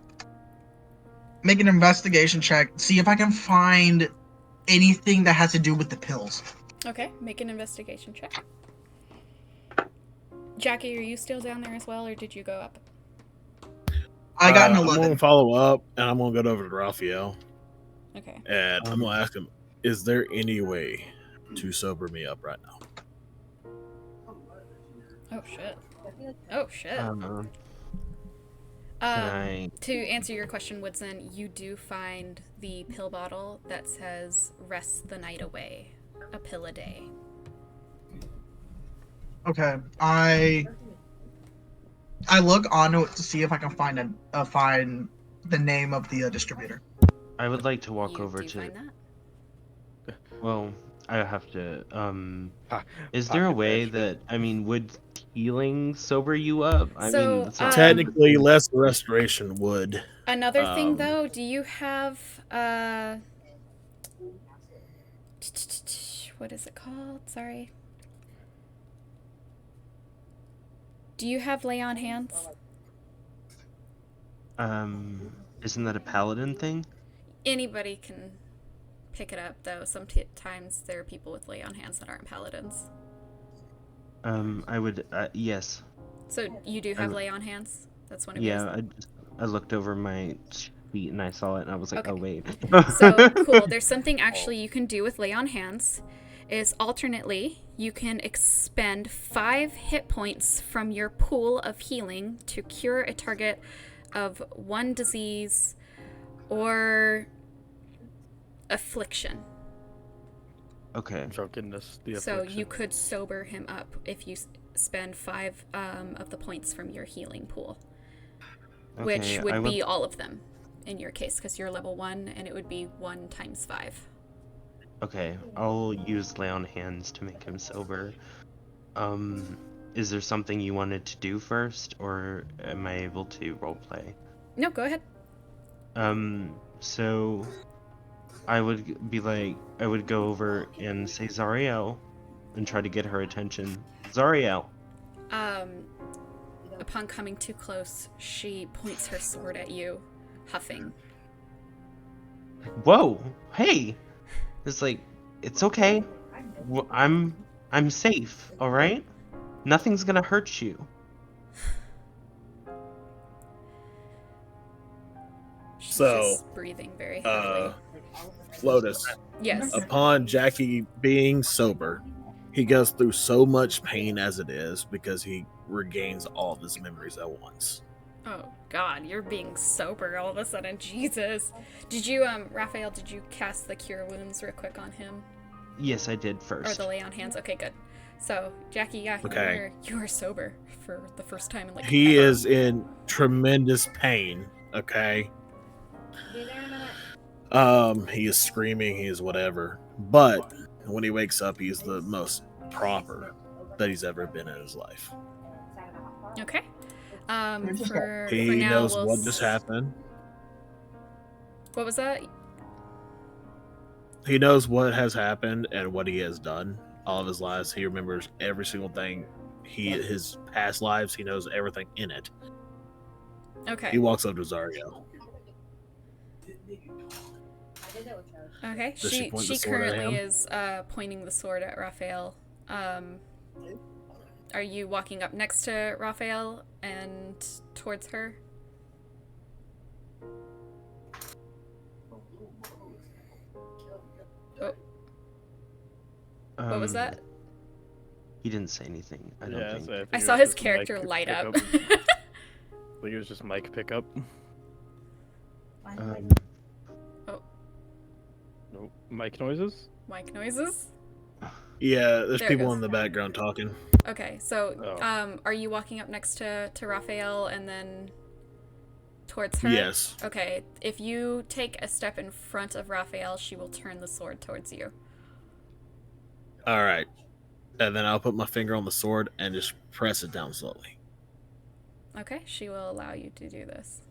make an investigation check, see if I can find anything that has to do with the pills. Okay, make an investigation check. Jackie, are you still down there as well, or did you go up? I got an I'm 11. gonna follow up, and I'm gonna go over to Raphael, Okay. and I'm gonna ask him, "Is there any way to sober me up right now?" Oh shit. Oh shit. Can I? To answer your question, Woodson, you do find the pill bottle that says "Rest the night away," a pill a day. Okay, I look onto it to see if I can find find the name of the distributor. I would like to walk You over do to. find that? Well, I have to. Pa- Is there a pocket way patch. that would healing sober you up? I So, mean, that's not- Technically, less restoration would. Another thing, Um, though, do you have what is it called? Sorry. Do you have lay on hands? isn't that a paladin thing? Anybody can pick it up, though. Sometimes there are people with lay on hands that aren't paladins. I would. Yes. So you do have would- lay on hands? That's one of yours. Yeah. I looked over my sheet and I saw it and I was like, Okay. oh wait. So cool. There's something actually you can do with lay on hands. Is alternately you can expend 5 hit points from your pool of healing to cure a target of one disease or affliction. Okay. Drunkenness. The So affliction. you could sober him up if you spend 5 of the points from your healing pool, which Okay, would I be all of them in your case because you're level 1 and it would be 1 times 5. Okay, I'll use lay on hands to make him sober. is there something you wanted to do first, or am I able to roleplay? No, go ahead. So I would be like, I would go over and say Zariel and try to get her attention. Zariel. Upon coming too close, she points her sword at you, huffing. Whoa, hey. It's like, it's okay. I'm safe, all right? Nothing's gonna hurt you. She's So, just breathing very heavily. Flotus, Yes. upon Jackie being sober, he goes through so much pain as it is because he regains all of his memories at once. Oh God, you're being sober all of a sudden. Jesus. Did you, Raphael? Did you cast the cure wounds real quick on him, Yes, I did or first. the lay on hands? Okay, good. So Jackie, yeah, Okay. you are sober for the first time in like He ever. is in tremendous pain. Okay. Be there in a minute. He is screaming. He is whatever. But when he wakes up, he's the most proper that he's ever been in his life. Okay. For He now, knows we'll what just happened. What was that? He knows what has happened and what he has done all of his lives. He remembers every single thing. His past lives. He knows everything in it. Okay. He walks up to Zario. Okay. Does she point the She sword at currently him? is pointing the sword at Raphael. Are you walking up next to Raphael and towards her? Oh, what was that? He didn't say anything, I don't think. So think I it saw was his just character mic light up. pickup. I think it was just mic pickup. Nope. Mic noises? Mic noises? Yeah, there's There it people goes. in the background talking. Okay, so Oh. are you walking up next to Raphael and then towards her? Yes. Okay, if you take a step in front of Raphael, she will turn the sword towards you. All right. And then I'll put my finger on the sword and just press it down slowly. Okay, she will allow you to do this.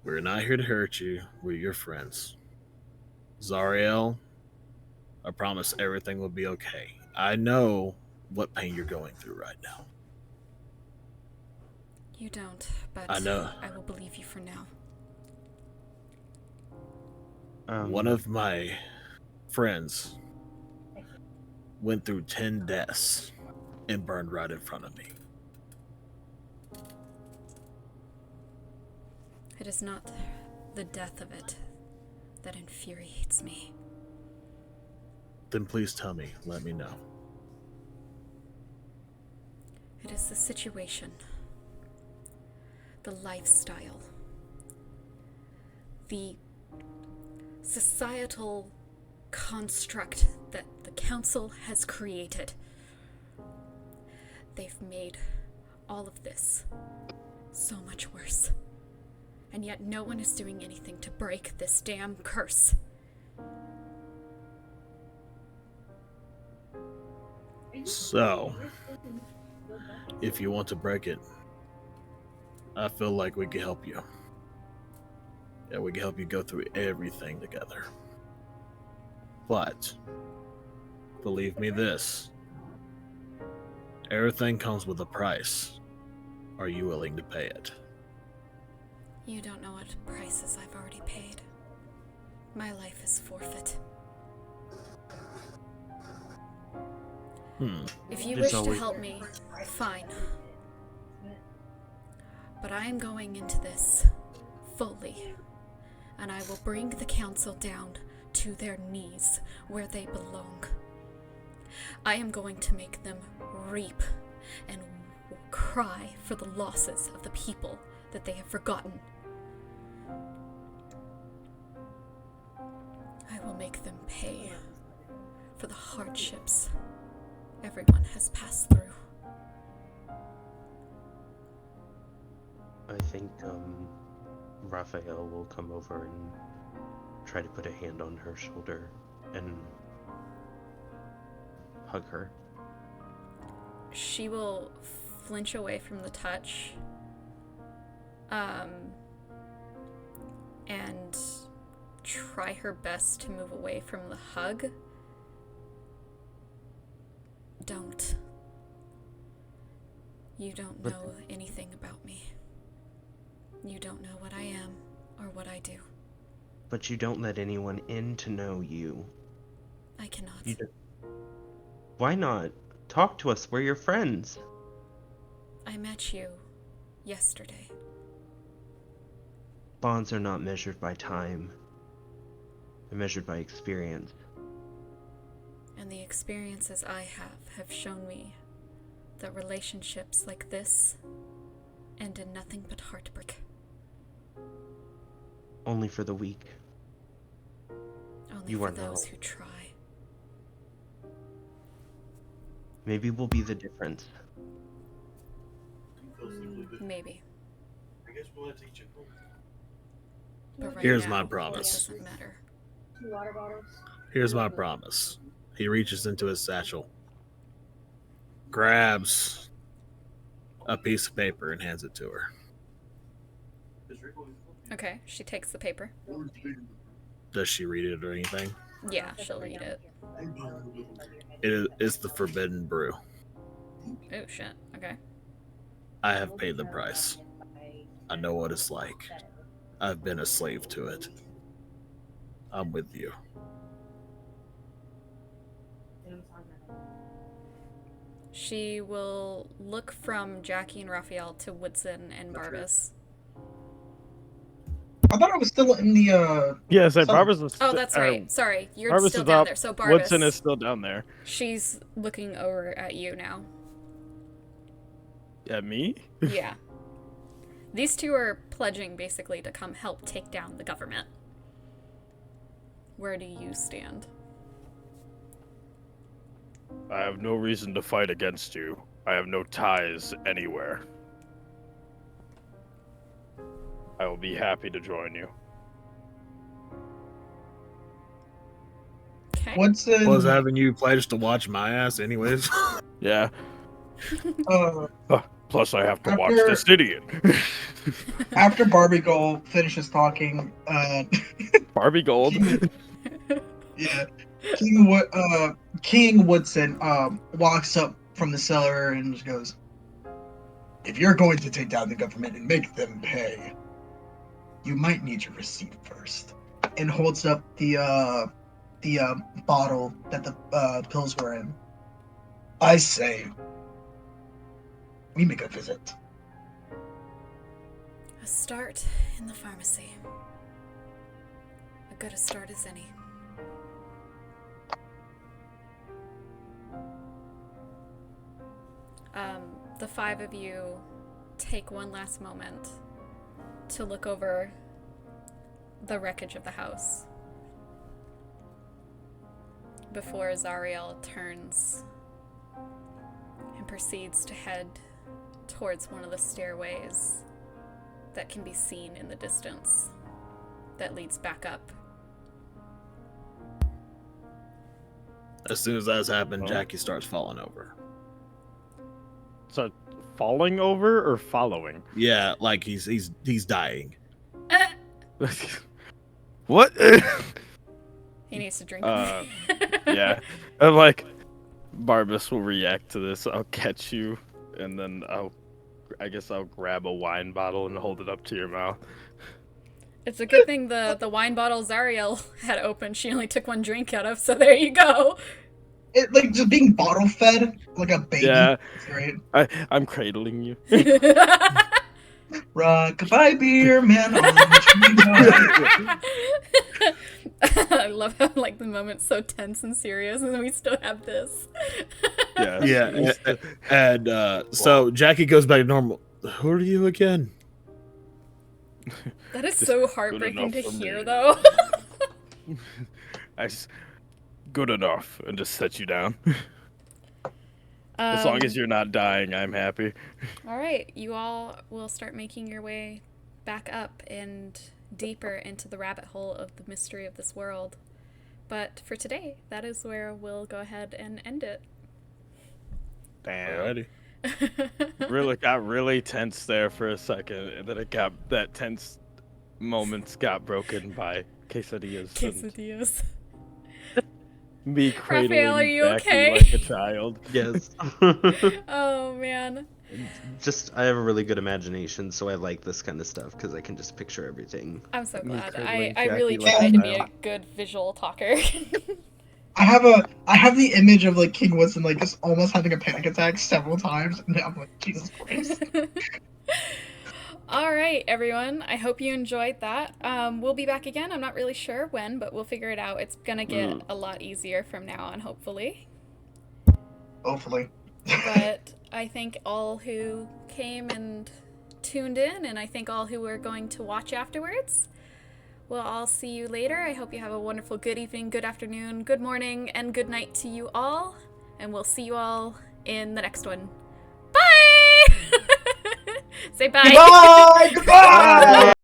We're not here to hurt you. We're your friends. Zariel, I promise everything will be okay. I know what pain you're going through right now. You don't, but I know. I will believe you for now. One of my friends went through 10 deaths and burned right in front of me. It is not the death of it that infuriates me. Then please tell me. Let me know. It is the situation, the lifestyle, the societal construct that the council has created. They've made all of this so much worse. And yet no one is doing anything to break this damn curse. So, if you want to break it, I feel like we can help you. Yeah, we can help you go through everything together. But, believe me this, everything comes with a price. Are you willing to pay it? You don't know what prices I've already paid. My life is forfeit. If you There's wish to always- help me, fine. But I am going into this fully, and I will bring the council down to their knees where they belong. I am going to make them reap and cry for the losses of the people that they have forgotten. I will make them pay for the hardships everyone has passed through. I think Raphael will come over and try to put a hand on her shoulder and hug her. she will flinch away from the touch. And try her best to move away from the hug. Don't. You don't know anything about me. You don't know what I am or what I do. But you don't let anyone in to know you. I cannot. Why not? Talk to us. We're your friends. I met you yesterday. Bonds are not measured by time. They're measured by experience. And the experiences I have shown me that relationships like this end in nothing but heartbreak. Only for the weak. Only You for are those not. who try. Maybe we'll be the difference. Maybe. I guess we'll have to take you home. But right Here's now, my it promise. doesn't matter. 2 water bottles. Here's my promise. He reaches into his satchel, grabs a piece of paper, and hands it to her. Okay, she takes the paper. Does she read it or anything? Yeah, she'll read it. It's the forbidden brew. Oh shit, okay. I have paid the price. I know what it's like. I've been a slave to it. I'm with you. She will look from Jackie and Raphael to Woodson and Barbas. I thought I was still in the Yeah, so So- Barbara's is Oh, that's right. Sorry, you're Barbara's still is down up. there. So Woodson Barbas, is still down there. she's looking over at you now. Yeah, me? Yeah. These two are pledging basically to come help take down the government. Where do you stand? I have no reason to fight against you. I have no ties anywhere. I will be happy to join you. Okay. what's in Was having you pledged to watch my ass, anyways. Yeah. uh Plus, I have to watch After- this idiot. after Barbie Goal finishes talking, Barbie Gold. yeah, King Woodson walks up from the cellar and just goes, "If you're going to take down the government and make them pay, you might need your receipt first." And holds up the bottle that the pills were in. I say, we make a visit. A start in the pharmacy. A good a start as any. The five of you take one last moment to look over the wreckage of the house before Zariel turns and proceeds to head towards one of the stairways that can be seen in the distance that leads back up. As soon as that's happened, Jackie starts falling over. So, falling over or following? Yeah, like he's dying. What? He needs to drink. Yeah. I'm like, Barbas will react to this. I'll catch you, and then I guess I'll grab a wine bottle and hold it up to your mouth. It's a good thing the wine bottle Zariel had opened, she only took one drink out of, so there you go. It like just being bottle fed like a baby. Yeah. It's great. I'm cradling you. Rockabye beer man on the tree. I love how like the moment's so tense and serious, and then we still have this. Yeah. So Jackie goes back to normal. Who are you again? That is Just so good heartbreaking to enough for hear, me. though. Good enough, and just set you down. As long as you're not dying, I'm happy. All right, you all will start making your way back up and deeper into the rabbit hole of the mystery of this world. But for today, that is where we'll go ahead and end it. Damn. Alrighty. Really got really tense there for a second, and then that tense moments got broken by quesadillas. Quesadillas. And me cradling Raphael, are you Becky okay? like a child. Yes. Oh man. Just I have a really good imagination, so I like this kind of stuff because I can just picture everything. I'm so Me glad. cradling I really Jackie like try a to be a child. good visual talker. I have the image of like King Winston like just almost having a panic attack several times, and I'm like, Jesus Christ. All right, everyone. I hope you enjoyed that. We'll be back again. I'm not really sure when, but we'll figure it out. It's gonna get a lot easier from now on, hopefully. Hopefully. But I thank all who came and tuned in, and I thank all who are going to watch afterwards. We'll all see you later. I hope you have a wonderful good evening, good afternoon, good morning, and good night to you all. And we'll see you all in the next one. Bye! Say bye. Goodbye! Goodbye!